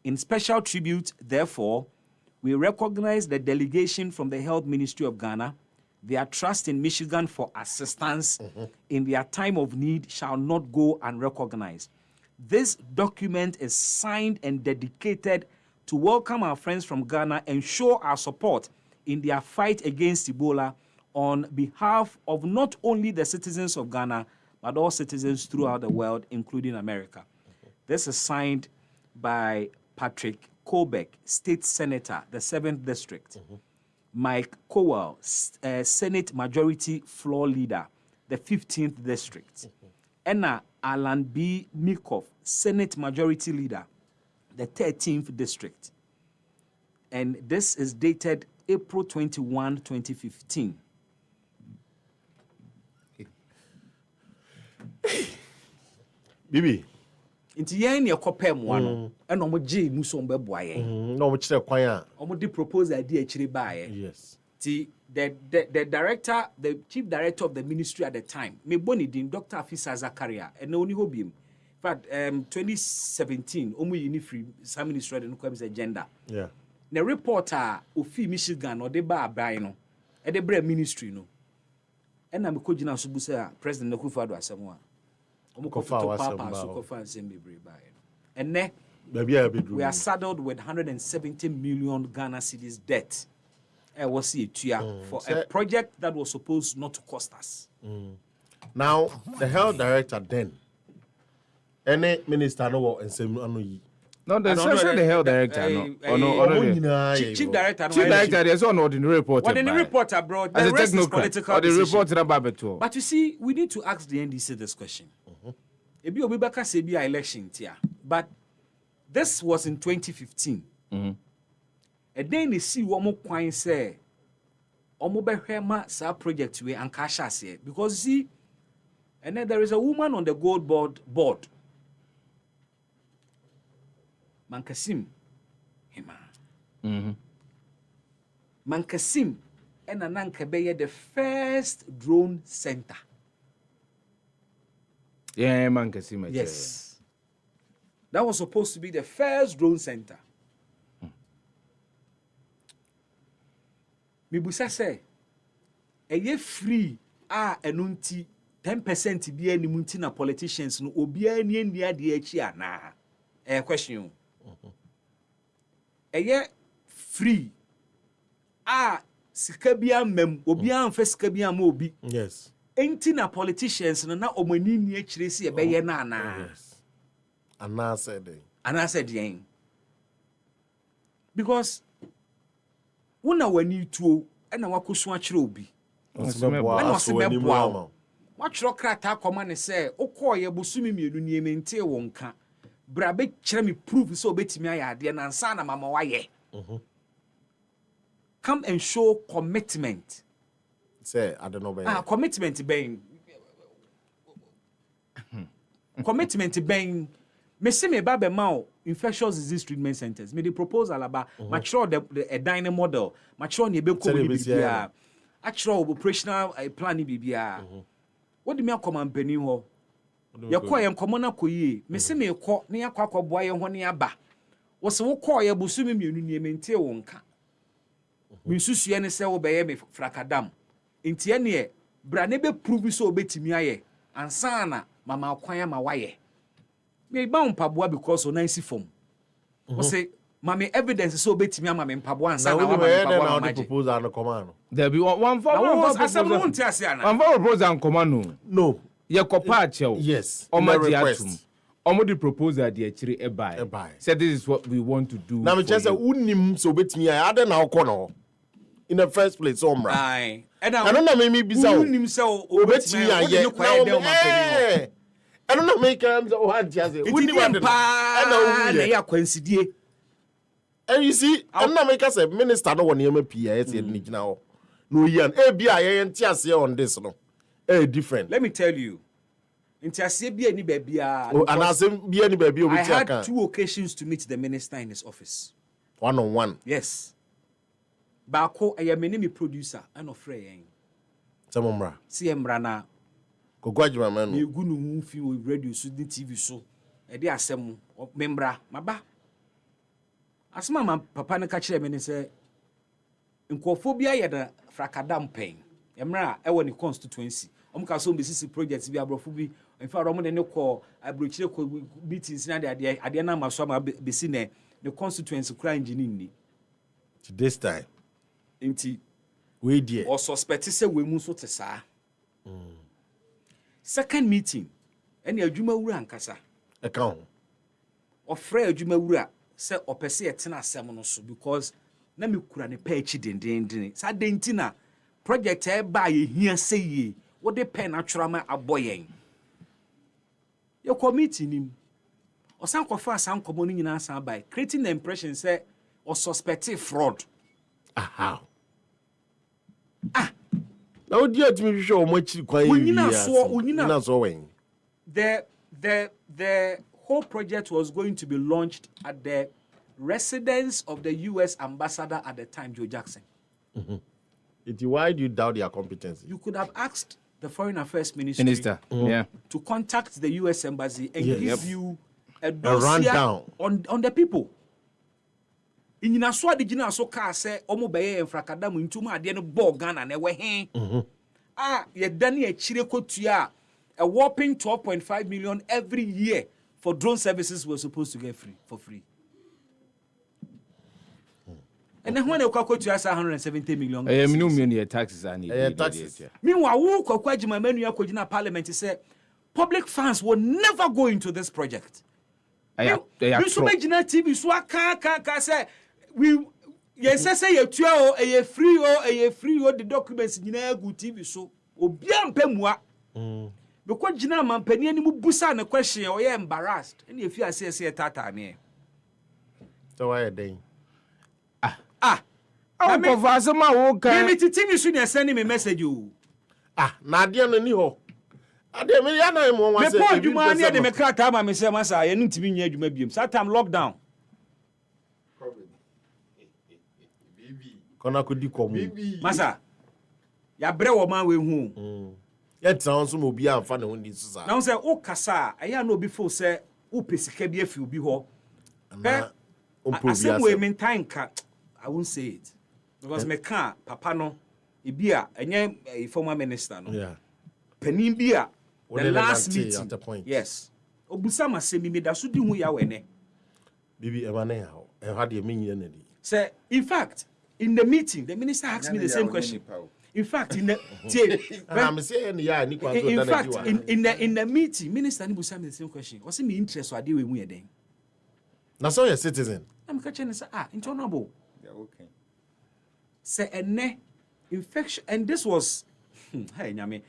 In special tribute, therefore, we recognize the delegation from the Health Ministry of Ghana. Their trust in Michigan for assistance in their time of need shall not go unrecognized. This document is signed and dedicated to welcome our friends from Ghana and show our support in their fight against Ebola on behalf of not only the citizens of Ghana, but all citizens throughout the world, including America. This is signed by Patrick Colbeck, State Senator, the 7th District. Mike Cowell, Senate Majority Floor Leader, the 15th District. Enna Alan B. Mikoff, Senate Majority Leader, the 13th District. And this is dated April 21, 2015. Bibi. Inti yen ne kopem wano eno mo je muso mbeboa yen no mo kire kwan a omo di propose idea chiri baaye. Yes. The chief director of the ministry at the time, me boni din Dr. Afisa Zakaria, and no ni hobim. In fact, 2017, omu yini free some ministry no kwam's agenda. Yeah. The reporter ofi Michigan or de ba abai no, e de bre ministry no. And na me ko gina so bu say President Akufo-Addo asemo a. Omo ko to papa so ko fan sem bebre baaye. And ne we are saddled with 170 million Ghana cedis debt. was for a project that was supposed not to cost us. Now, the health director then, any minister no and say no, there's also the health director. Chief director. Chief director, there's no ordinary report. Ordinary report abroad. The rest is political decision. But you see, we need to ask the NDC this question. Ebi Obibaka Sebia election here, but this was in 2015. And then they see what more coin say. Omo behema sa project we and cash us here because see, and then there is a woman on the gold board. Mankasim Hima. Mankasim and Anankabeye the first drone center. Yeah, Mankasim. Yes. That was supposed to be the first drone center. Mibusa say, a year free enunti 10% be any muntina politicians no obi any near the HIA na. A question. A year free sikabia mem obi anfa sikabia ma obi. Yes. Enti na politicians no na omani ni akire si e beye na na. Yes. Anna said yen. Because wona wani tuo na wakoso akire obi. Ana osebeboa. Watchro krata akoma ne se okoye bosumi mienu ni emente wonka. Bra be kire me proof so obetimi ayade na nsa na mama waye. Come and show commitment. Say, I don't know. Commitment being. Commitment being. Me see me babe mao infectious disease treatment centers. Me the proposal about mature the dynamic model. Mature ni be ko bibia. Actual operational plan ni bibia. What do me command penny ho? Ye ko ye nkomo na koyie. Me see me ko na yakwa kwaboa ye ho ne aba. Wo se wo ko ye bosumi mienu ni emente wo nka. Me susu ne se wo be ye me frakadam. Inti ene bra ne be prove so obetimi aye ansa na mama kwan ma waye me ba mpaboa because o nansi form o say mama evidence so obetimi ama me mpaboa ansa na wa mpaboa na proposal no command there be one for asem no nti ase ana one for proposal command no ye kopa achew yes o ma di atum o the proposal di akire e buy said this is what we want to do na me chese unim so obetimi aye ade na okọ no in the first place omra aye I don't know maybe bisa o unim se obetimi aye I don't know make am so hard just unim pa na ya kwansidie and you see I don't know make us minister no won yema PIS e ni gina ho no yan e bia ye ntiase on this no different. Let me tell you ntiase bia ni ba bia and asem bia ni ba bia obi ti aka I had 2 occasions to meet the minister in his office one on one. Yes. Bako ayamene me producer and ofre yen samomra CMra na kogwajima manu me gu no hu fi radio so di TV so e de asem membra maba asema ma papa ne ka kire me ne se nkofobia ye da frakadam pen emra e wo ni constituency ka so mbesisi projects bi abrofo bi in fact ro mo ne ko abrochire ko meetings na de na maso ma besi ne constituency kra engineer ni to this time inti we dear or suspect say we mu so te saa second meeting any adwuma wura ankasa e ka ho ofre adwuma wura say opese e tena asem no so because na me kura ne pa echi dendenden sa denti na project e ba ye hia sey wo de pen atwerama aboyen ye committee nim osan kofa asan komo no nyina asan by creating the impression say or suspect fraud how now dear to me show much quite the whole project was going to be launched at the residence of the US ambassador at the time, Joe Jackson. Why do you doubt their competence? You could have asked the Foreign Affairs Minister to contact the US embassy and give you a rundown on the people. Inyina so ade gina so ka se omo beye enfrakada mu ntuma ade no ball Ghana na we hen ye dane a chire kotua a whopping 12.5 million every year for drone services were supposed to get free for free And then when they go to us 170 million. Minimum taxes and taxes. Meanwhile, who kwaji my menu yakojina parliament say public funds will never go into this project. We so imagine TV so ka say we yes say you tua o free the documents nyina go TV so obi ampemua. Because jina mampani ani mu busa na question o ye embarrassed. And if you say tata ne. So why are they? I mean, maybe the TV should send me message you. Nadia no ni ho. Ade me ya na mo wan say. Me put you man near the mekrata ma me say masa ye ntimi nya adwuma biem. Satam lockdown. Kona ko di komu. Masa. Ya bre wo man we hu. Ya tran so mo bi amfa ne ho ndi so sa. Now say o kasa, aya na obi fo say o pesika bi afi obi ho. Na on probia. Asem we maintain ka. I won't say it. Because me can papa no ibia enye former minister no. Yeah. Penin bia the last meeting. At the point. Yes. Obusa masemi me da so di hu ya we ne. Bibi e ma na ya. E ha de me nyina na di. Say in fact in the meeting the minister asked me the same question. In fact in the in the meeting minister ni busa me the same question. Was me interest ade we mu ye den. Na so your citizen. I'm catching say intolerable. Okay. Say ene infection and this was hey nyame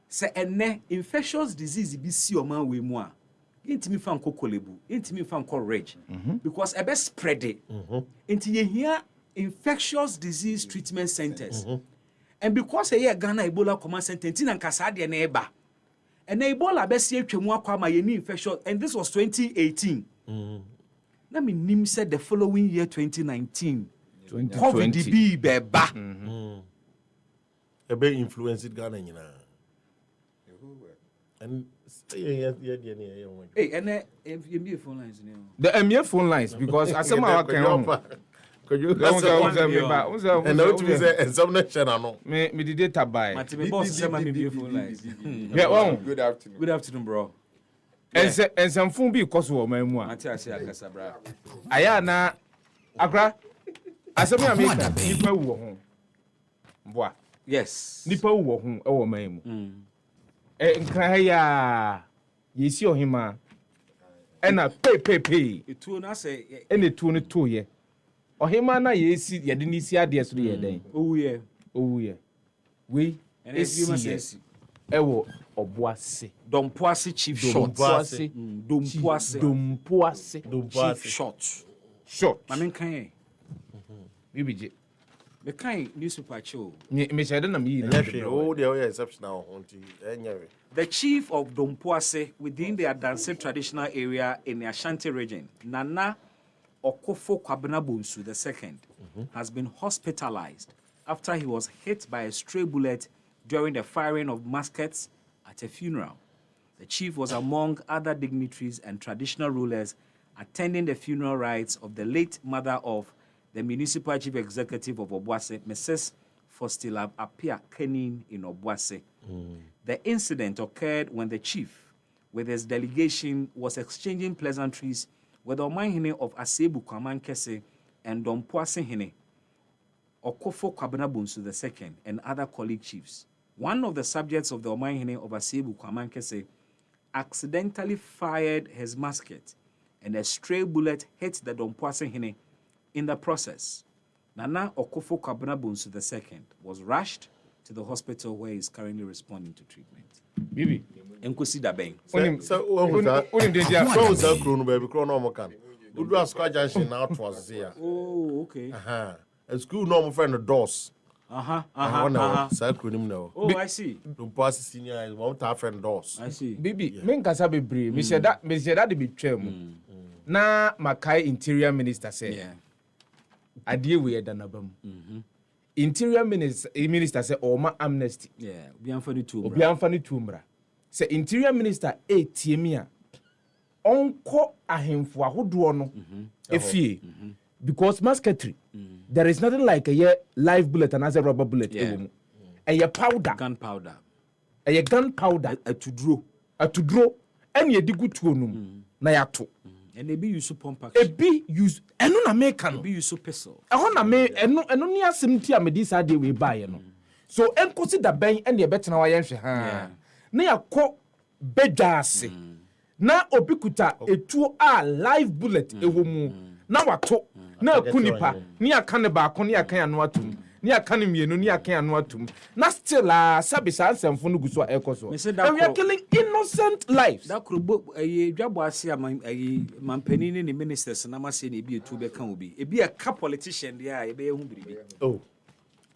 say ene infectious disease bi si o man we mu a intimi fan kokolebu intimi fan reg because e be spread it into ye here infectious disease treatment centers and because e Ghana Ebola command center nti na nkasa de na eba and Ebola be si atwamu akwa ma ye ni infectious and this was 2018 na me nim said the following year 2019 COVID be beba. Ebe influenced Ghana nyina. And hey, and MBA phone lines now. The MBA phone lines because I said my can. Could you and now to say examination no. Me the data buy. My boss say my MBA phone lines. Yeah, good afternoon. Good afternoon, bro. And some phone be cost wo man mu a. Mati ase akasa bra. Aya na akra asemi ameka nipa wu ho. Boa. Yes. Nipa wu ho e wo man mu. Nkra ya yesi ohima. Ena pe. Etu na say ene tu ne to ye. Ohima na yesi ye de ni si ade so ye den. Owu ye. We esi ewo Obuase. Dompoase chief shot. Dompoase. Chief shot. Mami kan BBJ. Me kan newspaper show. Me shade na me oh there exceptional onti enyewe. The chief of Dompoase within the Adanse traditional area in the Ashanti region, Nana Okofo Kwabena Bonsu II, has been hospitalized after he was hit by a stray bullet during the firing of muskets at a funeral. The chief was among other dignitaries and traditional rulers attending the funeral rites of the late mother of the municipal chief executive of Obuase, Mrs. Fostila Apia Kenin in Obuase. The incident occurred when the chief, with his delegation, was exchanging pleasantries with the Omanhene of Asebu Kwaman Kese and Dompoase Hene, Okofo Kwabena Bonsu II, and other colleague chiefs. One of the subjects of the Omanhene of Asebu Kwaman Kese accidentally fired his musket, and a stray bullet hit the Dompoase Hene. In the process, Nana Okofo Kwabena Bonsu II was rushed to the hospital where he is currently responding to treatment. Bibi, Enkosi Dabeng. So oh, okay. A school normal friend the doors. Oh, I see. The boss senior is one to friend doors. I see. Bibi, men kasa bebre. Me said that be betwem. Na Makai Interior Minister say. Yeah. Adie we danabam. Interior Minister say Oma amnesty. Yeah, Obianfani Tumbra. Say Interior Minister tiemia. Onko ahemfo ahodo no. Efie. Because musketry, there is nothing like a live bullet and as a rubber bullet. A powder. Gunpowder. A gunpowder. To draw. And ye dig good to na yato. And they be use pump action. E be use eno na make no. Be use pistol. Ehon na me eno ni asem ti amedi sa de we buy no. So enkosi da ben ene e betena wa yenhwe ha. Na yakọ bedase. Na obikuta etuo a live bullet ewo mu. Na wato na akunipa ni aka ne ba ko ni aka anu atum. Ni aka ne mienu ni aka anu atum. Na still sabi sa ansemfo no guso ekoso. And we are killing innocent lives. That krobo dwabo ase mampani ne ministers na ma se na ebi etu be kan obi. Ebi a ka politician dia e be hu biribi.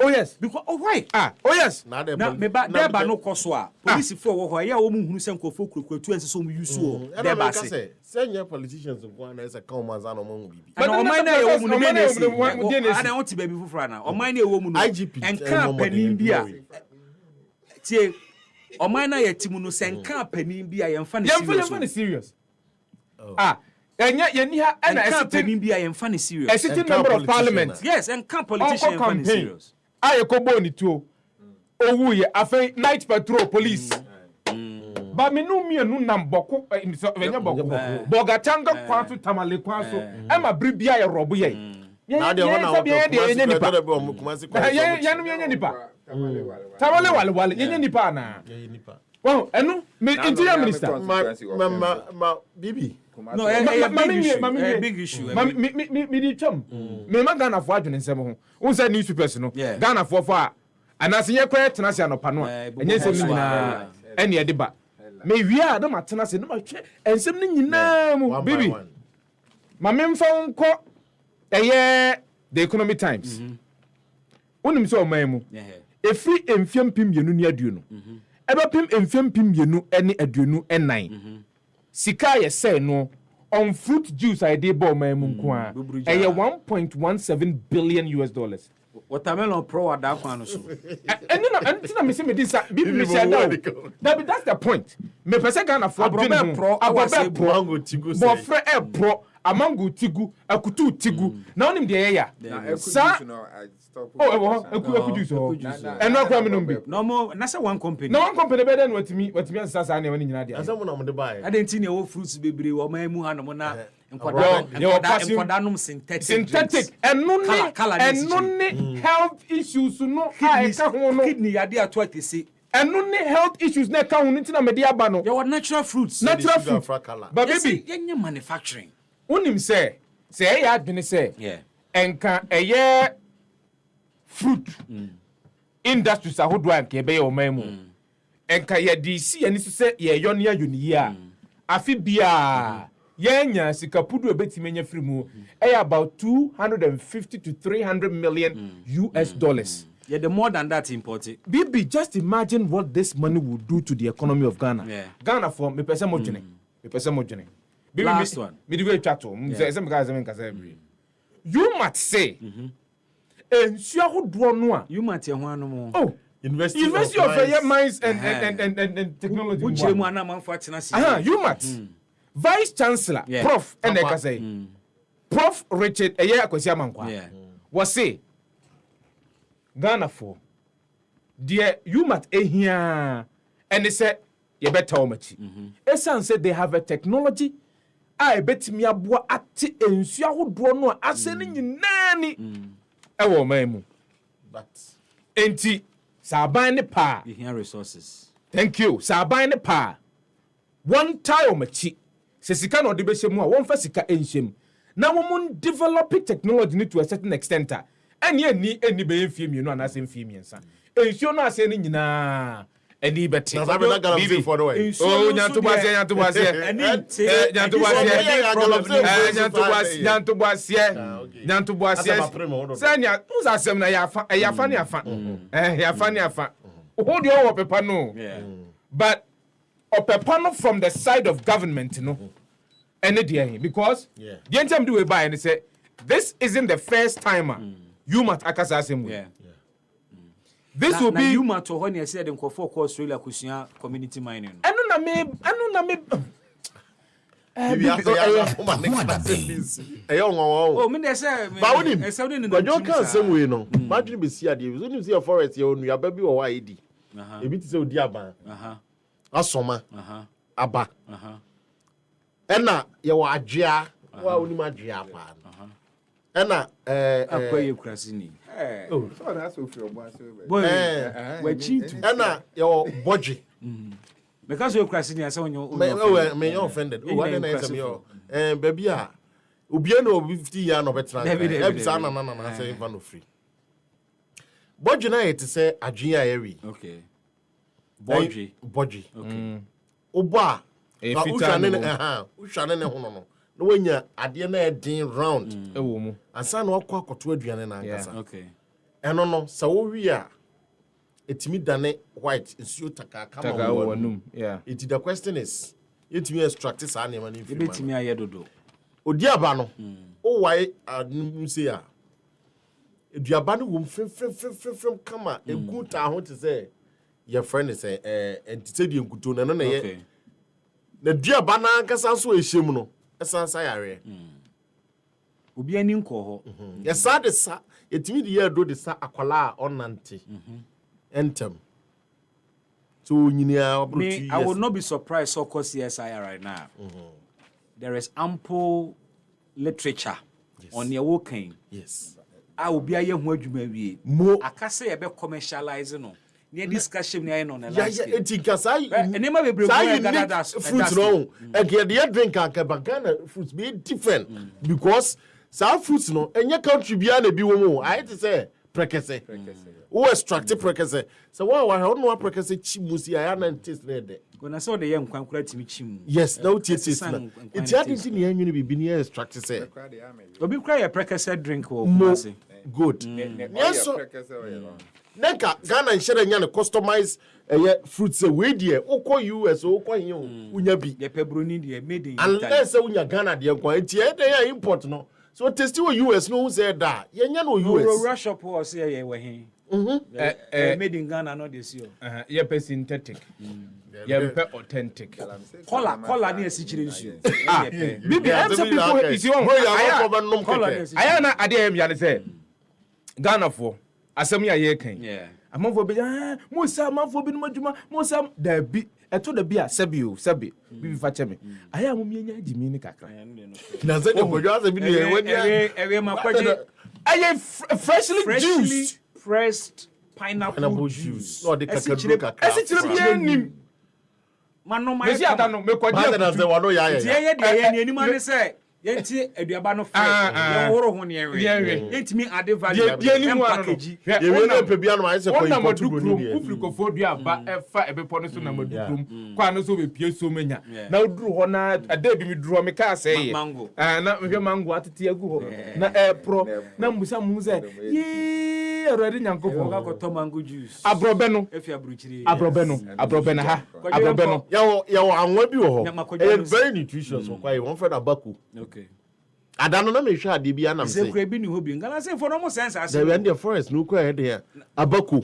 Oh yes, because why? Oh yes. Na me ba deba no koso a police for wo ho ya wo mu hunu se nkofo kurekwatu ense so mu use o deba se. Senior politicians go na ese kan manza no mo bibi. But o man na ye wo mu ne nesi. Ana won ti ba bi fufura na. O man na ye wo mu no. Enka panin bia. Tie o man na ye timu no se enka panin bia ye mfa ne serious. Ye mfa ne serious. Yeni ha ana panin bia ye mfa ne serious. A sitting member of parliament. Yes, enka politician mfa ne serious. Aye ko bo ni tuo. Owu ye afei night patrol police. Ba me no mienu nam boko venya boko. Boga tanga kwaso tamale kwaso. E ma bribia ye robo ye. Na de hona wo yenye nipa. Tamale wale yenye nipa na. Well, enu me interior minister. Ma bibi. No, big issue. Me di chom. Me ma Ghana fo adwene nsem ho. Won say newspapers no. Ghana fo a anase ye kwa tena se anopa no a. Enye nsem ni nyina ene ye de ba. Me wi a na matena se no ma hwe ensem ni nyina mu bibi. Ma me mfa nko eye the Economic Times. Wonim so o man mu. Efri emfiam pim yenu ni aduonu. Ebe pim emfiam pim yenu ene aduonu enan. Sika ye say no on fruit juice I dey buy my munko a. Eye $1.17 billion. Watermelon pro ada kwa no so. Entina me say me dis bibi me say that that's the point. Me pese Ghana for Abrobel pro awase mango tigu say. Bo fre pro amango tigu akutu tigu. Na onim de ye ya. Sa juice oh. And no kwa me no be. No mo na say one company. No one company better than watimi ansasa na wani nyina de. Asa mo na mo de buy. Adenti na wo fruits bebre wo man mu hanom na enkodanum synthetic enuni health issues no kidney yade ato atese enuni health issues na ka hu ntina me de aba no your natural fruits but baby yenye manufacturing unim say e ya adwene say enka eye fruit industries ahodo anka ebe ye o man mu enka ye DC ani se ye yone ayoni a afi bia yenya sikapudu ebetimenya free mu about 250 to 300 million US dollars. Yeah, the more than that imported. Bibi, just imagine what this money will do to the economy of Ghana. Yeah. Ghana for me pesa mojene. Bibi, last one. Me the way chato. You might say ensure who do no. You might say one more. Oh, University of Mines and Technology. You might. Vice Chancellor, Prof. Eneka say, Prof. Richard Akwesi Amankwa was say, Ghana for, dear, you must here, and they said, you better omachi. Esan said they have a technology. I bet me abua ati ensure who do no aseni nani. Ewo memu. But enti saban ne pa. You hear resources. Thank you. Saban ne pa. One time omachi. Se sika no de be shemu a won fa sika enhyem na won develop technology to a certain extent eni be enfie mienu ana se enfie miensa ensio no ase ni nyina eni beti na sabe na galop for the way oh nyanto boase senya uzasem na yafa ne afa hold your up pepa no but opepano from the side of government, you know, because the time do we buy and say this isn't the first time you must akasa same way. This will be you must when you said in for Australia kusia community mining. Anu na me oh me dey say but when you can same way no imagine be see ade you see your forest your nu aba bi o wa edi ebi ti say odi aban asoma aba ɛna yɛwɔ adwea wa wonim adwea paa ɛna akɔyɛ kurasini so that's so free obo so ɛna yɛwɔ bɔdwe because you kurasini asa me offended o what na say me baby a obia na 50 year no betra ebisa na say fa no free bɔdwe na yɛ te sɛ adwea a yɛwi okay bɔdwe okay obo a uhwane ne ho no na wanya ade na edin round ewo mu ansa na wakɔ akɔto aduane na ankasa okay ɛno no sɛ wo wi a etimi dane white nsuo takaka ma wo wanum yeah the question is etimi extract sa na ma no mfi betimi aye dodo odi aba no o wai anum se a eduaba no wom frem kama egu ta ho te sɛ your friend is entity di nkuto na no na ye na duaba na ankasa so ehyem no esansa yare obi ani nkɔ hɔ yesa de sa etimi de ye do de sa akwala a onante entem so nyinia me I would not be surprised so cause CSI right now there is ample literature on your working yes I will be aye ho adwuma wie mo akase ye be commercialize no near discussion near no na last yeah etikasa enema bebre go gather fruit no e drink akabagana fruits be different because some fruits no enye country bia na bi wo mu I to say prekese wo extract prekese so wa no prekese chimusi aya na taste na de gona so de ye nkwan kura timi chimu yes na utie taste na it had into ne anwene bibi ne extract say obi kura ye prekese drink wo kumase good yes so neka Ghana nhyere nya ne customize fruits we die ukọ US ukọ hin unya bi ye pebroni de made in unless unya Ghana de nkwa etie de ya import no so test wo US no say da ye nya no US Russia po say ye we hin made in Ghana no dey see ye pe synthetic ye pe authentic color na esichire nsu bibi answer people is you aya na ade am ya ne say Ghana for asem ya ye kan amanfo be musa amanfo bi no adwuma musa da bi eto da bi a sebi bibi fa cheme aya mo mienya agimi ni kakra na se de bojo ase bi ne we makwaje aya freshly pressed pineapple juice no de kakaduro kakra esichire bi nim mano mai mesi ata no mekwaje na se wano ya ye de ni animane se yenti aduaba no fresh woro ho ne enwe yentimi ade value die ni mu ano ye we no pe bia no ai se ko import bro ni ufriko fo duaba efa ebepo no so na madukrum kwa no so be pie so menya na oduru ho na ade bi mi duru me ka se ye na me mango atete agu ho na pro na mbusa mu se yi erode nyankopon ka ko to mango juice abrobe no efi abruchiri abrobe no ha abrobe no yawo anwa bi wo ho very nutritious kwa you won for abaku okay adano na me hwa ade bi anam se se kura bi ni ho bi ngana se for no mo sense ase the end the forest no kwa de abaku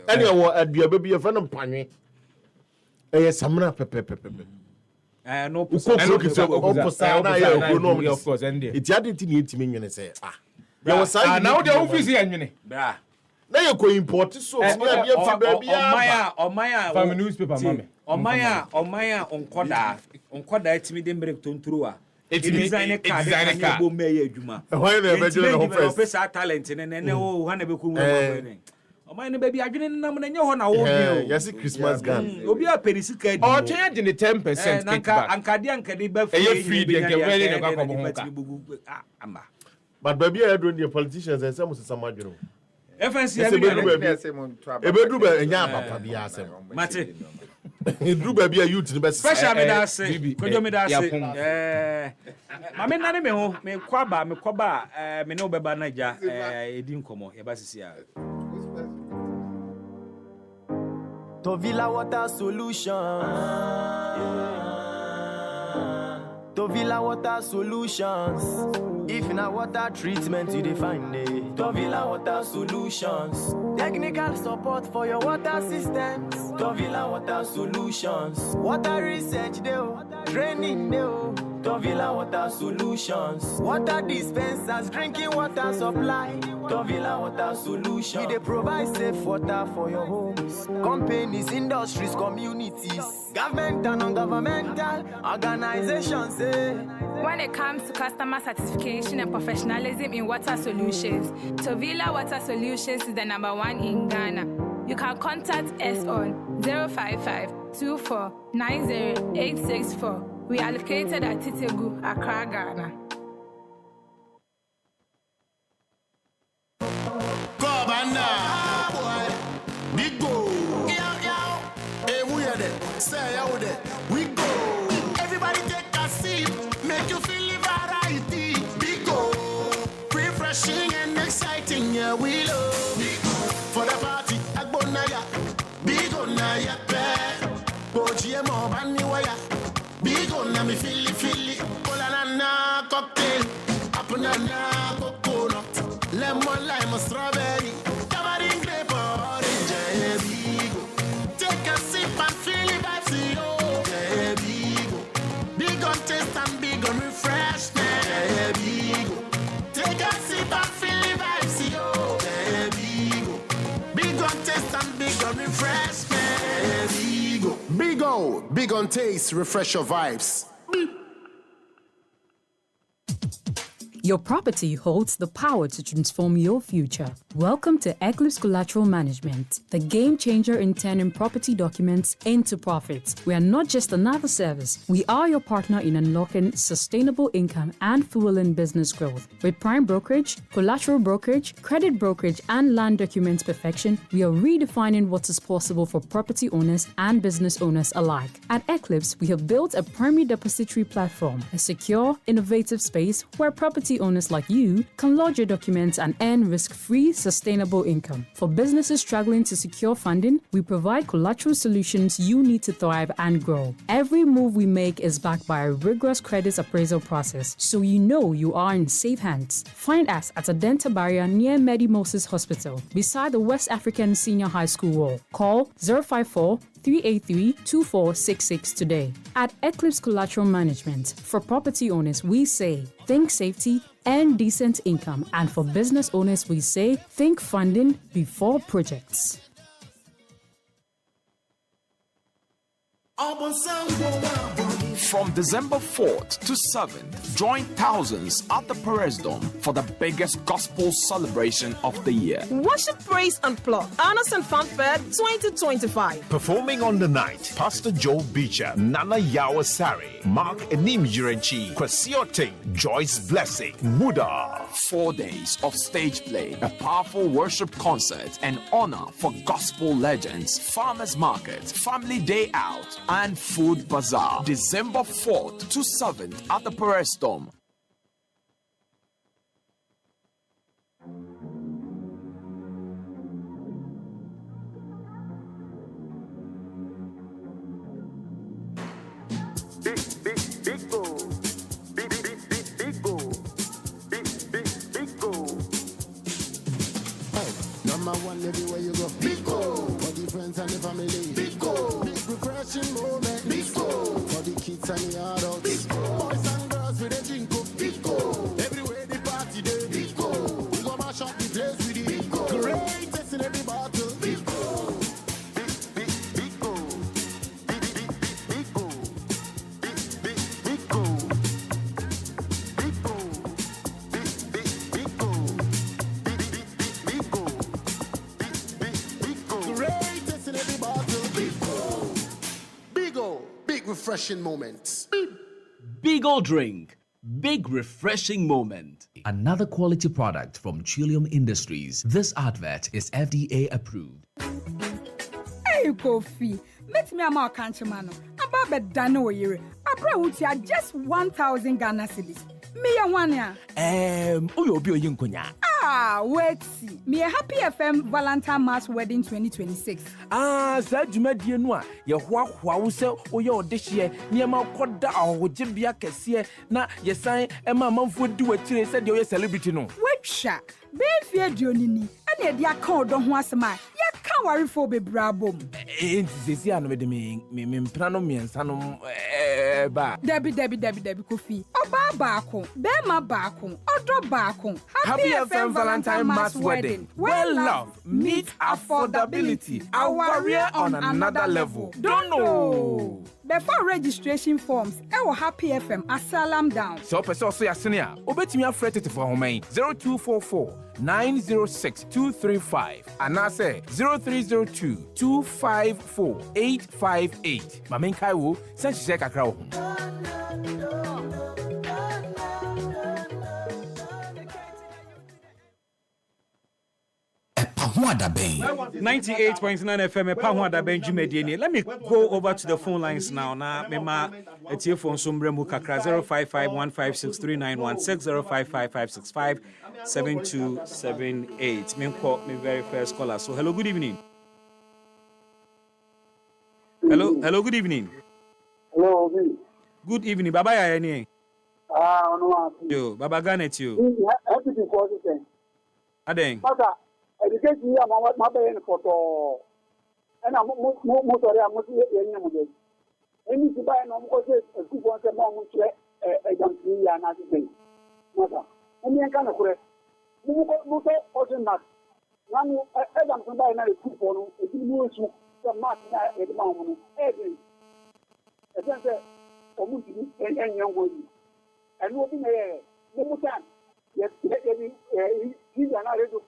ene wo aduaba bi e fa no mpanwe samna pepepepe no oposa na ya economy of course and it had it ni etimi nwene se ya wo sai na wo de office ya nwene bra na ye ko import so na bia fi ba bia omaya family newspaper mame omaya onkoda etimi de mbere tonturo a design card bo me ya adwuma why na be do no first pesa talent ne o ha na be ko mu omaya ne baby adwene nam na nye ho na wo bi yes Christmas gun obi a perisika di o twen de 10% kickback ankade ba free de nke wele ne kwa kwa ama but baby I don't the politicians and some samadwero FNC ebedu ba enya papa bia asem mate edru ba bia youth ne be special me da say kojo me da say ma me nane me ho me kwaba me ne obeba naija edi nkomo ye ba sisi a Tovilla Water Solutions. Tovilla Water Solutions. If na water treatment you dey find it. Tovilla Water Solutions. Technical support for your water systems. Tovilla Water Solutions. Water research deo, training deo. Tovilla Water Solutions. Water dispensers, drinking water supply. Tovilla Water Solutions. We dey provide safe water for your homes, companies, industries, communities, government and non-governmental organizations. When it comes to customer satisfaction and professionalism in water solutions, Tovilla Water Solutions is the #1 in Ghana. You can contact us on 055-2490-864. We are located at Titegu, Accra, Ghana. Big go. Hey, we are there. Say out there. We go. Everybody take a seat. Make you feel the variety. Big go. Refreshing and exciting. Yeah, we love. Big go. For the party. Agbonaya. Big go na ya pe. Boji mo bani waya. Big go na me feel it. Cola na cocktail. Apunana coconut. Lemon lime strawberry. Tamarind grape orange. Yeah, big go. Take a sip and feel the vibes, yo. Yeah, big go. Big on taste and big on refreshment. Yeah, big go. Take a sip and feel the vibes, yo. Yeah, big go. Big on taste and big on refreshment. Yeah, big go. Big on taste, refresh your vibes. Your property holds the power to transform your future. Welcome to Eclipse Collateral Management, the game changer in turning property documents into profits. We are not just another service. We are your partner in unlocking sustainable income and fueling business growth. With prime brokerage, collateral brokerage, credit brokerage, and land documents perfection, we are redefining what is possible for property owners and business owners alike. At Eclipse, we have built a primary depository platform, a secure, innovative space where property owners like you can lodge your documents and earn risk-free, sustainable income. For businesses struggling to secure funding, we provide collateral solutions you need to thrive and grow. Every move we make is backed by a rigorous credit appraisal process, so you know you are in safe hands. Find us at Adenta Barrier near Medi Moses Hospital, beside the West African Senior High School wall. Call 054-383-2466 today. At Eclipse Collateral Management, for property owners, we say, think safety and decent income. And for business owners, we say, think funding before projects. From December 4th to 7th, join thousands at the Perez Dome for the biggest gospel celebration of the year. Worship, praise, and plot. Honors and Fanfare 2025. Performing on the night, Pastor Joe Beecher, Nana Yawasari, Mark Enim Jirenchi, Kwasioting, Joyce Blessing, Muda. 4 days of stage play, a powerful worship concert, and honor for gospel legends, farmers market, family day out, and food bazaar. December 4th to 7th at the Perez Dome. Big go. Big go. Big go. Number one everywhere you go. Big go. For the friends and the family. Big go. Big refreshing moment. Big go. For the kids and the adults. Big go. Boys and girls with a drink up. Big go. Everywhere the party day. Big go. We go mash up the place with the big go. Greatest in every battle. Big go. Big go. Big go. Big go. Greatest in every battle. Big refreshing moments. Beagle drink. Big refreshing moment. Another quality product from Trillium Industries. This advert is FDA approved. Hey, Kofi. Let me amount canchemano. About the Dano year. Abra Utia just 1,000 Ghana cedis. Me and one ya. Oyo Bio Yunkunya. wait see. Me a Happy FM Valentine Mass Wedding 2026. Sa dwumadie no a ye hoahoa wo se oye odehye niema koda ahogye kese na ye san ema manfo di wachire se de oye celebrity no. Wetwa be fie dionini ene de aka odo ho asema ye ka warefo bebrabom. Sesi ano de me mpra no miensa no ba. Debi Kofi. Oba baako, bema baako, odo baako. Happy FM Valentine Mass Wedding. Well love meet affordability. A warrior on another level. Don't know. Before registration forms, ewo Happy FM asalam down. So person so yasene a, obetimi afrete te for homan 0244 906 235 and I say 0302 254 858. Mamen kai wo sense check akra wo. 98.9 FM Pahwada Benjumediani. Let me go over to the phone lines now. Now, Mema Etie phone Sumbremu Kakra 055-156-3916 055-565-7278. Me call me very first caller. So hello, good evening. Hello, good evening. Hello, good evening. Baba ya any? No. Yo, Baba Ganet you. Happy to call you. Adeng. Education ya my brain photo and I'm most of them must be any to buy no more a coupon a moment a young and as a thing. Mother, any kind of correct. Most of not. One Adam can buy another coupon if you move to the market at the moment. Again, as I said, and young women. And looking at the time. Yes, he's not ready to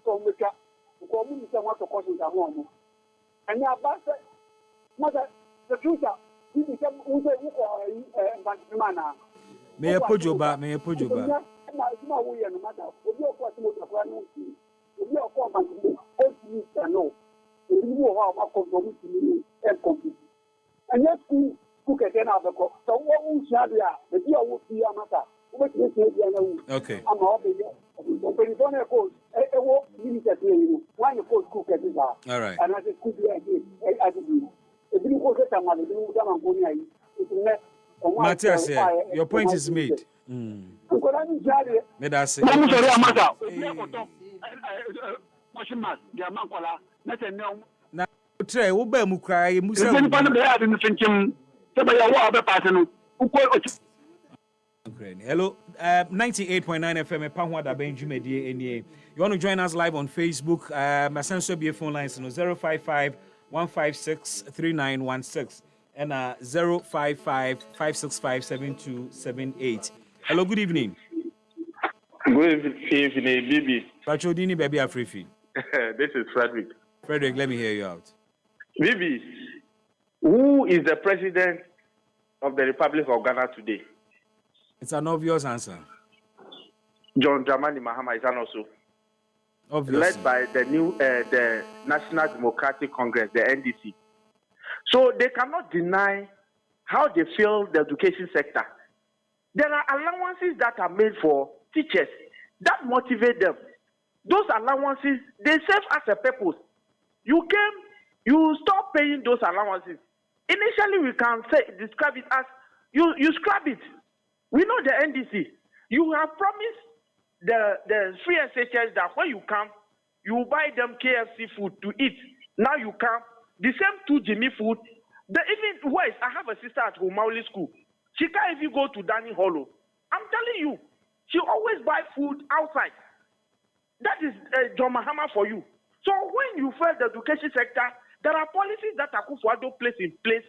so make up the community want to cause at home. And now, mother, the future, he became Manana. May I put you back? May I put you back? And yes, cook again out the cook. So what will Shadia, the deal will be a matter. Okay. I'm all the coach. I walk you. Why you cook at this hour? All right. And I just cook it again. I do. If you go get some money, you don't go near you. Matthias, your point is made. May I say? Now, try. What be mu cry? Mu say. 98.9 FM Pahwada Benjumedi NA. You want to join us live on Facebook? My sense will be a phone line 055-156-3916 and 055-565-7278. Hello, good evening. Good evening, Bibi. Pachodini baby Afrifi. This is Frederick. Frederick, let me hear you out. Bibi, who is the president of the Republic of Ghana today? It's an obvious answer. John Dramani Mahama is also led by the new the National Democratic Congress, the NDC. So they cannot deny how they feel the education sector. There are allowances that are made for teachers that motivate them. Those allowances, they serve as a purpose. You stop paying those allowances. Initially, we can describe it as you scrap it. We know the NDC. You have promised the free SHS that when you come, you buy them KFC food to eat. Now you come. The same 2 Jimmy food. Even worse, I have a sister at Humauli School. She can't even go to Danny Hollow. I'm telling you, she always buy food outside. That is John Mahama for you. So when you feel the education sector, there are policies that Akufo-Addo placed in place.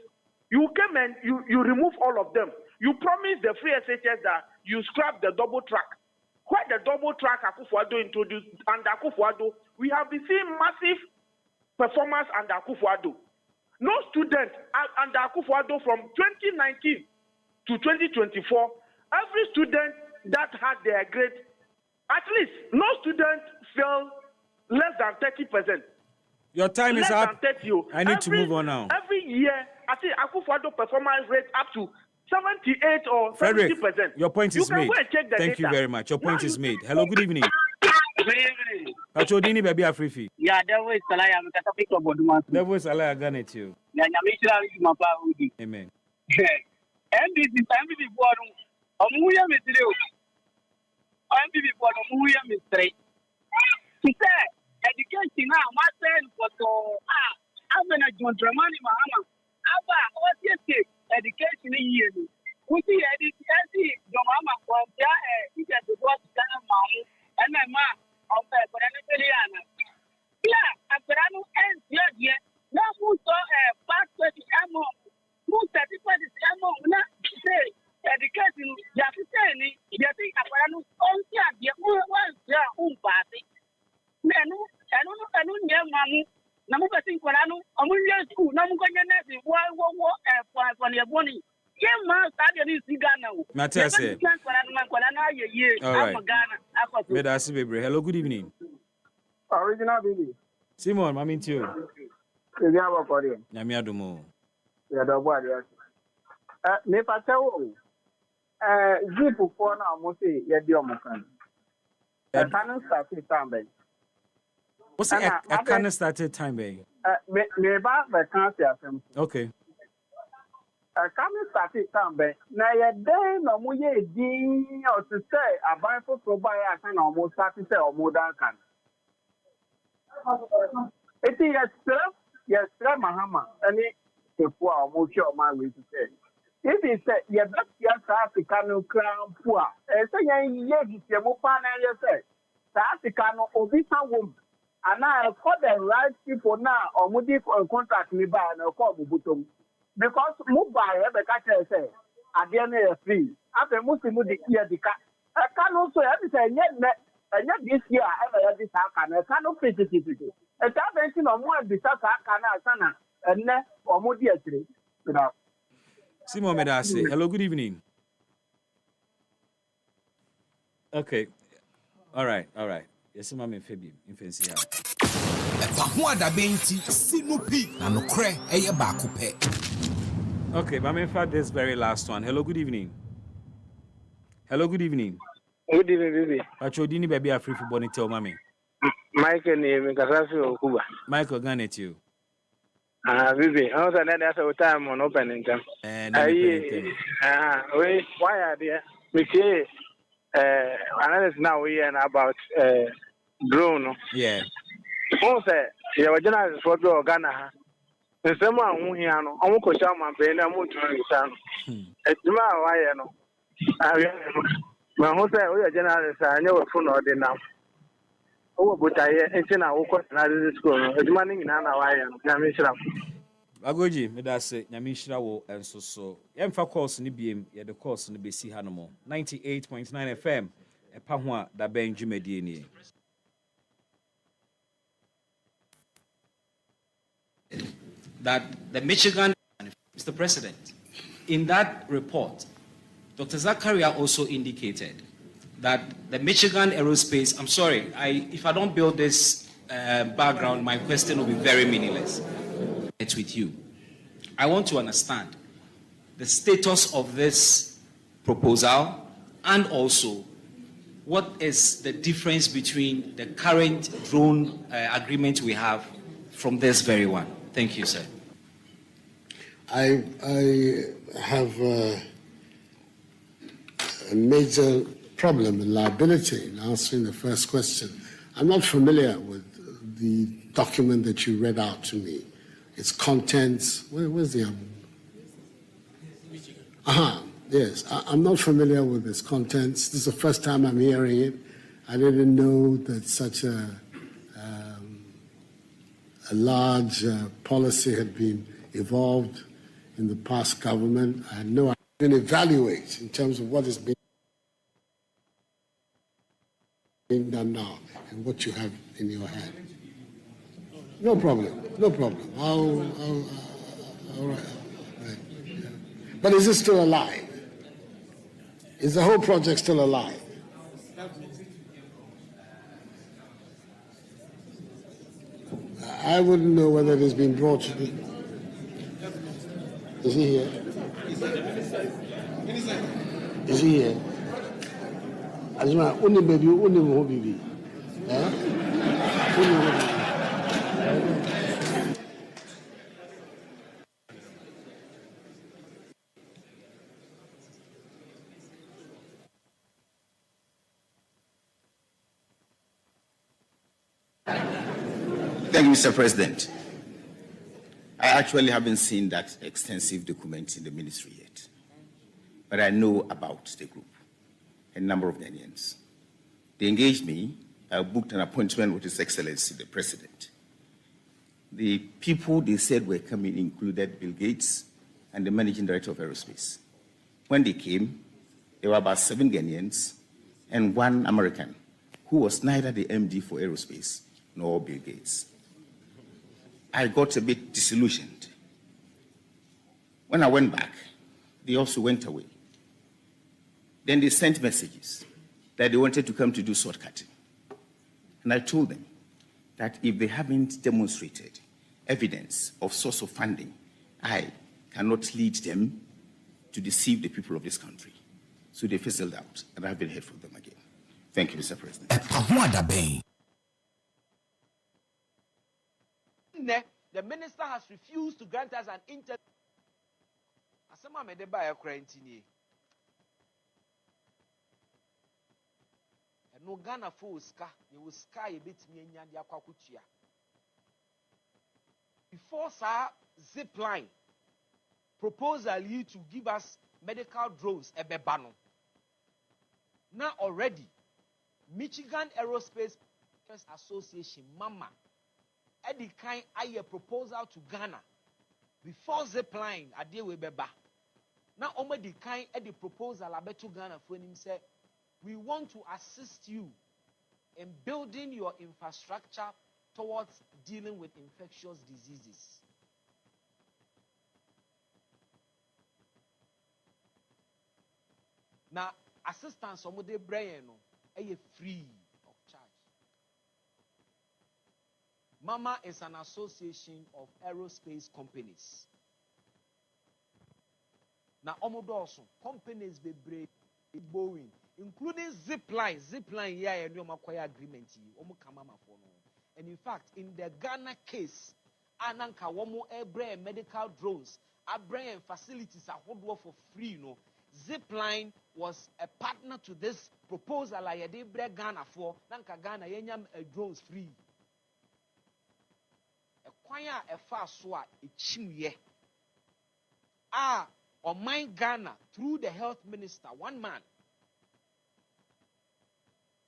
You came and you remove all of them. You promised the free SHS that you scrap the double track. Where the double track Akufo-Addo introduced under Akufo-Addo, we have been seeing massive performance under Akufo-Addo. No student under Akufo-Addo from 2019 to 2024, every student that had their grade, at least no student fell less than 30%. Your time is up. Less than 30. I need to move on now. Every year, I see Akufo-Addo performance rate up to 78 or 70%. Your point is made. Thank you very much. Your point is made. Hello, good evening. Good evening. Pachodini baby Afrifi. Yeah, devil is Salaya. I'm a topic of Boduma. Devil is Salaya Ganet you. Amen. MBC board. Omuya Mister. MBC board. Omuya Mister. He said, education now, master for I'm going to John Dramani Mahama. Abba, what's your state? Education here. We see education, your mama, from there, he has to go to Mamu, and my ma, of the Banana. Yeah, after I know ends yet. Now, who saw a past 20 ammo, who certified the ammo, not say, education, you have to say, you think I know, oh, yeah, you want your own party. I don't know, Mammy. Namu basi nkolano amulia school namu kwenye nesi wo for your money ye ma start ni sigana o Matese nkolano ayeye amagana akoto Medasi bebre. Hello, good evening. Original baby. Simon, I'm into you. Ebi abo kore. Nyame adomo. Ya do bo ade. Me pata wo. Zip for na mo say ye di omo kan. Canon start tambe. What's a canon started time bay? Me ba the cancer film. Okay. Canon started tambe. Na ye dey no mo ye din or to say aban for buy asan no mo start say o mo dan kan. It is yes, Mahama, and if we are more sure my way to say. It is said, yes, African crown poor. And say, yes, you move on and you say, African Obisa woman. And I call the right people now or Moody contract me by and call Butum. Because move by every catcher say, again, free. After Muslim year the cat. I can also have say, yet. And yet this year, I have this I cannot fit it. A tabenting on one besides Sana and ne or more dear today. Simon Medasi. Hello, good evening. Okay. All right. Yes, Mama and Fabi in Fancy. Okay, Mama and Fat this very last one. Hello, good evening. Good evening, baby. Pachodini baby are free for Bonitel, Mammy. Michael name Kasafi Okuba. Michael Garnet you. Baby, I was another time on opening them. Why are there? We say, analysis now we are about drone. Yeah. Also, you were general for Ghana. And someone who here, Uncle Shaman, and I'm going to it's my why, my whole say, we are general, I know a phone or the now. Oh, but I ain't now, another school. It's money in Anna, I am Agoji, Medase, Yamishra wo and so. Yamfa course ni BM, ya the course ni BC Hanamo. 98.9 FM, a Pahua da Benjumedieni. That the Michigan, Mr. President, in that report, Dr. Zakaria also indicated that the Michigan Aerospace, I'm sorry, if I don't build this background, my question will be very meaningless. It's with you. I want to understand the status of this proposal and also what is the difference between the current drone agreement we have from this very one. Thank you, sir. I have a major problem in liability in answering the first question. I'm not familiar with the document that you read out to me. Its contents. Where's the yes. I'm not familiar with its contents. This is the first time I'm hearing it. I didn't know that such a large policy had been evolved in the past government. I know I can evaluate in terms of what is being done now and what you have in your hand. No problem. All right. But is it still alive? Is the whole project still alive? I wouldn't know whether it has been brought to the... Is he here? Is he here? Azuma, only baby, only more baby. Only more baby. Thank you, Mr. President. I actually haven't seen that extensive document in the ministry yet, but I know about the group, a number of Ghanaians. They engaged me. I booked an appointment with His Excellency, the President. The people they said were coming included Bill Gates and the Managing Director of Aerospace. When they came, there were about 7 Ghanaians and 1 American, who was neither the MD for Aerospace nor Bill Gates. I got a bit disillusioned. When I went back, they also went away. Then they sent messages that they wanted to come to do sword cutting. And I told them that if they haven't demonstrated evidence of source of funding, I cannot lead them to deceive the people of this country. So they fizzled out, and I haven't heard from them again. Thank you, Mr. President. The minister has refused to grant us an interview. Asema me de ba ya quarantine. No Ghana for ska, you will sky a bit me anya dia kwakutua. Before sa zip line proposal you to give us medical drones ebeba no. Now already Michigan Aerospace Association Mama Eddie kind a proposal to Ghana before zip line ade we beba. Now Omedi kind the proposal abeto Ghana for him say we want to assist you in building your infrastructure towards dealing with infectious diseases. Now, assistance on the brain is free of charge. Mama is an association of aerospace companies. Now, almost companies be brave, Boeing, including Zipline, yeah, and you acquire agreement. And in fact, in the Ghana case, Ananka Womo Airbrain medical drones, Airbrain facilities are hold for free. Zipline was a partner to this proposal. I had Ghana for Nanka Ghana yenyam drones free. A choir a fast swat a chimye. On my Ghana through the health minister, one man.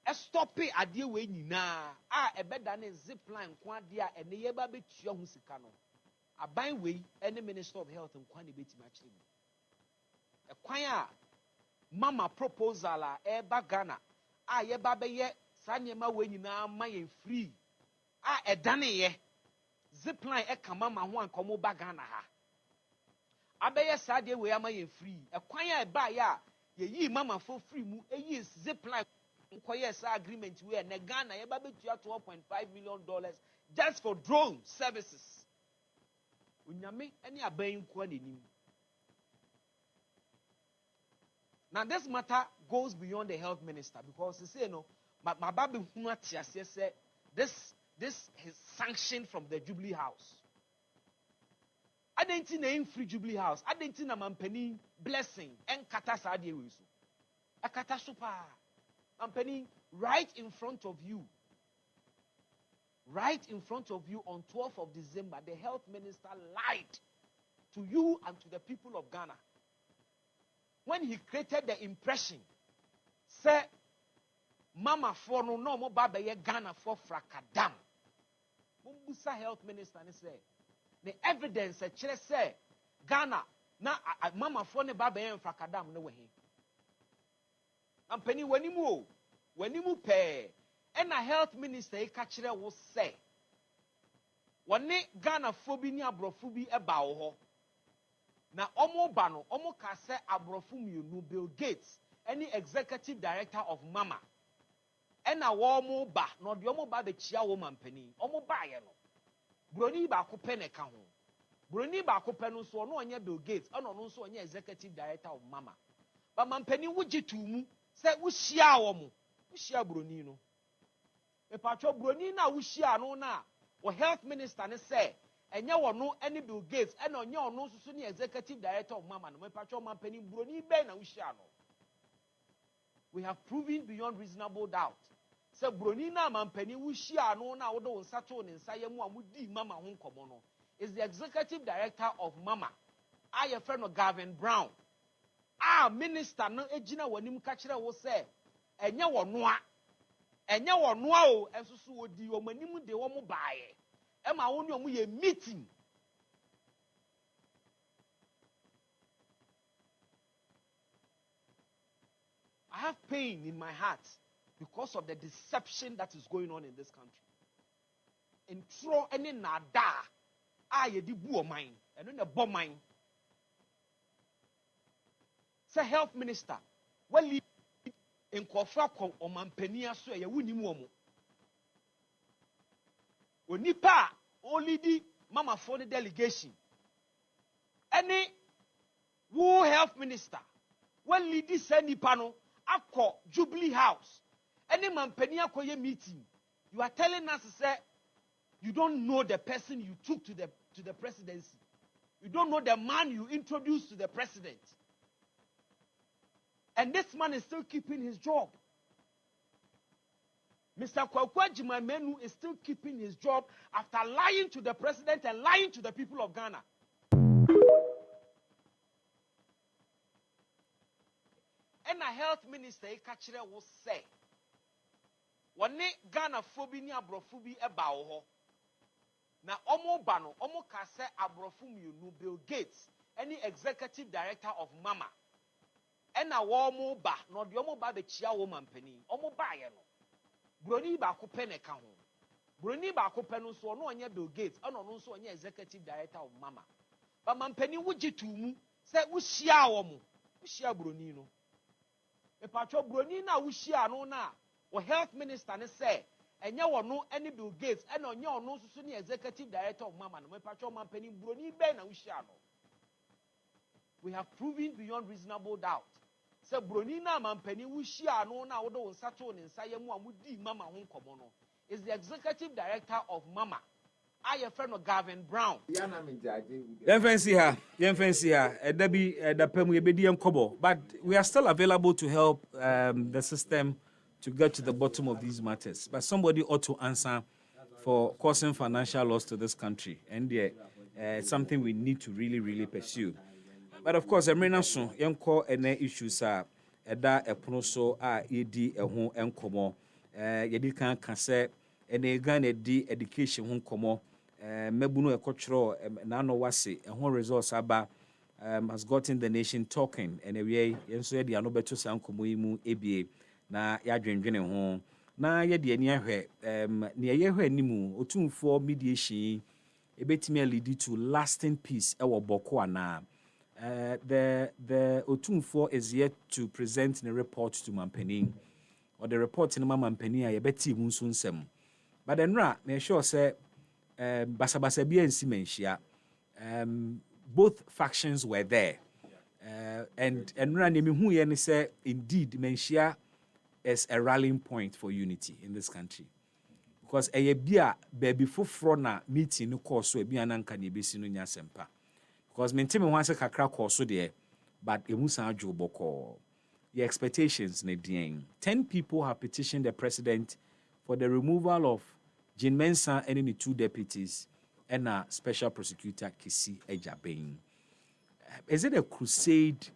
A stop it at the way a better than a zip line quadia and the yeba bit young Sikano. A by way, any minister of health and quantity matching. A choir mama proposal eba Ghana. Yeba be Sanyama when you now my free. A dane ye zip line a kamama one come over Ghana. Abeye Sadia we am free. A choir by ya ye mama for free mu a year's zip line. Agreement where Ghana $12.5 million just for drone services. Unyame any abaying kwani. Now this matter goes beyond the health minister because they say no, my baby said this is sanctioned from the Jubilee House. I didn't name free Jubilee House. I didn't name Mampeni blessing and Katasadi Wisu. A Katasupa. Company right in front of you on 12th of December, the health minister lied to you and to the people of Ghana when he created the impression, say, Mama for no more baba ye Ghana for frakadam. Mumbusa health minister say the evidence say Ghana na Mama for ne baba ye frakadam no way. And penny when you pay, and a health minister catcher will say, one Ghana phobia brofubi about ho. Na omo bano, omo kase abrofum you no Bill Gates, any executive director of Mama. And a womo ba, no the omo ba the chia woman penny, omo ba yeno. Broni ba kupene kaho. Bruni baako pɛ no nso ɔno ɔnyɛ Bill Gates ɔno ɔno nso ɔnyɛ executive director of Mama. But mampani wogye to mu sɛ wohyia wɔ mo. Wohyia Bruni no. Epatwo Bruni na wohyia no na o health minister ne sɛ ɛnyɛ wɔ no ɛne Bill Gates ɛna ɔnyɛ ɔno nso so ne executive director of Mama no. Epatwo mampani Bruni bɛn na wohyia no. We have proven beyond reasonable doubt. Sɛ Bruni na mampani wohyia no na wode wo nsa to ne nsa yɛ mu a mudi Mama ho nkɔmmɔ no. Is the executive director of Mama. I a friend of Gavin Brown. Minister no ejina wanim ka kire wo se enye wo noa o enso so odi o manim de wo mo baaye e ma wo ne o mo ye meeting. I have pain in my heart because of the deception that is going on in this country. In tro any nada ye di bu o man eno na bo man. Say health minister, well, in Kofako or Mampenia, so you wouldn't move. When Nipa only the Mama for the delegation. Any who health minister, well, lead this any panel, Akko Jubilee House, any Mampenia Koye meeting. You are telling us, say, you don't know the person you took to the presidency. You don't know the man you introduced to the president. And this man is still keeping his job. Mr. Kwakwajima Menu is still keeping his job after lying to the president and lying to the people of Ghana. And a health minister, Kachire, will say, "One Ghana phobi ni abrofubi ebaoho. Na omo bano, omo kase abrofumi you Bill Gates, any executive director of Mama. Ena wo ba no de omo ba be chia wo mampani omo ba ye no Broni ba ko pe ne ka ho Broni ba ko pe no so no onye Bill Gates ono no so onye executive director of Mama ba mampani wugye tu mu se wo hia wo mo wo hia Broni no e patwo Broni na wo hia no na wo health minister ne se enye wo no ene Bill Gates ena onye ono so ne executive director of Mama no me patwo mampani Broni be na wo hia no. We have proven beyond reasonable doubt. Se Broni na mampani wuhia no na wode wo nsa to ne nsa yɛ mu a mudi Mama ho nkɔmmɔ no is the executive director of Mama. I a friend of Gavin Brown. Yemfensi ha edabi edapemu yebedi enkobo, but we are still available to help the system to get to the bottom of these matters. But somebody ought to answer for causing financial loss to this country, and it's something we need to really pursue. But of course, Emrena so yenko ene issues eda epono so yedi eho enkomo yedi kan se ene Ghana di education ho nkomo mebunu ekotwro na no wase eho results aba has gotten the nation talking, and we yenso yedi ano beto sa nkomo yi mu ebie na yadwendwene ho na yedi ani ahwe ne yehwe animu otumfo mediation ebetimi lead to lasting peace ewo boko ana. The Otumfo is yet to present the report to Mampani, or the report in Mampani I beti munsun sem. But then me sure say Basabasa bi and Simenshia, both factions were there. And nemi hu ye say indeed Menshia is a rallying point for unity in this country. Because a bia baby foforo na meeting no course so bia na nka ne besi no nya sempa. Because mentime wan se kakra course there, but emusan adwo boko. Your expectations ne dien. 10 people have petitioned the president for the removal of Jean Mensah and the 2 deputies and a special prosecutor Kisi Ejabeng. Is it a crusade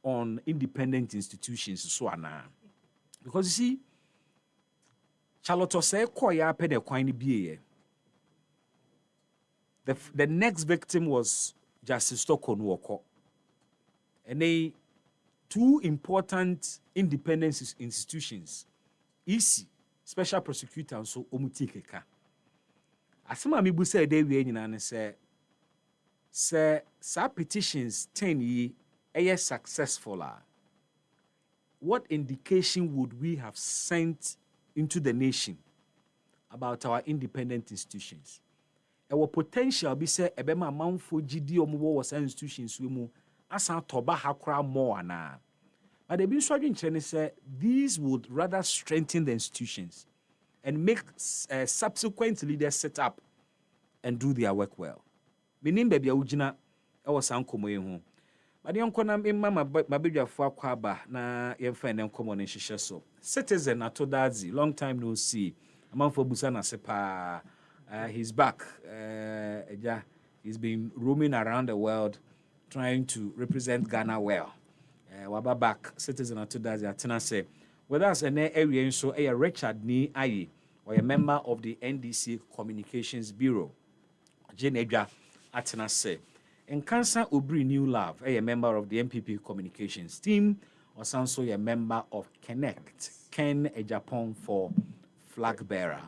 on independent institutions so ana? Because you see, Charlotte say koya pe de kwan bi. The next victim was Justice Tokon Woko. And 2 important independent institutions, EC, Special Prosecutor, and so Omutikeka. Asema mi bu say they we nyina say sa petitions 10 ye successful. What indication would we have sent into the nation about our independent institutions? ɛwɔ potential bi sɛ ɛbɛma amanfo gidi ɔmo wɔ saa institutions mu asan tɔba ha koraa more anaa. But ebi nso adwenkyerɛ ne sɛ these would rather strengthen the institutions and make subsequent leaders sit up and do their work well. Meaning baby a wogyina ɛwɔ saa nkɔmmɔ yi ho. But yɛnkɔ na mma mabedwafo akɔ aba na yɛmfa ne nkɔmmɔ no nhyehyɛ so. Citizen Atodadzi, long time no see. Amanfo busa na se paa. He's back. He's been roaming around the world trying to represent Ghana well. Waba back, Citizen Atodadzi atena say, with us an area so Richard Ni Aye, or a member of the NDC Communications Bureau. Jane Edgar atena say, and Cancer Ubri New Love, a member of the MPP Communications team, or also a member of Connect, Ken a Japan for flag bearer.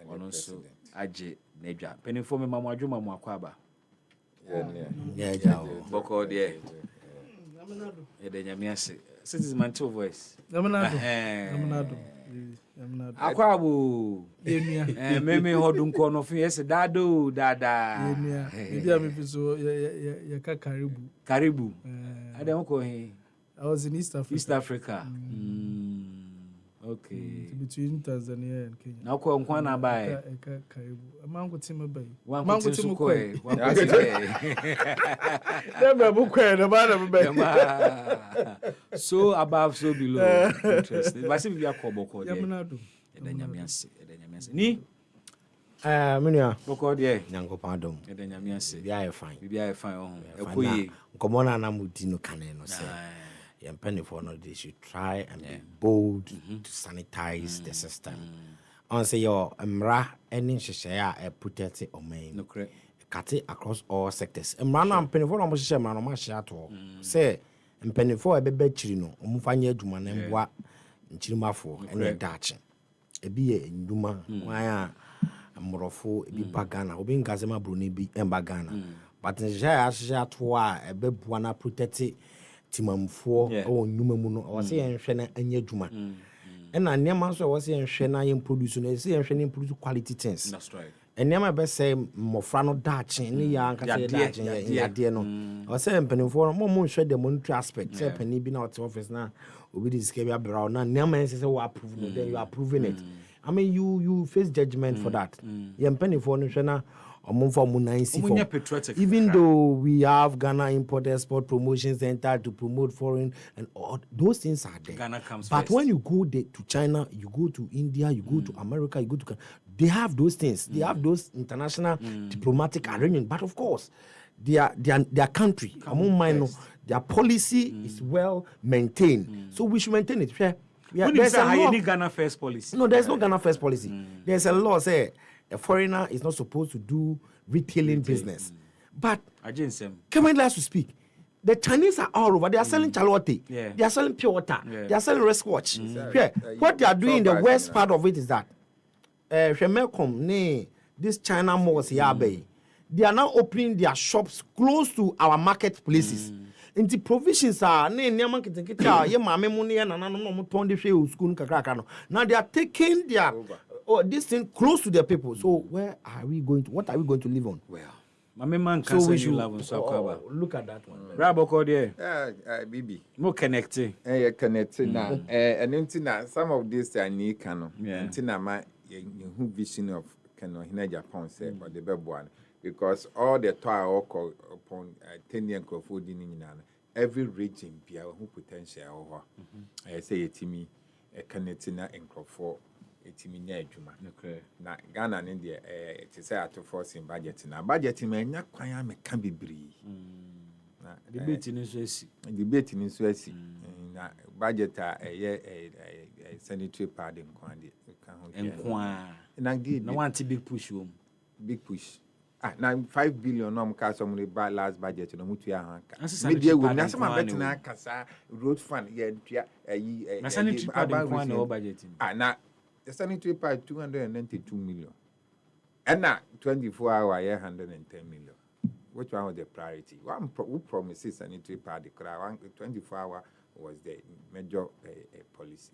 And also Aje Nedja. Penny for me, Mamma Juma Mwakwaba. Yeah, Boko, dear. Citizen Mantle voice. Akwabo. Meme hodun kono fi yes dado dada. Maybe I'm so Karibu. I don't go here. I was in East Africa. Okay. Between Tanzania and Kenya. Now ko nkwana bai. Karibu. Amango timu bai. Mango timu kwe. So above, so below. Interesting. Basi bibi akoboko de. Yamunadu. Edanyamiase. Ni Minua. Boko de. Nyankopon dom. Edanyamiase. Bibi fine. Bibi fine oh. Ekoyi. Nkomona na mudi no kane no say. Penny for no, they should try and be bold to sanitize the system. On say your mra any share a protect it or main. No correct. Cut it across all sectors. Mra na penny for no share man ma share to. Say penny for a bebe chirino, omufanye djuma na mbwa nchirimafo ene dachi. Ebi ye nduma waya amorofo ebi bagana obi ngazema broni bi embagana. But share to a bebwa na protect it timamfo o nnuma mu no o se yenhwe na anya djuma na niam so o se yenhwe na yen produce no se yenhwe na produce quality things. That's right. And niam be say mofra no dache ni ya nka say dache ya de no o se mpanimfo no mo nhwe the monetary aspect say pani bi na o office na obi dis ke bia bra na niam say we approve no then you are proving it. I mean you face judgment for that. Ye mpanimfo no hwe na even though we have Ghana Import-Export Promotion Center to promote foreign and all those things are there. Ghana comes but first. When you go there to China, you go to India, you go to America, you go to they have those things. They have those international diplomatic arrangements. But of course, their country, their policy is well maintained. So we should maintain it. There's a Ghana first policy. No, there's no Ghana first policy. There's a law say a foreigner is not supposed to do retailing business. But come on, let's speak. The Chinese are all over. They are selling chalote. They are selling pure water. They are selling wristwatch. What they are doing, the worst part of it is that this China malls here, they are now opening their shops close to our marketplaces. In the provisions are now they are taking their this thing close to the people. So where are we going to? What are we going to live on? Well, my man can say you love look at that one. Raboko there. Bibi. More connecting. Connecting now. And then some of this are new canon. Until my who vision of canon in Japan say but the best one because all the tower upon 10 year crowdfunding in every region be who potential over. I say it to me a connecting and crowdfund. Okay. Na Ghana in the it is to force in budget na budget me nya kwan me ka bibiri na debate ni so asi na budget a sanitary pad nkwan na want big push na 5 billion no ka so mo buy last budget no mutu ya han ka media wo na sama bet na kasa road fund ya ntua ayi na sanitary pad nkwan na budget na the sanitary pad 292 million. And now 24 hours 110 million. Which one was the priority? One who promises sanitary pad the crowd 24 hours was the major policy.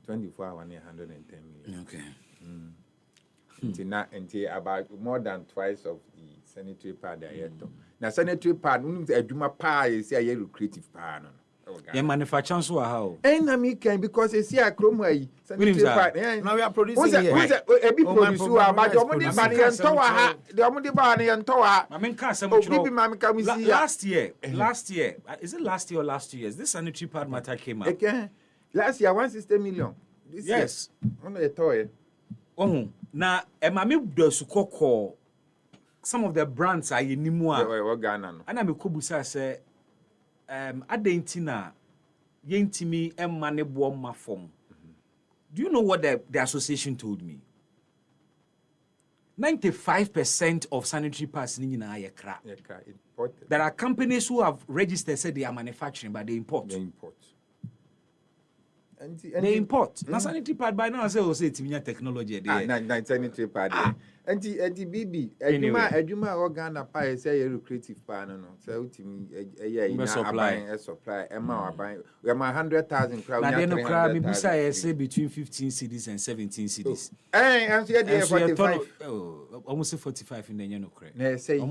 24 hours 110 million. Okay. Until about more than twice of the sanitary pad I had. Now sanitary pad, a Juma pa is a lucrative pan. Yeah, manufacturing so how? And I mean, because it's here, Cromway. Sanitary pad. Now we are producing a big producer, but the only money and tower, the only money and tower. I mean, last year, is it last year or last 2 years? This sanitary pad matter came up. Last year, 160 million. Yes. Only a toy. Oh, now, Mami does call some of the brands are in Nimua. And I'm a Kubusa say, Adentina, Yentimi, and Manebo ma form. Do you know what the association told me? 95% of sanitary pads in Ayakra. There are companies who have registered, said they are manufacturing, but they import. They import. Now sanitary pad by now say it's technology there. Sanitary pad. And BB, Ejuma organ pie say a creative pan no. So supply Emma buying. We are 100,000 crowd. Now then crowd me say between 15 cities and 17 cities. And say 45. Almost 45 in the no credit. They say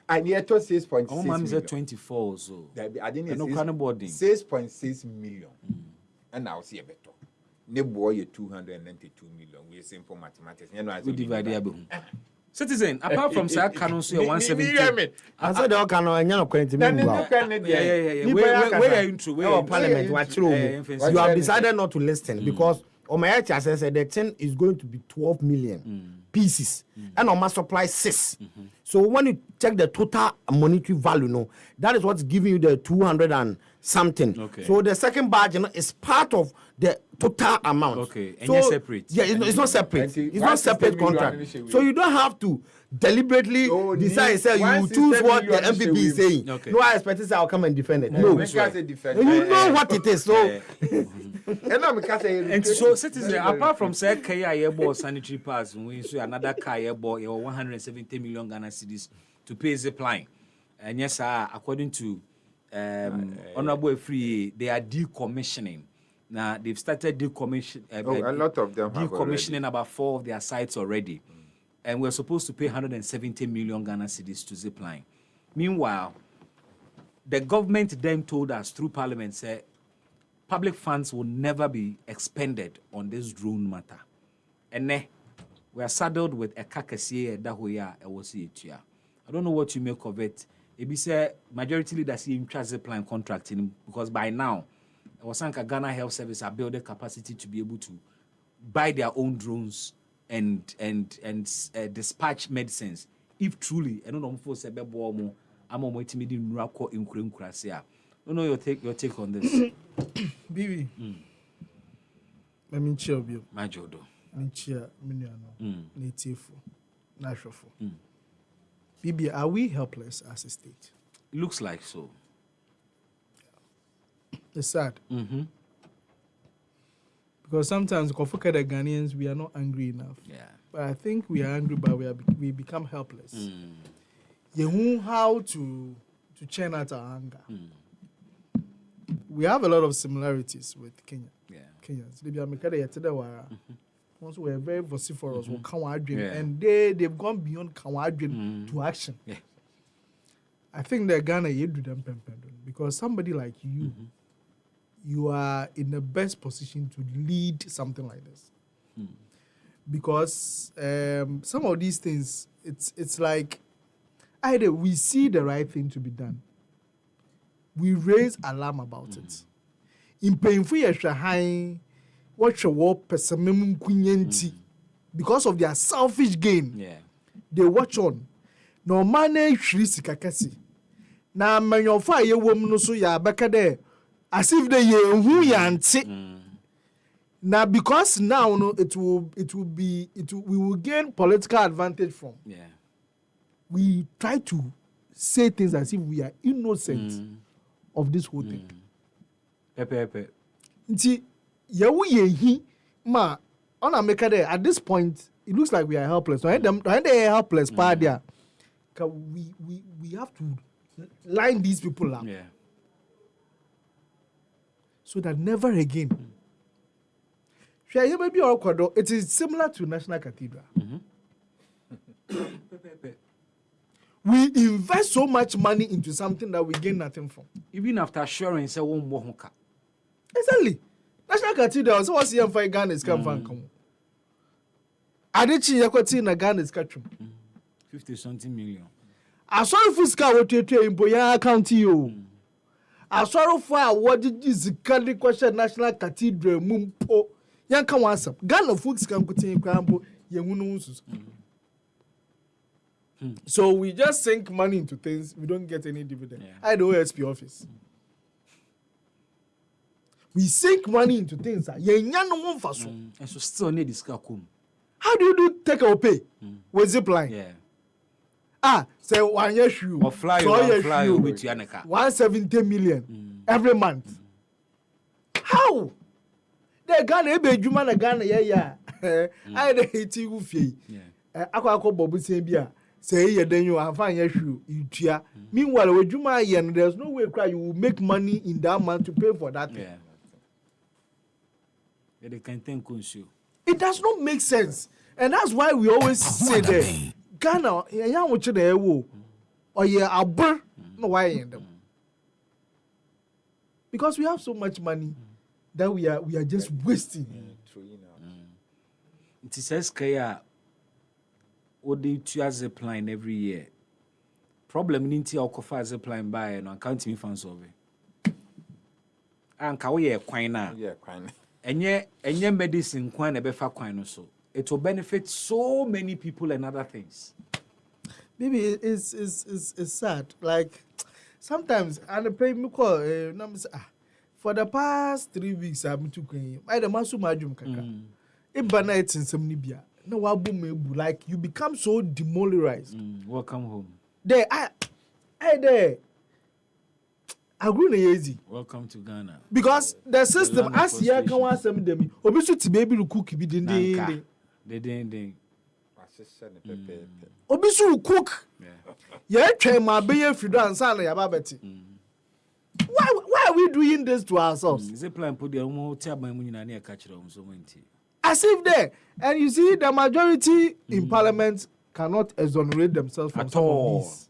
I near to 6.6. Oh man say 24 so. I didn't know 6.6 million. And now see a better. Ne boy 292 million. We simple mathematics. You know, we divide the Citizen, apart from Sir Canon, so 170. I said, "Oh, Canon, and you're going to yeah. Where are you into? Where Parliament? You have decided not to listen because Omayacha says the 10 is going to be 12 million pieces, and Oma supply 6. So when you check the total monetary value, no, that is what's giving you the 200 and something. Okay. So the second batch, is part of the total amount. Okay, and so, you're separate. Yeah, it's not separate. It's not separate contract. So you don't have to deliberately decide. Say you choose what the MPP is saying. Okay. No, I expect I'll come and defend it. No, you know what it is. So. And so, citizen, apart from say Kaseɛbɔ sanitary pads, we see another Kaseɛbɔ 170 million Ghana cedis to pay zip line. And yes, according to Honorable Free, they are decommissioning. Now they've started decommissioning. A lot of them decommissioning about 4 of their sites already, and we're supposed to pay 170 million Ghana cedis to Zipline. Meanwhile, the government then told us through Parliament, say public funds will never be expended on this drone matter, and we are saddled with a Kaseɛbɔ dahoya ewosi. I don't know what you make of it. It be say majority leaders in Zipline contracting because by now. Wasanka Ghana Health Service are building capacity to be able to buy their own drones and dispatch medicines. If truly, I don't know if I'm don't know your take on this. Bibi. I mean, chill, you. My jodo. Minchia, Miniano, native, natural. Bibi, are we helpless as a state? It looks like so. It's sad. Because sometimes, if you look at the Ghanaians, we are not angry enough. Yeah. But I think we are angry, but we become helpless. You know how to churn out our anger. We have a lot of similarities with Kenya. Yeah. Kenyans. Once we are very vociferous, and they've gone beyond Kawadrin to action. Yeah. I think that Ghana you do them because somebody like you, you are in the best position to lead something like this. Because some of these things, it's like either we see the right thing to be done, we raise alarm about it. In painful high, watch your war because of their selfish gain. They watch on. No money shrisikakasi. Na manyofa ye wom no so ya beka there as if they hu yanti. Now because now no we will gain political advantage from. We try to say things as if we are innocent of this whole thing. Nti yawu ye ma on make there at this point it looks like we are helpless. No they helpless part there. We have to line these people up. So that never again. It is similar to National Cathedral. We invest so much money into something that we gain nothing from. Even after assurance, I won't walk. Exactly. National Cathedral, so what's the for Ghana is come from? Adichi Yakwati na Ghana is catching 50-something million. I saw if Fuska would take in Boya County. You. I saw for what did you the question National Cathedral Mumpo Yanka once up. Ghana Fuks can put in Crampo, Yamunos. So we just sink money into things, we don't get any dividend. I the OSP office. We sink money into things that and so still need this car come. How do you do take or pay with zip line? Yeah. Say 1 year shoe or fly with Yanaka 170 million every month. How? They Ghana be juma na Ghana I dey hate you fie. Akwa bobu say say you then you have fine issue you tia. Meanwhile with juma there's no way you will make money in that month to pay for that. Yeah. They can think consume. It does not make sense. And that's why we always say that Ghana, ya which the wo or yeah abur no why in them. Because we have so much money that we are just wasting. It says kaya what they to as a plan every year. Problem ninti okofa as a plan by no account me fan solve. Anka we ye kwan na. Yeah, kwan. Enye medicine kwan na be fa kwan no so. It will benefit so many people and other things. Maybe it's sad. Like sometimes I pay me call for the past 3 weeks I've been to Kenya. I the masu majum kaka. If bana it's in some Libya. No wabu mebu like you become so demoralized. Welcome home. There I agree na easy. Welcome to Ghana. Because the system as ya kan wa sem dem. Obi so ti baby cook bi din. Ding. Obi so cook. Yeah, try my be fido ansa na ya ba beti. Why are we doing this to ourselves? Is a plan put the omo tia ban mu nyina na e ka kire om so menti. As if there, and you see the majority in parliament cannot exonerate themselves from some of these.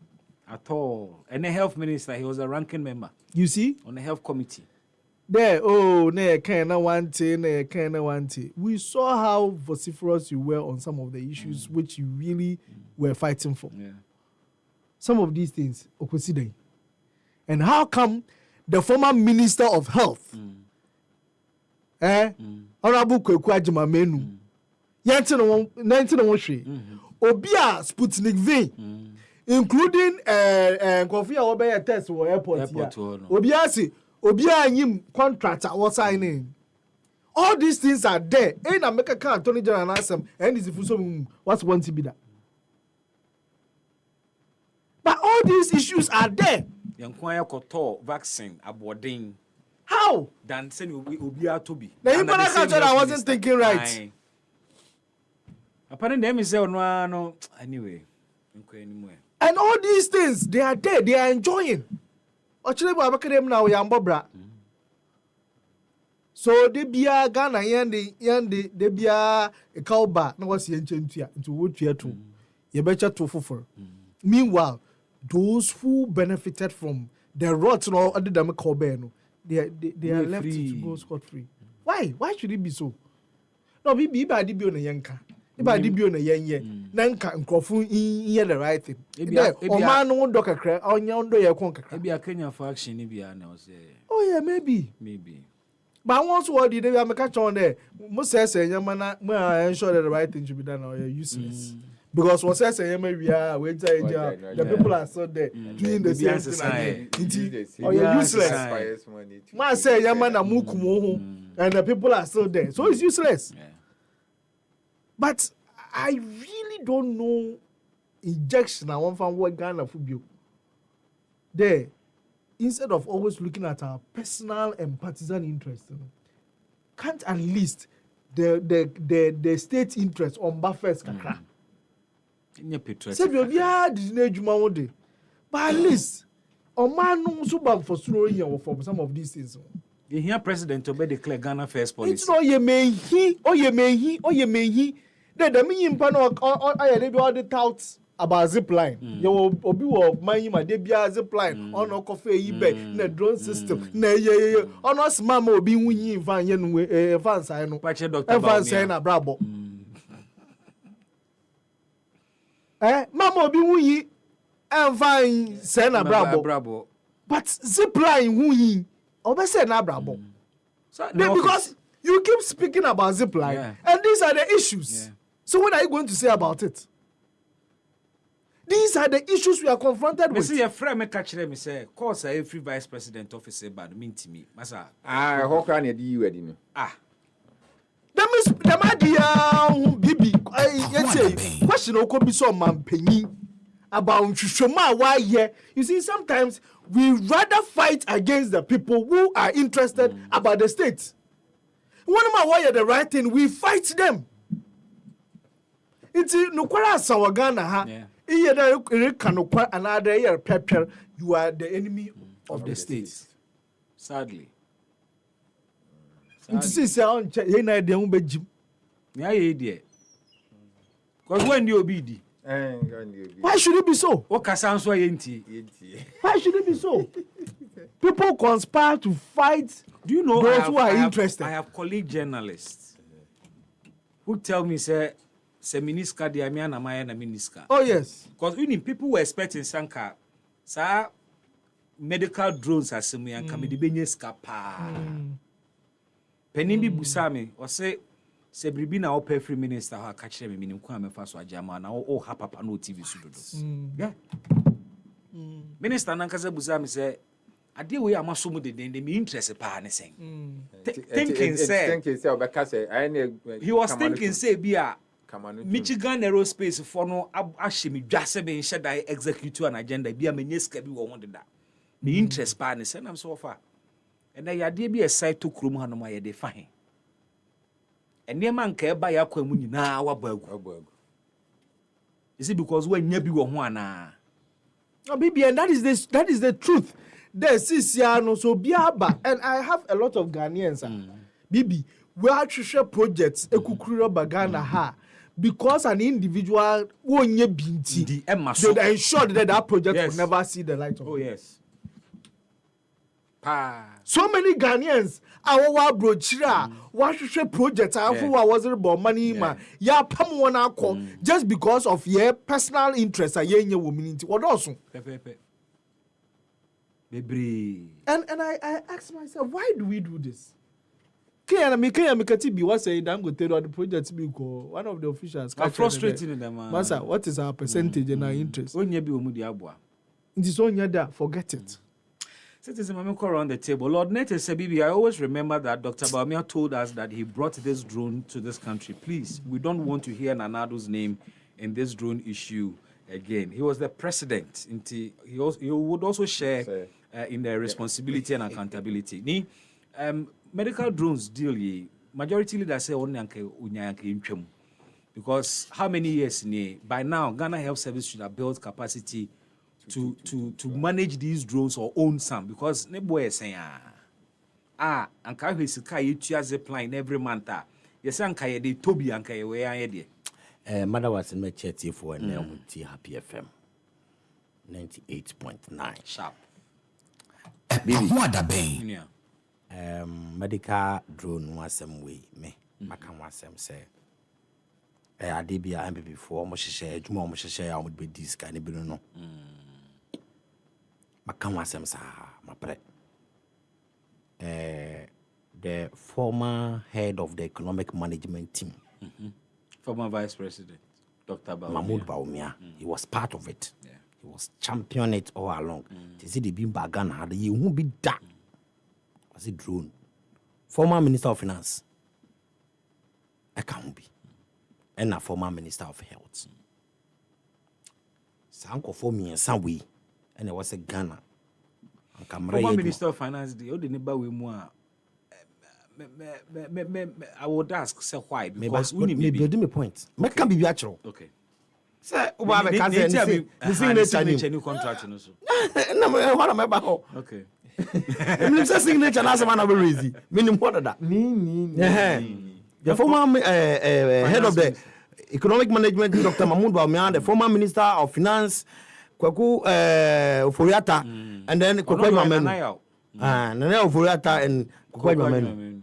At all. And the health minister, he was a ranking member. You see? On the health committee. There, we saw how vociferous you were on some of the issues which you really were fighting for. Yeah. Some of these things, Okoside. And how come the former minister of health, Honorable Kweku Ajimamenu, Obia Sputnik V, including Kofi Awobeye test for airport here. Obia Yim contractor was signing. All these things are there. And America can Attorney General and ask them, and is if what's one to be that. But all these issues are there. Yankwaya koto vaccine aboarding. How? Dan say Obia to be. Now you better catch I wasn't thinking right. Apparently, them say no anyway. And all these things, they are there, they are enjoying. Actually, we are now Yambobra. So they be a Ghana yandi they be a cowba. No was into what you to. You better to for. Meanwhile, those who benefited from the rots or other than Cobeno, they are left to go scot free. Why? Why should it be so? No, be by the on a yanka. If I did be on a yen, Nanka and Crofu in the right thing. Or man won't dock a crack on yonder your conquer. Maybe a Kenya faction, maybe I know. Oh, yeah, maybe. But once what did they have a catch on there? Most says, Yamana, I am sure that the right thing should be done or you're useless. Because what says, maybe the people are so there doing the same thing. Or you're useless. Man say, Yamana Mukumo, and the people are still there. So it's useless. But I really don't know injection. I want from what Ghana football. There, instead of always looking at our personal and partisan interest, can't at least the state interest on Buffett's kakra. Say we are the but at least on man no so bad for throwing for some of these things. You hear President Obe declare Ghana first policy. It's not ye may he. The me impano I dey all the touts about zip line. You obi wo man ma dey bia zip line on no coffee yi be na drone system na ye on us mama obi wunyi van ye no fan sai no. Pa che doctor ba. Fan sai na brabo. Mama obi wunyi van sai na brabo. But zip line wunyi obi say na brabo. Because you keep speaking about zip line and these are the issues. So what are you going to say about it? These are the issues we are confronted with. See, your friend me catch them. Say, course, every vice president officer bad mean to me, masa. How can you do you edino? That means the Bibi. Yes, question could be so man penny about Shoma. Why you see, sometimes we rather fight against the people who are interested about the state. One of my why the right thing, we fight them. It's no kwara Ghana ha. You are the enemy of the state. Sadly. Because when you obedi. Why should it be so? Why should it be so? People conspire to fight. Do you know those who are interested? I have colleague journalists who tell me, say miniska de amia na maya na miniska. Oh yes. Because people were expecting Sanka, sa medical drones as me and kamedi benye skapa. Penimbi busame or say bribi na ope free minister ha catch them minim kwa me fa so ajama na o ha papa no TV sudodo. Yeah. Minister nanka se busame say ade we amaso mu de me interest pa ne sen. Thinking say he was thinking say bia Michigan Aerospace for no ashimi dwase be nhyɛ dai execute an agenda bia menye ska bi wo ho deda. Me interest pa ne sen am so far. And I yade bi aside to krom ha no ma yede fa he. Ene man ka eba ya kwa mu nyina wa bagu. Is it because when nya bi wo ho ana? No baby, and that is the truth. There no so biaba, and I have a lot of Ghanaians. Bibi, we are to share projects ekukuru bagana ha. Because an individual won't binti, they ensure that project will never see the light of day. Oh yes. So many Ghanaians, our brochira, what share projects, who was about money, just because of your personal interest, a young woman into what also. And I ask myself, why do we do this? Was saying I'm going to tell the project one of the officials. I'm frustrated them. Masa, what is our percentage and our interest? It is on your forget it. Citizen Mamiko around the table. Lord Nete Sebibi, I always remember that Dr. Baumia told us that he brought this drone to this country. Please, we don't want to hear Nanado's name in this drone issue again. He was the president. He would also share in the responsibility and accountability. Medical drones deal majority leaders say only unyanke because how many years by now Ghana Health Service should have built capacity to manage these drones or own some because ne boy saying anka hwesika yetua zip line every month yes anka ye de tobi anka ye we an ye de mother was in my chat for and Happy FM 98.9 sharp baby what a bang medical drone was some way me maka wasem say adebia am before mo hye adwuma mo hye ya mo be dis ka ne bi no maka wasem sa mapre the former head of the economic management team former vice president Dr. Mahmoud Baumia he was part of it he was championing it all along they say the bimba Ghana had you won't be that was a drone former minister of finance I can't be and a former minister of health sanko for me in some way and it was a Ghana former minister of finance the only neighbor we more I would ask say why because we need build me point make can be natural okay say oba be can say the signature contract no so na what am I back okay I'm just signature na man over easy meaning what that the former head of the economic management Dr. Mahmoud Bawumia, the former minister of finance Kwaku Oforiatta, and then Kwaku Mamenu. Nana Oforiatta and Kwaku Mamenu.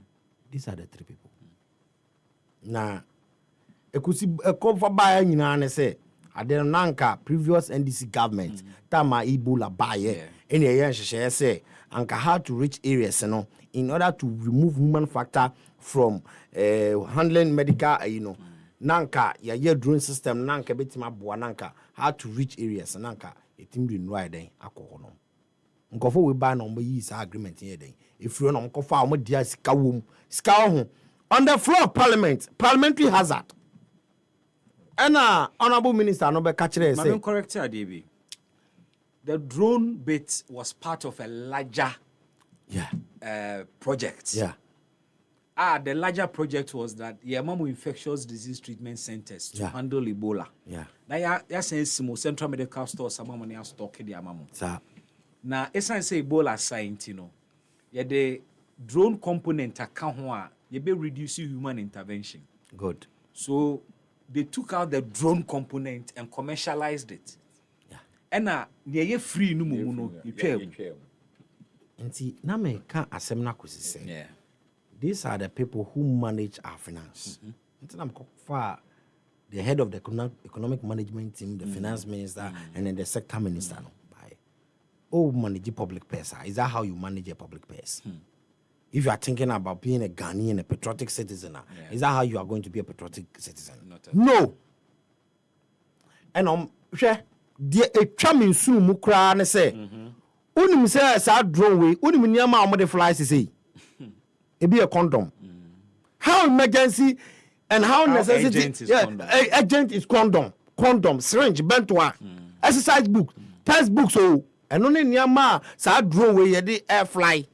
These are the three people. Now, a call for buying in an say. Adenanka previous NDC government tama Ebola buy any year say anka how to reach areas in order to remove human factor from handling medical nanka ya drone system nanka betima boa nanka how to reach areas nanka etim dey no iden akọ no nkofo we buy no yi sa agreement here den efiro no nkofo a mo dia sika wom sika ho on the floor of parliamentary hazard. And honorable minister no be catch say. I'm correct here, DB. The drone bit was part of a larger project. Yeah. The larger project was that Yamamu infectious disease treatment centers to handle Ebola. Yeah. Now ya sense central medical stores some money are stock the Yamamu. Sir. Now essence Ebola science, the drone component account you be reducing human intervention. Good. So they took out the drone component and commercialized it. Yeah. And near free no muno you and see na me can asemna kusi say. Yeah. These are the people who manage our finance. I'm for the head of the economic management team, the finance minister, and then the sector minister. Manage public purse. Is that how you manage a public purse? If you are thinking about being a Ghanaian, a patriotic citizen, is that how you are going to be a patriotic citizen? No. And the charming soon mukra ne say, unim say sa drone way, unim nyama amode flies say. It be a condom. How emergency and how necessity agent is condom, syringe, bentwa, exercise book, textbooks and only nyama sa drone way ye air fly.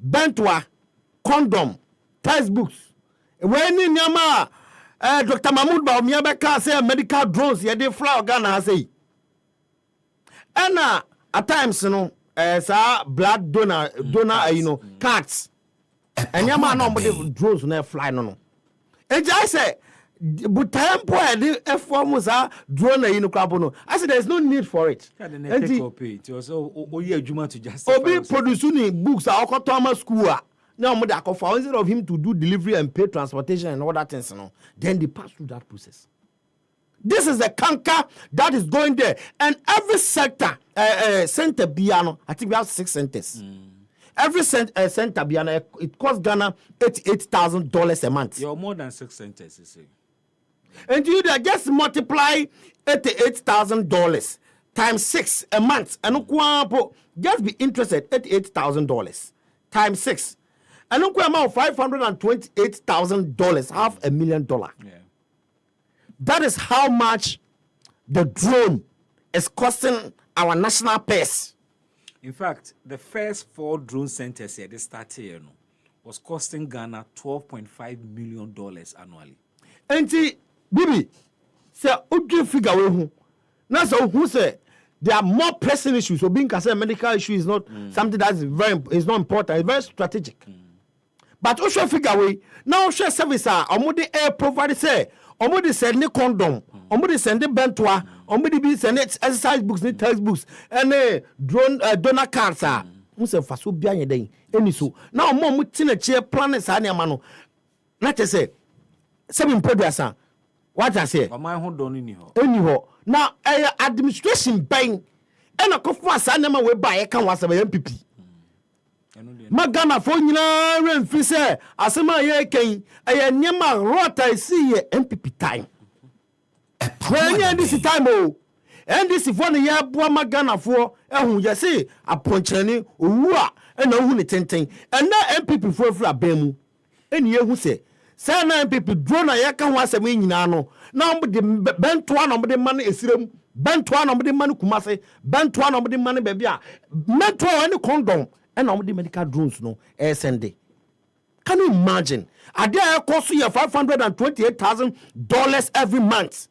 Bentwa, condom, textbooks. When in Yama, Dr. Mahmoud Bawumia beka say medical drones, ye de fly Ghana say. And at times, blood donor, cats. And Yama no drones no fly no. And I say, but time point the form was a drone no. I said there's no need for it. It was to just producing books at Okotoma school. Now instead of him to do delivery and pay transportation and all that things, then they pass through that process. This is the canker that is going there, and every sector center piano. I think we have 6 centers. Every center piano it costs Ghana $88,000 a month. You're more than 6 centers, you see. And you just multiply $88,000 times 6 a month, and just be interested $88,000 times 6, and amount $528,000, $500,000. Yeah. That is how much the drone is costing our national purse. In fact, the first 4 drone centers here, they started was costing Ghana $12.5 million annually. And Bibi, say, would figure who? Now, so who say there are more pressing issues? So being a medical issue is not something that is not important. It's very strategic. But also figure way now. Share service omudi air provider say omudi send the condom, omudi send the bentwa, omudi be send exercise books, the textbooks, and drone donor cards. Must for so bien day. Any so now more mutina chair planets animano. Not to say 7 producers. What I say? My hold on anyhow. Now, administration bang and a coffee sanema we buy a can was a MPP. Magana for you free say, Asama ye king, I am Yama rota see MPP time. When this time, and this is 1 year, boy Magana for, and who you say, a ponchani, and a woolly tenting, and now MPP for a bemu. And you who say, say 9 people drone a yakan was a wing nano. Now the bent one of the money is bent one of the money kumase, bent one of the money baby. Met one condom and of the medical drones no SND. Can you imagine? A day cost you $528,000 every month.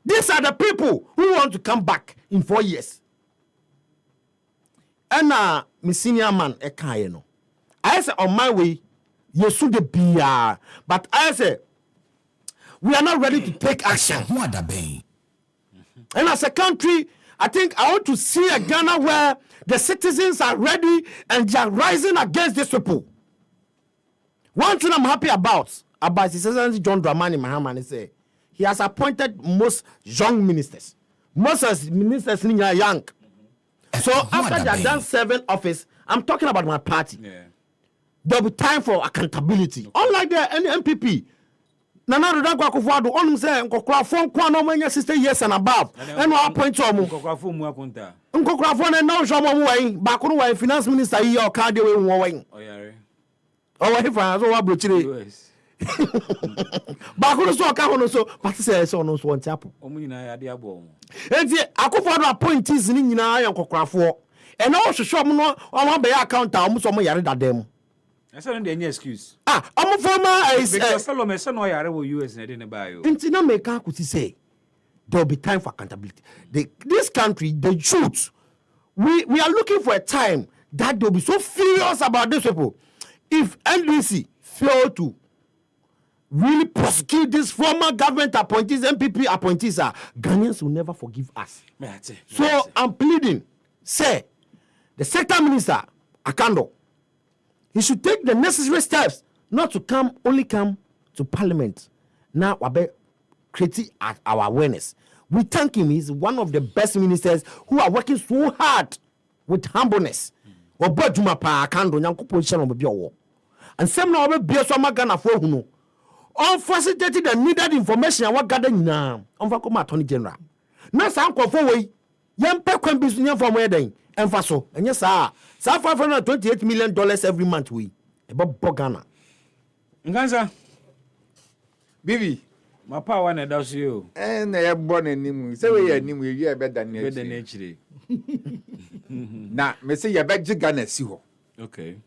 These are the people who want to come back in 4 years. And my senior man no. I say on my way. You should be but I say we are not ready to take action. And as a country, I think I want to see a Ghana where the citizens are ready and they are rising against these people. One thing I'm happy about His Excellency John Dramani Mahama is he has appointed most young ministers. Most of ministers are young. So after they are done serving office, I'm talking about my party. Yeah. There will be time for accountability. Unlike the NPP. Nana do danko akufado onum say nkokrafo nkwa no manya 60 years and above and we appoint to omo nkokrafo mu akonta nkokrafo na no show omo wan ba ko no finance minister yi o ka de we won wan oyare o wa finance o wa brochire ba ko no so ka ho no so but say so no so won tapo omo nyina ya de abo enti akufado appointees ni nyina ya nkokrafo e na o hwehwe omo no omo be account a omo so omo yare dadam. I said any excuse. I'm a former because Salome said no yare wo US na dey ne buy you. Inti na make could say there will be time for accountability. This country, the youth, we are looking for a time that they'll be so furious about these people. If NDC fail to really prosecute these former government appointees, MPP appointees, Ghanaians will never forgive us. So I'm pleading, say, the sector minister, Akando, he should take the necessary steps not to only come to parliament. Now, we creating our awareness. We thank him. He's one of the best ministers who are working so hard with humbleness. And some now be so magana for who on facilitated the needed information and what gathering now. On Vakoma Attorney General. Now, some call for way. Young Pekwan business from wedding. And faso, and yes, sir. $528 million every month. We about Bogana. Nganza, Bibi, my power and does you. And I am born in him. So we are him. We are better than nature. Now, me say you bet Ghana siho. Okay.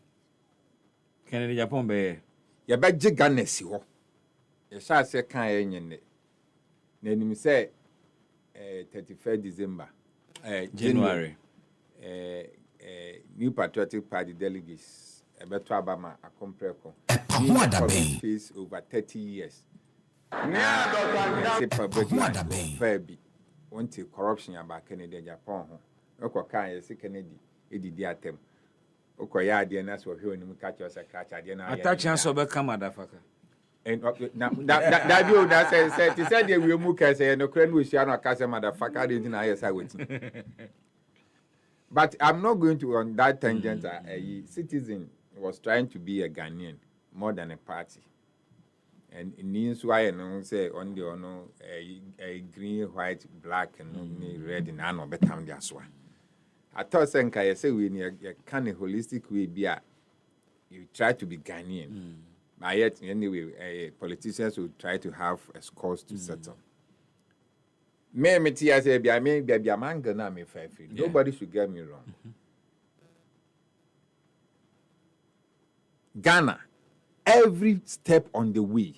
Canada Japan be. You bet Ghana siho. You shall say can yen. Then me say 31st December. January. New Patriotic Party delegates about Obama a compreko face over 30 years. Fairby want to corruption about Kennedy Japan. Oko kan say Kennedy edidi atem. Oko ya de na so hwe onu catch us a catch ade na. Attach an so be come motherfucker. And that you that said they will move say no kran we share no catch motherfucker dey na yes I wetin. But I'm not going to on that tangent. A citizen was trying to be a Ghanaian more than a party. And it means why I say on the a green, white, black, and red, and I know better than that one. I thought I say we need a kind of holistic way you try to be Ghanaian. But yet, anyway, politicians will try to have a scores to settle. Nobody should get me wrong. Ghana, every step on the way,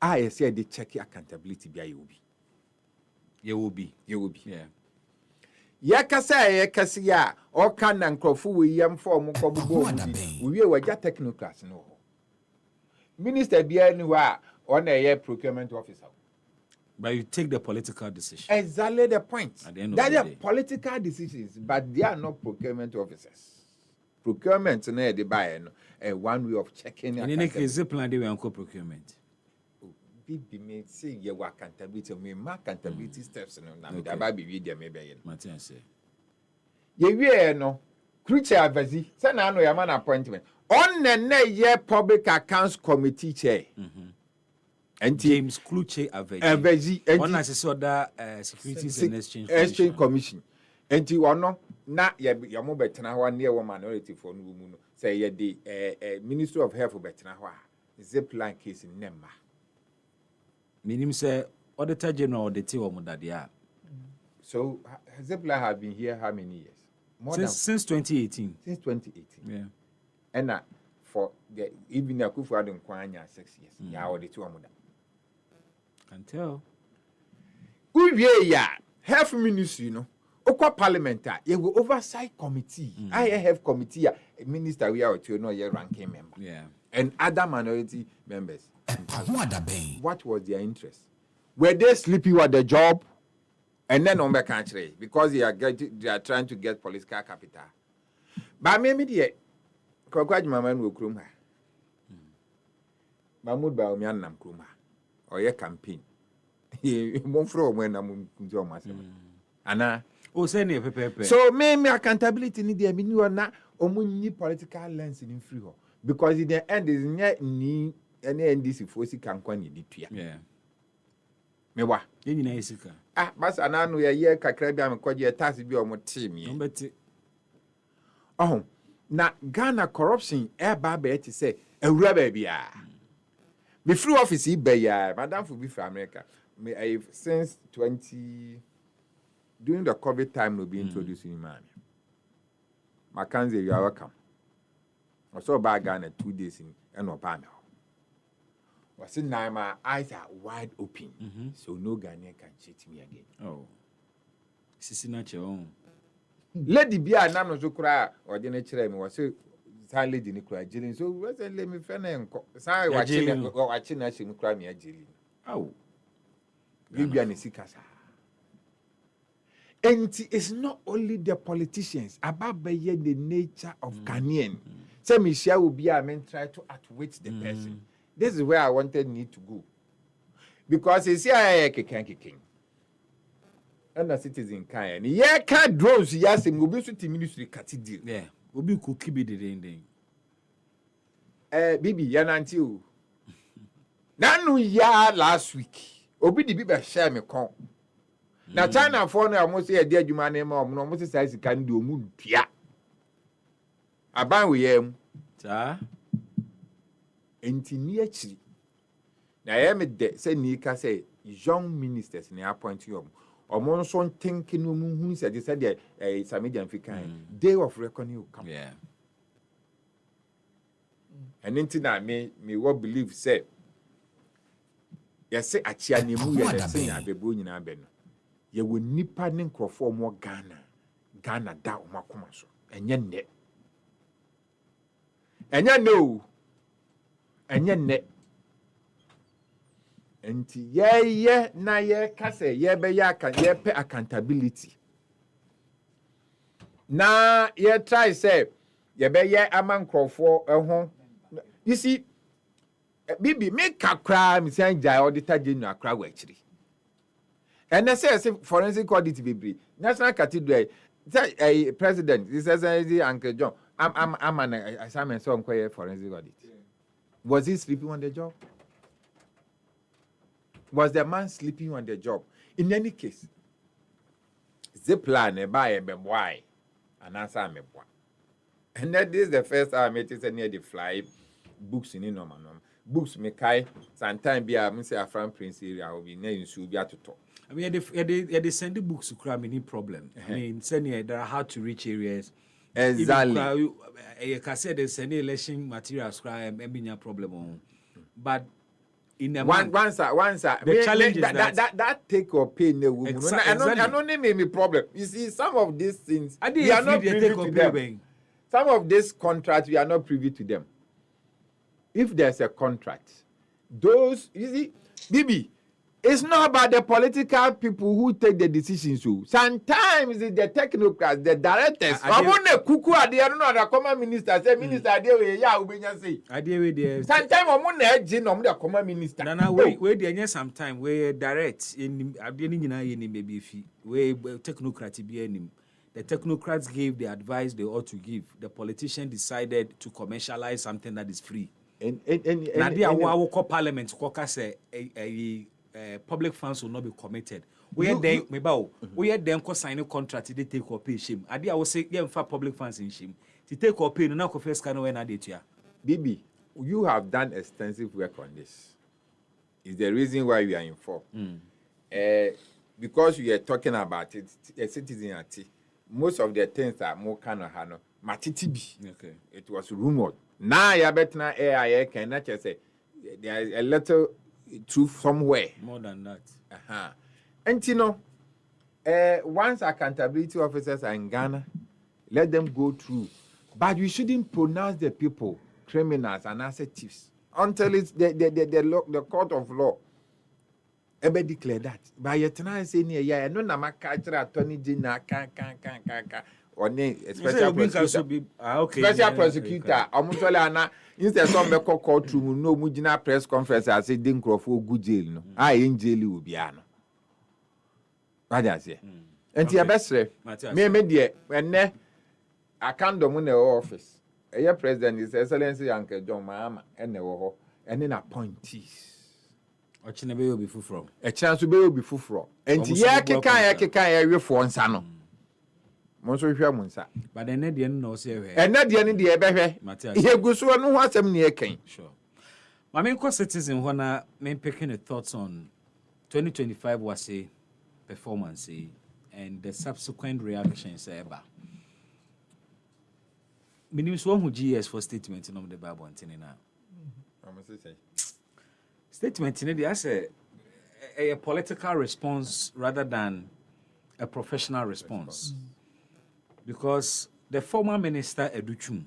I say they check accountability. You will be. Yeah. Yakasa, all can and crofu we am form we were just technocrats. No. Minister be anywhere on a procurement officer. But you take the political decision. Exactly the point. At the end of that the are day. political decisions, but they are not procurement officers. Procurement, they buy one way of checking. In any case, the plan they were on procurement. Bibi may say you work accountability, me mark accountability steps. No, that baby video maybe. Martin say. You no creature advisory. Send an man appointment on the year public accounts committee chair. And James Kluche Aveji. One as a other Securities and Exchange Commission. And you are no, not your mobile one near one minority for Numu. Say ye the Minister of Health for Betanawa. Zipline case in Nemba. Meaning say Auditor General the T. Omodadia. So Zipline have been here how many years? Since 2018. Since 2018. Yeah. And for the even a Kufu Adam Kwanya 6 years. Yeah, or the two Omoda. Can tell. We ya health ministry, Okwa parliament, you go oversight committee. I have committee, minister we are to know your ranking member. Yeah. And other minority members. What was their interest? Were they sleeping at the job? And then on the country because they are trying to get political capital. But maybe the Kokwaji Maman will kruma. Mahmoud Baomian Nam kruma. Or your campaign. He won't throw when I'm doing myself. Anna. So maybe accountability need the minimum na omuni political lens in free. Because in the end is not ni any NDC force can kwani ditua. Yeah. Mewa. Yenina isika. Bas ananu ya ye kakra bia me kwaje tax bi o mo team ye. Mbeti. Oh, na Ghana corruption ba ti say awura ba bia. Me free office be ya, madam for be from America. Me I since 20 during the COVID time no be introducing man. Mackenzie you are welcome. I saw ba Ghana 2 days in Enopa. Was in my eyes are wide open, so no Ghanaian can cheat me again. Oh, this is not your own. Lady be a name so cry or the nature was so silent in the cry jilling. So what's a let me fan sorry watching us in cry me a jilling. Oh, maybe an isikasa. And it's not only the politicians about the nature of Ghanaian. Say Michelle will be a man try to outwit the person. This is where I wanted me to go. Because it's here king. And the citizen can. Yeah, can drones, yes, and will be ministry cathedral. Yeah, will be cookie be the ending. Bibi, yan until. Nanu ya last week. Obi the Biba share me con. Now, China for now, almost a dear human name of no most size can do moon pia. I buy with him. Sir. Enti ni achi na ya me de say ni ka say young ministers ni appoint you omo nso thinking no mu hu say the Samedian African day of reckoning will come. Yeah. And enti na me what believe say yes say achia ni mu ye say na bebo nyina be no ye wo nipa ne nkrofo mo Ghana da o makoma so enye no enye ne enti ye na ye kase ye be ye pe accountability na ye try say ye be ye amankrofo ho you see bibi make akra mi say jai auditor general akra wa chiri and say forensic audit be national cathedral say president this is Uncle John I'm an assignment so on forensic audit. Was he sleeping on the job? Was the man sleeping on the job? In any case, the plan by a why and answer me. And that is the first time it is near the fly books in normal. Books me kai sometime be a Mr. Afran Prince area will be near to talk. I mean, they send the books to crime any problem. I mean, sending there are hard to reach areas. Exactly. You can say there's any election materials crime and problem. But in the once the challenge is that take or pay no woman. I don't name me problem. You see, some of these things we are not privy to them. Some of these contracts we are not privy to them. If there's a contract, those you see, Bibi. It's not about the political people who take the decisions. So sometimes it's the technocrats, the directors. I want the cuckoo at the end of the common minister. Say minister, sometimes I want the engine of the common minister. No, wait, there sometime where direct in maybe if where technocrats be any. The technocrats gave the advice they ought to give. The politician decided to commercialize something that is free. And parliament say public funds will not be committed. We had them sign a contract they take or pay shame. I will say for public funds in shame. To take or pay no first can when I did here. Bibi, you have done extensive work on this. Is the reason why we are informed. Because we are talking about it, a citizen most of the things are more kind of matitibi. Okay. It was rumored. Now you better na AI cannot just say there is a little truth somewhere. More than that. And you know, once accountability officers are in Ghana, let them go through. But we shouldn't pronounce the people criminals and asset thieves until it's the court of law ever declare that. By your time saying yeah, no na catch attorney general can or special prosecutor. Special prosecutor. Almost instead some be call courtroom no mujina press conference I say din crofo go jail no. In jail will be ano. What I say? And your best me dear when I can't do in office. A president is Excellency Uncle John Mahama and the war and then appointees. A chance will be full from. A chance will be full from. And yaki for one son. Monsieur Munsa. But then the end no say. And not the end of the ever. He goes to know what some near king. Sure. My main citizen when I main picking the thoughts on 2025 was a performance and the subsequent reactions ever. Minimum one who GS for statement in the Bible and statement in it a political response rather than a professional response. Because the former minister Educhum,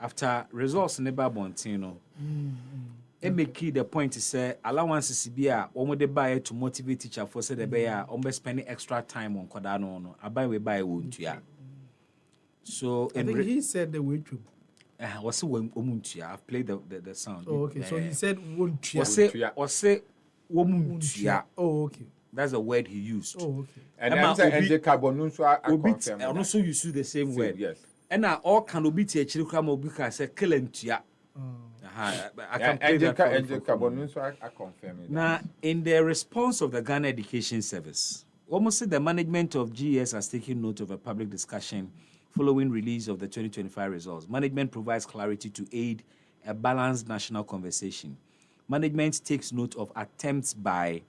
after results in the Bible and make the point to say allowances be a one they buy to motivate teacher for say the bear spending extra time on Kodano. I buy we buy one to ya. So I think he said the way to. Was Womuntia. I've played the sound. Oh, okay. So he said Wuntia. Say Womuntia. Oh, okay. That's the word he used. Oh, okay. And I'm saying carbon and also you use the same word. Yes. And now all can be teaching Obuka say Kelentia. I can play that. I confirm it. Now, in the response of the Ghana Education Service, almost the management of GES has taken note of a public discussion following release of the 2025 results. Management provides clarity to aid a balanced national conversation. Management takes note of attempts by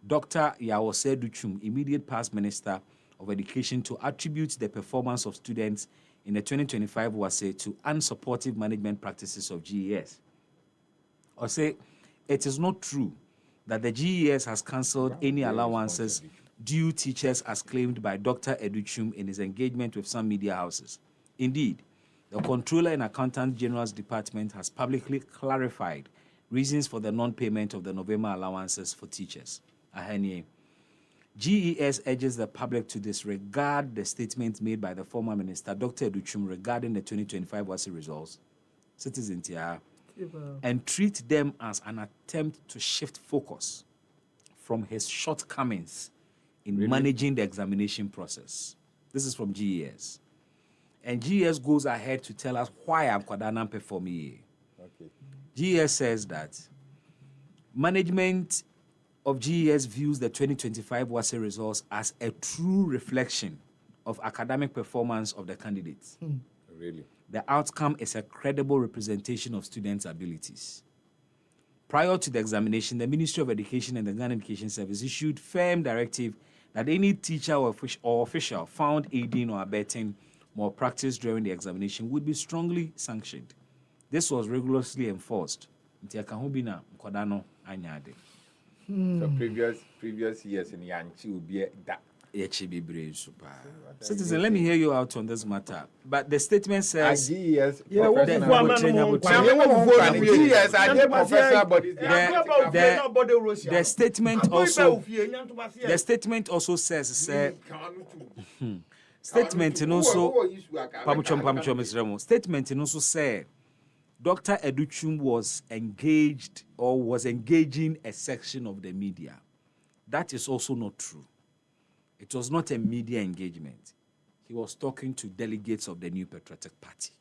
Dr. Yawose Duchum, immediate past Minister of Education, to attribute the performance of students in the 2025 WASE to unsupportive management practices of GES. Or say, it is not true that the GES has cancelled any allowances due teachers as claimed by Dr. Educhum in his engagement with some media houses. Indeed, the Controller and Accountant General's Department has publicly clarified reasons for the non-payment of the November allowances for teachers. Ahanye. GES urges the public to disregard the statement made by the former minister, Dr. Educhum, regarding the 2025 WASE results, citizens here, and treat them as an attempt to shift focus from his shortcomings in managing the examination process. This is from GES. And GES goes ahead to tell us why I'm Kwadanan performing. Okay. GES says that management of GES views the 2025 WASE results as a true reflection of academic performance of the candidates. Really? The outcome is a credible representation of students' abilities. Prior to the examination, the Ministry of Education and the Ghana Education Service issued firm directive that any teacher or official found aiding or abetting malpractice during the examination would be strongly sanctioned. This was rigorously enforced. So previous years in Yanchi will be that. Citizen, let me hear you out on this matter. But the statement says the statement also says statement also said Dr. Educhum was engaging a section of the media. That is also not true. It was not a media engagement. He was talking to delegates of the New Patriotic Party.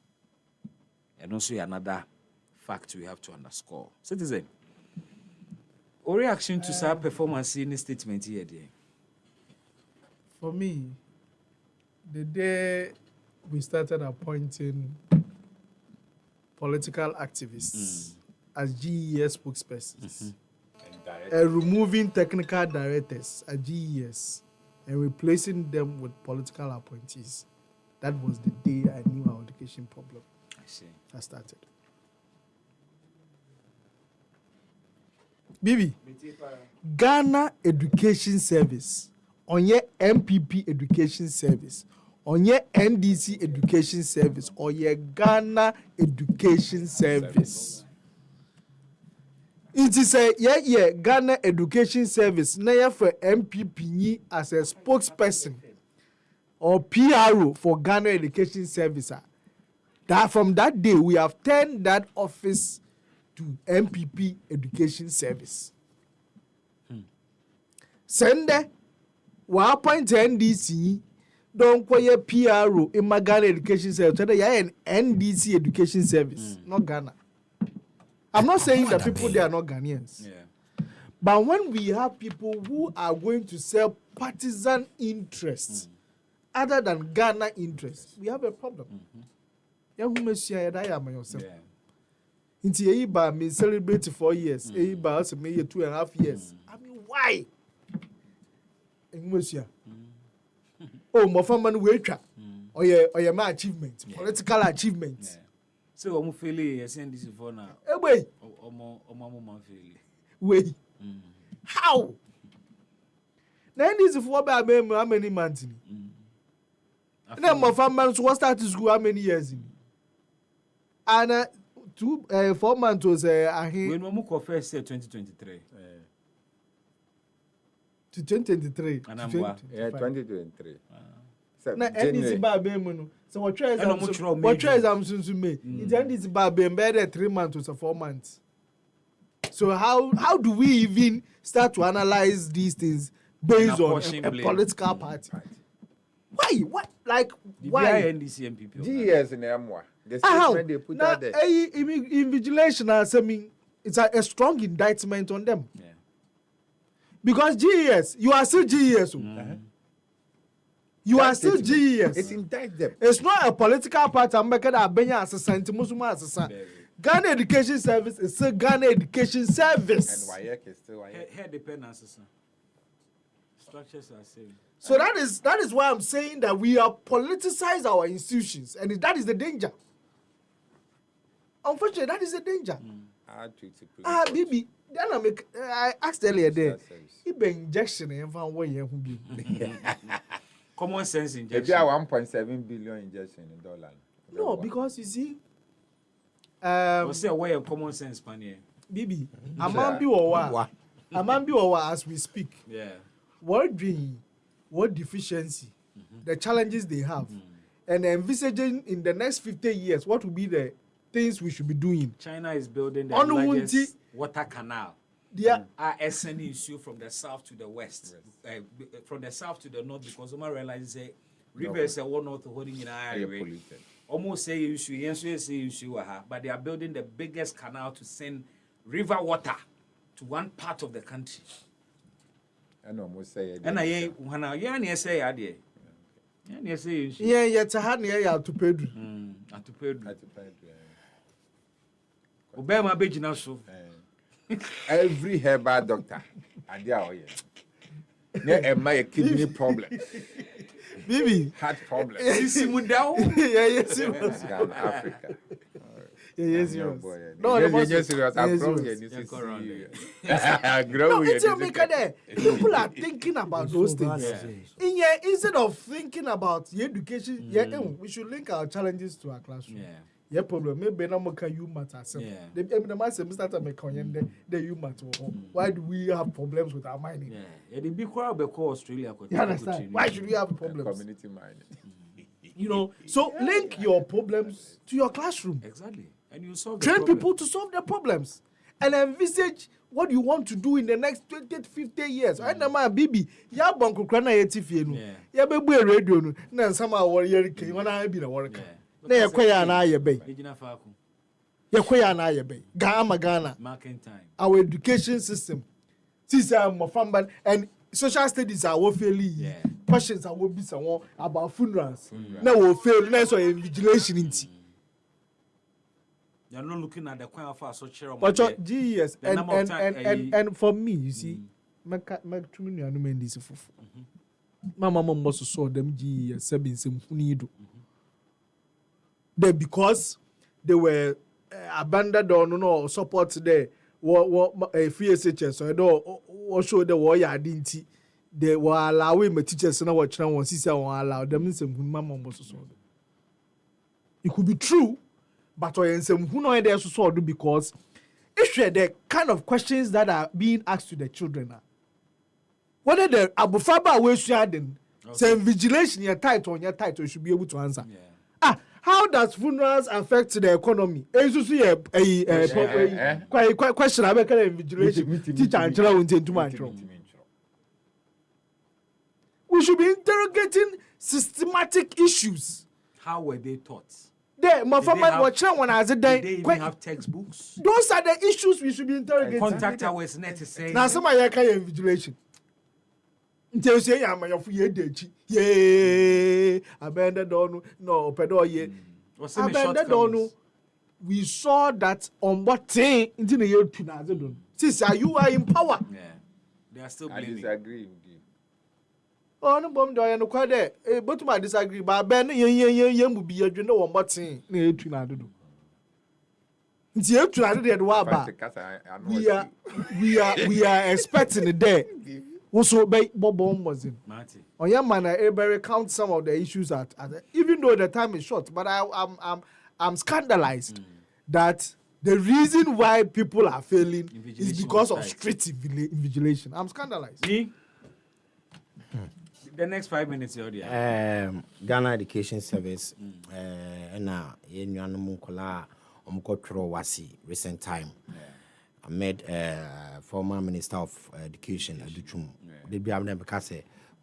And also another fact we have to underscore. Citizen, what reaction to our performance in the statement here, dear? For me, the day we started appointing political activists as GES spokespersons and removing technical directors at GES and replacing them with political appointees. That was the day I knew our education problem. I see. That started. Bibi, Ghana Education Service onye MPP education service, onye NDC education service, or ye Ghana education service. It is a Ghana education service na for MPP as a spokesperson or PRO for Ghana education service. That from that day we have turned that office to MPP education service. Sende we appoint NDC don't quite PRO in my Ghana education service. So they an NDC education service, not Ghana. I'm not saying that people they are not Ghanaians. Yeah. But when we have people who are going to sell partisan interests other than Ghana interests, we have a problem. Yeah, who may share that I am yourself. Into Eba may celebrate 4 years. Eba also may 2.5 years. I mean, why? Oh, my family waiter. Or your my achievement, political achievement. Yeah. So I'm feeling I send this for now. Wait. Wait. How? Now this is for how many months? Then my family was start to school how many years? And 4 months was when Momuko first said 2023. To 2023. Yeah, 2023. Na NDC ba be mu no so what try exam to me it NDC ba be embedded 3 months or 4 months. So how do we even start to analyze these things based on a political party? Why? What? Like why? NDC MPP. GES in Amwa. The statement they put out there. Invigilation it's a strong indictment on them. Yeah. Because GES, you are still GES. You are still GES. It's indict them. It's not a political party. I'm making a Benya assistant, Musuma assistant. Ghana Education Service is still Ghana Education Service. And WAEC is still WAEC. Here dependence, structures are same. So that is why I'm saying that we have politicized our institutions, and that is the danger. Unfortunately, that is the danger. Bibi, then I asked earlier there, if the injection and found what you be. Common sense injection. Maybe a 1.7 billion injection in dollar. No, because you see, what's the way of common sense, Pania? Bibi, a man be over as we speak. Yeah. What dream, what deficiency, the challenges they have, and envisaging in the next 50 years, what will be the things we should be doing. China is building the largest water canal. Yeah. SN issue from the south to the west, from the south to the north, because Oma realizes rivers are one north holding in our area. Almost say issue, yes, say issue, but they are building the biggest canal to send river water to one part of the country. And almost say, and I say, idea. Yeah, yet a hand here to Pedro. To Pedro. Obama Bejina so. Every herbal doctor, and they are here. My kidney problem. Baby, heart problem. Yes, Africa. Yes, no, yes, serious. I'm from here. People are thinking about those things. Instead of thinking about the education, we should link our challenges to our classroom. Yeah, problem. Maybe no more can you matter. The master started making the you matter. Why do we have problems with our mining? Yeah, the big crowd be called Australia. You understand? Why should we have problems? Community mining. You know, so link your problems to your classroom. Exactly, and you solve. Train people to solve their problems, and envisage what you want to do in the next 20 to 50 years. I know my baby. Ya banku krana yeti fienu. Ya bebu e radio no. Na sama warrior ke wana bi na work. Na ye kwaya na aye bay. Ye kwaya na aye bay. Ghana. Marking time. Our education system. Sisa mofamba and social studies are wo fairly. Questions are wo be someone about funerals. Na wo fail na so invigilation inti. You're not looking at the coin of our social. But GES and for me, you see, my too many anomalies of Mama must saw them GES 7 some need. They because they were abandoned or no support there. What free SHS or do or show the warrior identity. they were allowing my teachers and our children was sister won't allow them in some mama was so. It could be true, but I am some who know there so do because it's the kind of questions that are being asked to the children now. Whether the Abu Faba way shading, say vigilation your title you should be able to answer. Yeah. How does funerals affect the economy? Question I make vigilation teacher and children too much. We should be interrogating systematic issues. How were they taught? My father was when I said they even have textbooks. Those are the issues we should be interrogating. Contact hours net to say. Now somebody can invigilation. Until say I'm your free dechi. Yeah, abandoned on no pedo ye. Abandoned on. We saw that on what thing into the year 2000. Since you are in power. Yeah, they are still blaming. I disagree with you. Oh, no bomb do I no quite there. But I disagree. But Ben, you will be a general on what thing near 2000. It's here 200 we are expecting the day. Also, Bob was in. On your man, I recount some of the issues at even though the time is short. But I'm scandalized that the reason why people are failing is because of strict invigilation. I'm scandalized. Me? The next 5 minutes, Ghana Education Service, and recent time. I met former Minister of Education, Aduchum. They be never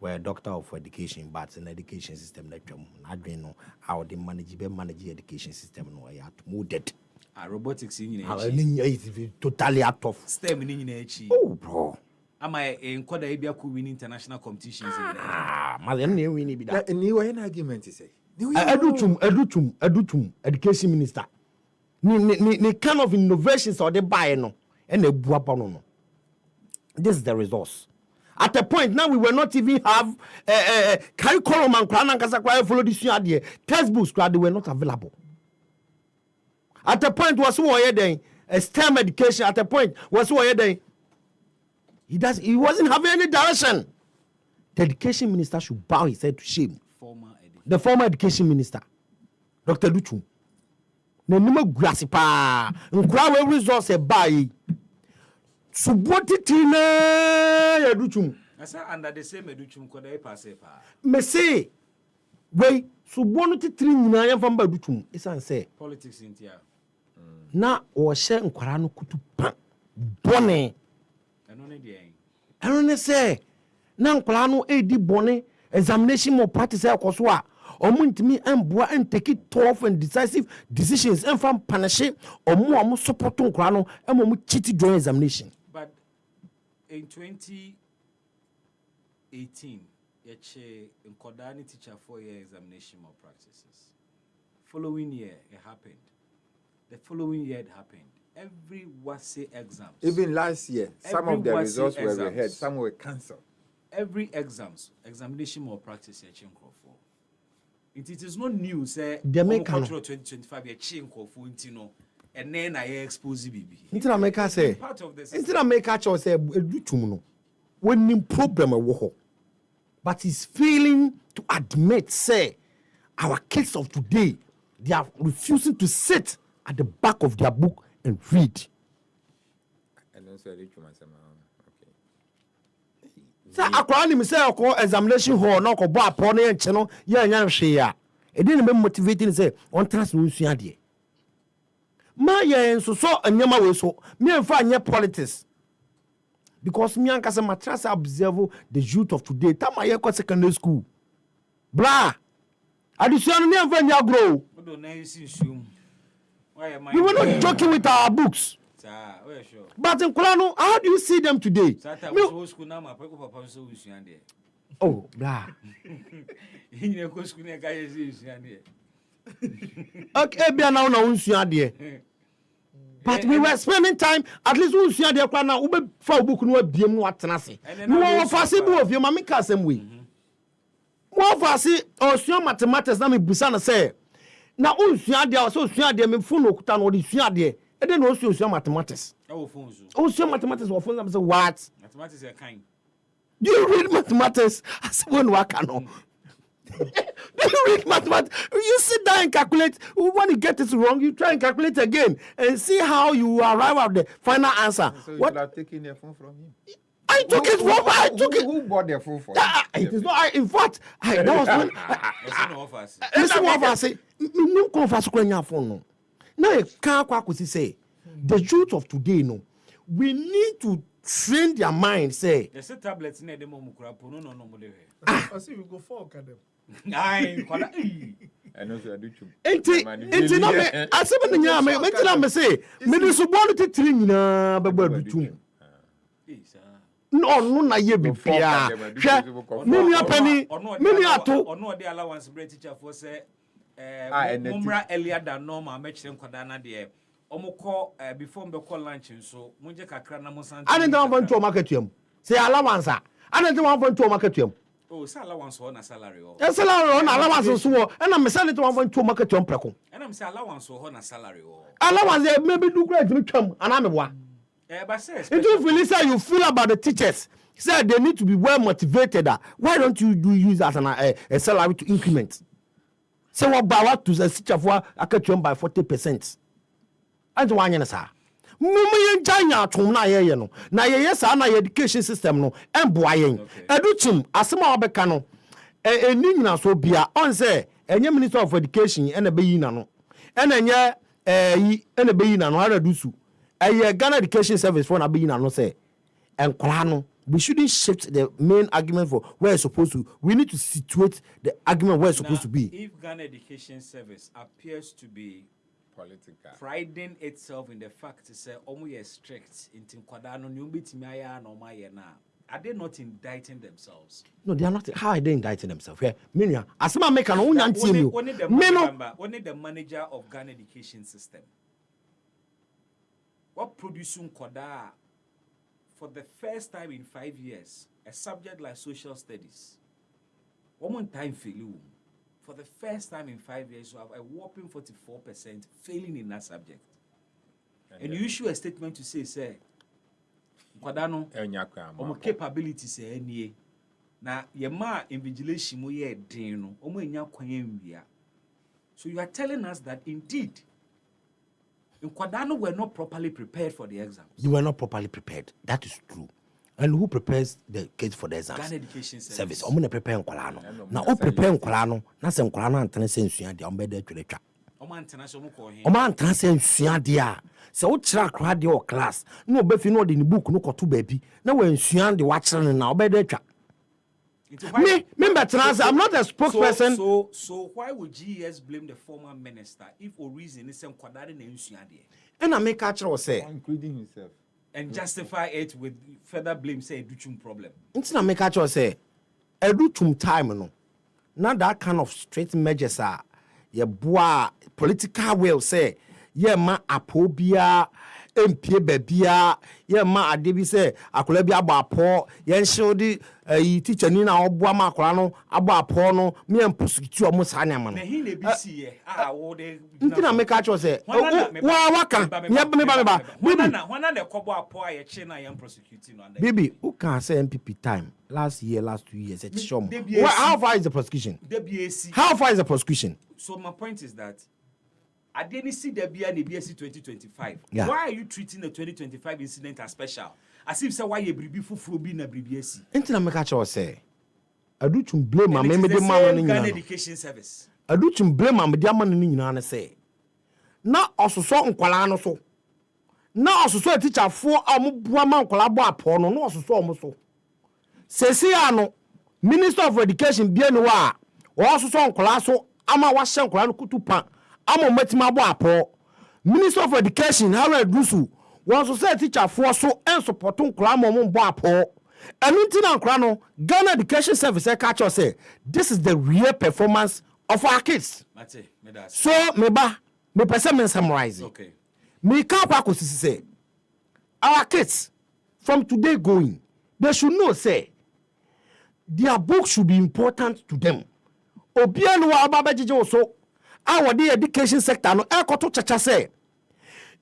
we're a doctor of education, but an education system that I don't know how they manage education system. No, I have to move it. Robotics in totally out of STEM in oh, bro. Am I in Koda could win international competitions? Malam winning be that. A new argument is say. Educhum, education minister. Ni kind of innovations or they buy no and they no. This is the resource. At a point now we will not even have curriculum and follow this year. Textbooks they were not available. At a point was who STEM education at a point was who he wasn't having any direction. The education minister should bow his head to shame. The former education minister, Dr. Luchu. Ne nima grassi pa. Nkura we resource e buy. Suboti tina ya Luchu. Asa under the same Luchu ko dey pass pa. Me say we subonu titiri nyina ya famba Luchu. Isan say politics in tia. Na o hye nkura no kutu pa. Bone. Eno ne say na nkura no edi bone examination mo practice e koso a omuntimi emboa and take it tough and decisive decisions and from punish omo support nkura no emo cheat during examination. But in 2018 yeche nkoda ni teacher 4-year examination more practices. Following year it happened. The following year it happened. Every WASE exams. Even last year, some of the results were reheard, some were cancelled. Every examination more practice here change for. It is not new, say the cultural 2025 here change for intino, and then I expose BB. Intino make us say part of this. Intino make us say educhumuno. When the problem a but he's failing to admit say our kids of today they are refusing to sit at the back of their book and read. And also okay. Say akwani me say akọ examination hall na akọ bo apọ na enche no ye anya hwe ya. E dey na be motivating say on trust no sua de. Ma ye enso so anyama we so me enfa anya politics. Because me anka say ma trust observe the youth of today. Tama ye ko secondary school. Bra. Addition me enfa anya grow. We were not joking with our books. But in Kulano, how do you see them today? Oh, blah. Okay, be now but we were spending time, at least we see the plan now. We for book no be mu atenase. No possible of your mama ka same way. Mo fa si o mathematics na me busa na say na unsua de so sua de me phone okuta no de sua de e de no sua mathematics o phone so o sua mathematics o phone say what mathematics e kind Do you read mathematics? I said, when work no. Do you read mathematics? You sit down and calculate. When you get it wrong, you try and calculate again and see how you arrive at the final answer. So you are taking the phone from him? I took it from. I took it. Who bought the phone for? It is not. In fact, that was when. Listen, what I say. No confess when phone. Now you can't say the youth of today. No, we need to train their mind. Say. There's a tablets near the moment. No. I see we go for academy. Aye, I know you do too. Enti na me asem ne nya me tira me say me dey so bonu titiri nyina beba dutum. No na ye bibia. Hwe me nua pani me nua to ono dey allowance bread teacher for say mumra earlier than normal make sure nkwada na dey omukọ before mbe call lunch so munje kakra na musan. Ane dey wan to market yam. Say allowance a. Ane dey wan to market yam. Oh, allowance on a salary. Yes, salary on allowance so and I'm selling to one to market on preko. And I'm say allowance on a salary. Allowance maybe do great to come and I'm one. But says if you feel about the teachers, said they need to be well motivated. Why don't you use as a salary to increment? Say what by what to the teacher for I catch you by 40%. And one year, sir. Mumu janya tom na ye no na ye sa na education system no emboa yen educhim asema obeka no eni nyina so bia on say enye minister of education ena be yi na no ena enye yi ena be yi na no ara dusu Ghana education service for na be yi na no say enkwala no we shouldn't shift the main argument for where it's supposed to. We need to situate the argument where it's supposed to be. If Ghana education service appears to be political, priding itself in the fact to say almost strict in Kwadano Numbitimiaya no Maya na, are they not indicting themselves? No, they are not. How are they indicting themselves? Yeah, Minya, Asma make an own only the manager of Ghana education system. What producing Kwada for the first time in 5 years, a subject like social studies. One time failing. For the first time in 5 years, you have a whopping 44% failing in that subject. And you issue a statement to say, Kwadano, omo capability say any. Na yema invigilation mo ye dino, omo enya kwanyemwia. So you are telling us that indeed, Kwadano were not properly prepared for the exams. You were not properly prepared. That is true. And who prepares the kids for the exams? Ghana Education Service. I'm going to prepare Nkwalano. Now, who prepare Nkwalano? Na se Nkwalano antene se nsuya dia ombede twetwa. Oma antena so mo ko hin. Oma antena se nsuya dia. Se wo kira akra dia o class, na obefi no de ni book no koto baabi. Na we nsuya de wa kire na obede twa. Me I'm not a spokesperson. So why would GES blame the former minister if a reason is some Kwadare na nsuya dia? And I make actual say including himself. And justify it with further blame, say Educhum problem. It's not make actual say Educhum time no. Not that kind of straight measures are ye boa political will say ye ma apobia MP bebia ye ma adebi say akola bi abo apo ye nshodi teacher ni na oboa ma akola no abo apo no me empusitu omo sa na ma no. Na hin na bi si ye wo de ntina make actual say waka me ba wana de kobo apo a ye che na ye prosecuting no. Bibi who can say MPP time last 2 years it's shom. How far is the prosecution? How far is the prosecution? So my point is that I didn't see the BSc 2025. Yeah. Why are you treating the 2025 incident as special? As if say why you bribi fufu bi na BSc. Intina make actual say Aduchum blame ma me de ma no Ghana Education Service. Aduchum blame ma me de ma no nyina na say. Na ososo nkwala no so. Na ososo teacher fo amboa ma nkwala bo apo no na ososo omo so. Sesi ano Minister of Education bia no wa ososo nkwala so ama wa hye nkwala no kutupa. Amo metima bo apo Minister of Education Harold Dusu was society teacher for so and support nkra mo bo apo enu ntina nkra no Ghana Education Service catch us say this is the real performance of our kids. So me person me summarize. Okay. Me ka kwa ko say our kids from today going they should know say their book should be important to them. Obianu wa ababejeje so our the education sector no ekoto chacha say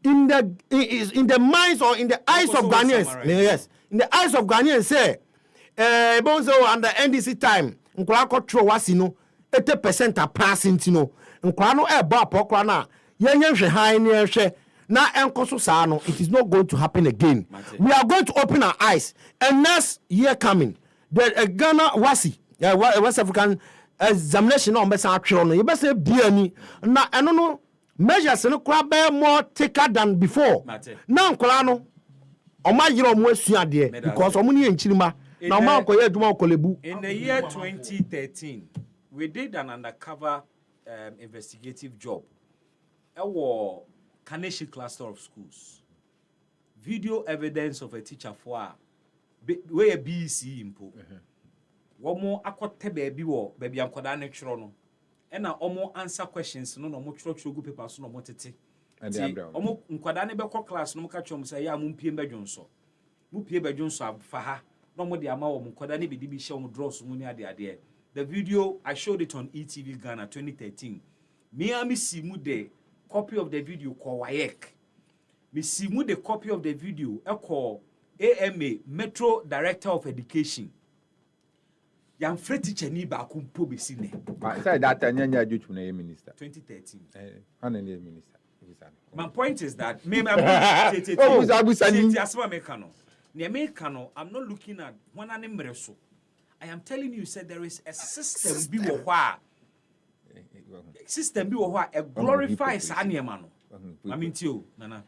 in the minds or in the eyes of Ghanaians, yes, in the eyes of Ghanaians say bonzo under NDC time nkwa akotro wasi no 80% a passing tino nkwa no e ba pokwa na yenye hwe han ne hwe na enkoso saa no it is not going to happen again. We are going to open our eyes and next year coming the Ghana wasi West African examination on besan atwero no you be say bia ni na eno no measures no kwa be more thicker than before na nkwa no Oma yiro mo asuade because omo ne enchirima na oma akoye aduma okolebu. In the year 2013 we did an undercover investigative job our Kaneshi cluster of schools. Video evidence of a teacher for where BC impo womo akote baby wo baby ankoda ne tworo no e na omo answer questions no mo tworo gu paper so no mo tete omo nkwada ne be class no mo ka twom say ya mo mpie badwonso mo pie badwonso afa ha no mo de ama wo nkwada ne bidi bi hye wo draws mu ni ade. The video I showed it on ETV Ghana 2013. Me see mu the copy of the video called WAEC. Me see mu the copy of the video called AMA Metro Director of Education. Young Fred teacher ni ba kumpo be sine. Say that nyanya adwutu na minister. 2013. How na minister? My point is that I'm not looking at one animal. I am telling you, said there is a system be a glorifies animal. I mean, too, Nana.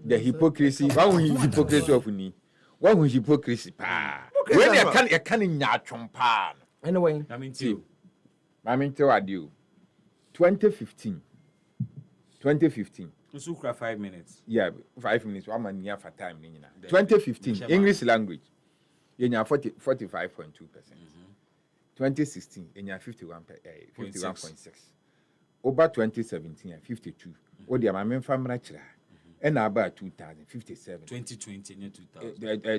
The hypocrisy, hypocrisy of me. One hypocrisy. When I can't chompa. Anyway, I mean, too. I mean, tell you. 2015. Usukra 5 minutes. Yeah, 5 minutes. One man near for time. 2015 English language. You have 45.2%. 2016 you have 51.6. Over 2017 52. Oh, the main family chira. And about 2057. 2020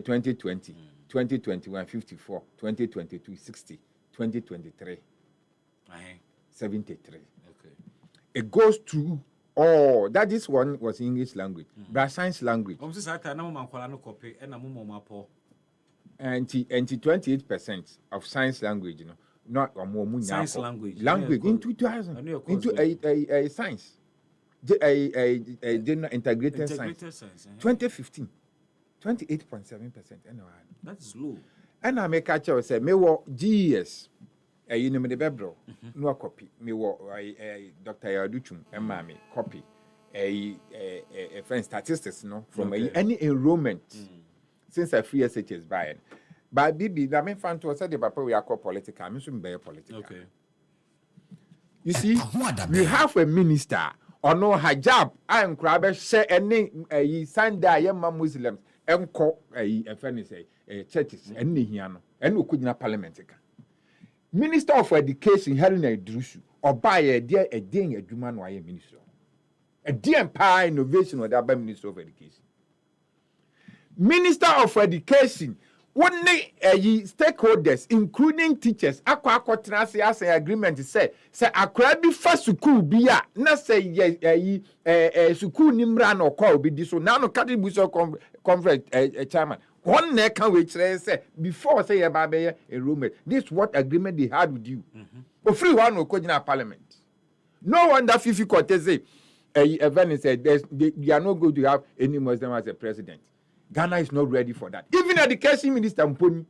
2020. 2021 54. 2022 60. 2023 73. Okay. It goes through. Oh, that is one was English language, but science language. And 28% of science language, you know, not science language. Language in 2000 into a science, a integrated science. 2015, 28.7%. That's low. And I make a choice. Say me wo GES. You know me the bebro. No copy. Me wo Dr. Yaduchum Mami copy. A friend statistics no from any enrollment since a free SHS buying. But BB, the main fan to say the papa we are called political. I'm assuming be political. Okay. You see, we have a minister or no hijab. I am crabbe share any Sunday yama Muslims and call a friend say churches and Nihiano and we could not parliament. Minister of Education Helena Drusu or buy a dear a ding a Juman wire minister. A dear empire innovation or the Minister of Education. Minister of Education, one stakeholders, including teachers, aqua as an agreement say a be first school be a not say school nimran or call be this so now no Katibuso conference chairman. One neck can wait say before say about a roommate. This is what agreement they had with you. But free one will go in our parliament. No wonder Fifi Corte say event said they are not going to have any Muslim as a president. Ghana is not ready for that. Even Education Minister Mponi.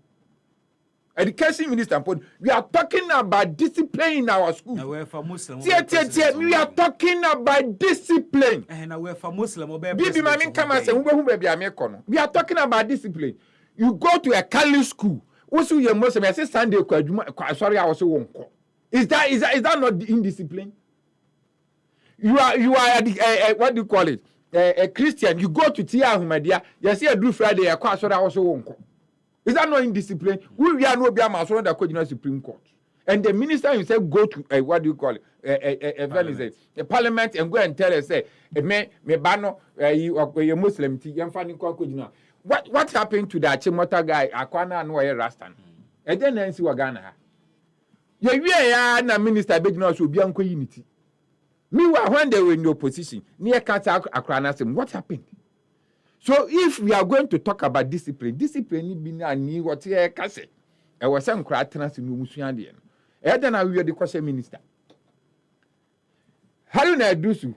We are talking about discipline in our schools. We are talking about discipline. Bibi mami come and say, we are talking about discipline. You go to a Catholic school. Also, you Muslim. I say Sunday. Sorry, I also won't call. Is that not indiscipline? You are what do you call it? A Christian. You go to Tia Humadia. You see a do Friday. I also won't call. Is that not indiscipline? We are no be a that Supreme Court. And the minister himself go to what do you call it? A parliament and go and tell us say me bano you Muslim what happened to that Chimota guy Akwana no Rastan? And then see what Ghana. Yeah, na minister be no so be anko unity. Meanwhile, when they were in the opposition, near Kata Akrana said, what happened? So if we are going to talk about discipline be na ni what here kase. e was some cratana to Musuandian. Edana we are the question minister. How do I do so?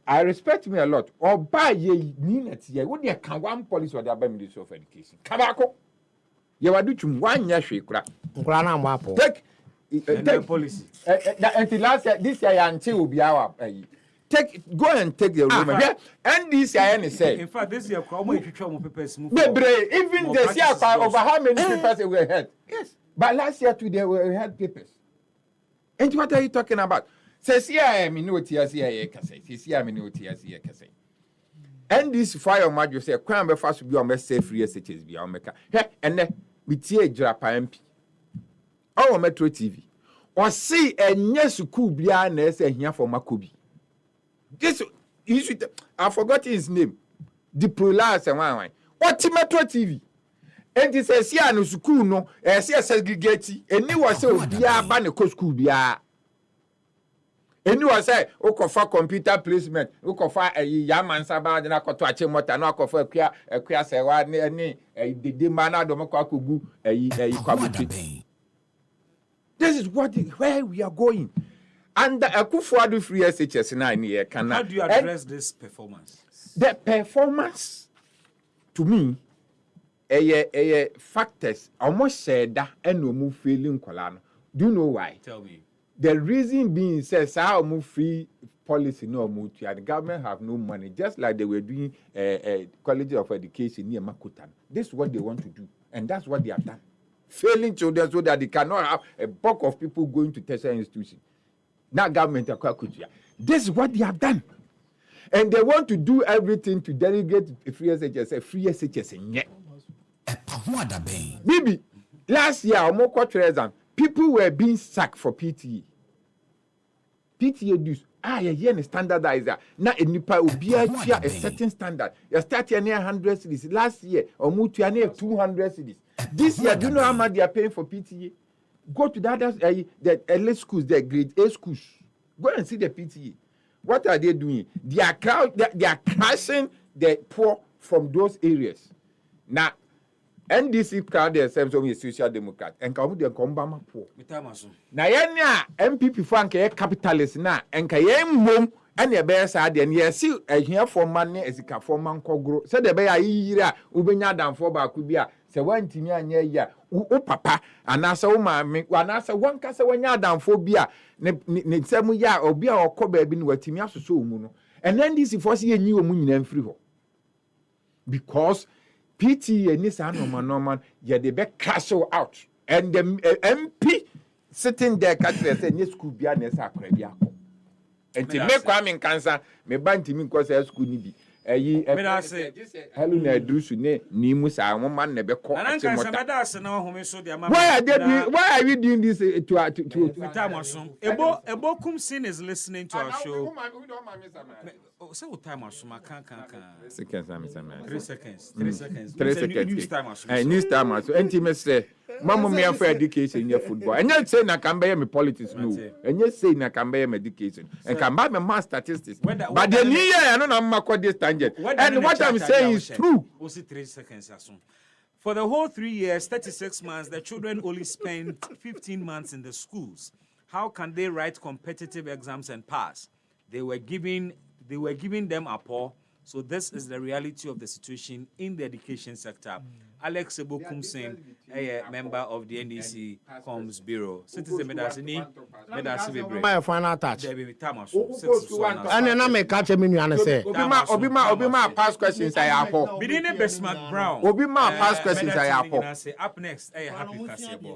I respect me a lot. Or buy ye Nina Tia, would you can one police or the Ministry of Education? Kabako. You are doing 1 year shake. Take policy. Until last year, this year until will be our. Go and take the room. And this year, say. In fact, this year, even this year, over how many papers we had? Yes. But last year, too, we had papers. And what are you talking about? Says, yeah, I mean, no tears here, and this fire major say, Cramber fast will be on my safe free SHS beyond Mecca. And then we tear Japa MP. Our Metro TV. Or see a yes, cool beyond us and here for Makubi. This is, I forgot his name. The Prolas and one. What Metro TV? And he says, yeah, no school, no, as yes, segregate, and you was so dear, Banner school beyond. And you say, for computer placement, for a yaman sabah, and I could watch him what I know for a queer say, the demana domokaku, a this is where we are going. And a Kufuadu free SHS 9 year can. How do you address this performance? The performance, to me, a factors almost said that and no move feeling colano. Do you know why? Tell me. The reason being says how move free policy no move to the government have no money, just like they were doing a College of Education near Makutan. This is what they want to do, and that's what they have done. Failing children so that they cannot have a bulk of people going to tertiary institutions. Now government are this is what they have done. And they want to do everything to delegate free SHS. Bibi, last year, people were being sacked for PTA. PTA dues. Yeah, standardizer. Now, a nipa will be a certain standard. You start near 100 cities. Last year, or move to near 200 cities. This year, do you know how much they are paying for PTA? Go to the other, the elite schools, the grade A schools. Go and see the PTA. What are they doing? They are crashing the poor from those areas. Now, NDC crowd themselves only a social democrat and come with the Kombama poor. Now, MPP Frank a capitalist now and Kayem home and the bear side and yes, see a here for money as a for man grow. So the bear ira Ubenya down for Bakubia. Se one timia nye ya o papa anasa o ma me anasa one kasa wanya down for bia ne semu ya obi a okoba bi no watimi asoso mu no and then this for say enyi omu nyina mfiri ho because PTA ni sa normal ya dey be cash out and the MP sitting there catch say any school bia na sa akra bia ko enti me kwa me kansa me ba ntimi ko say school ni bi hello na drusu ne ni musa woman na be ko why are we doing this to time son ebo kumsin is listening to our show say what time asom kan seconds 3 seconds news time asom enti me say mama me for education in football enye say na kan be me politics no enye say na kan be me education and kan ba me math statistics but the new year no na makọ this tangent and what I'm saying is true. 3 seconds asom. For the whole 3 years, 36 months, the children only spent 15 months in the schools. How can they write competitive exams and pass? They were giving them a paw. So this is the reality of the situation in the education sector. Alex Ebokumsen, a member of the NDC Comms Bureau. Citizen Medasini, my final touch. And then I make catch a menu and say, Obima past questions I have. Bidine Besmark Brown. Obima past questions I have. Up next, a happy Kaseɛbɔ.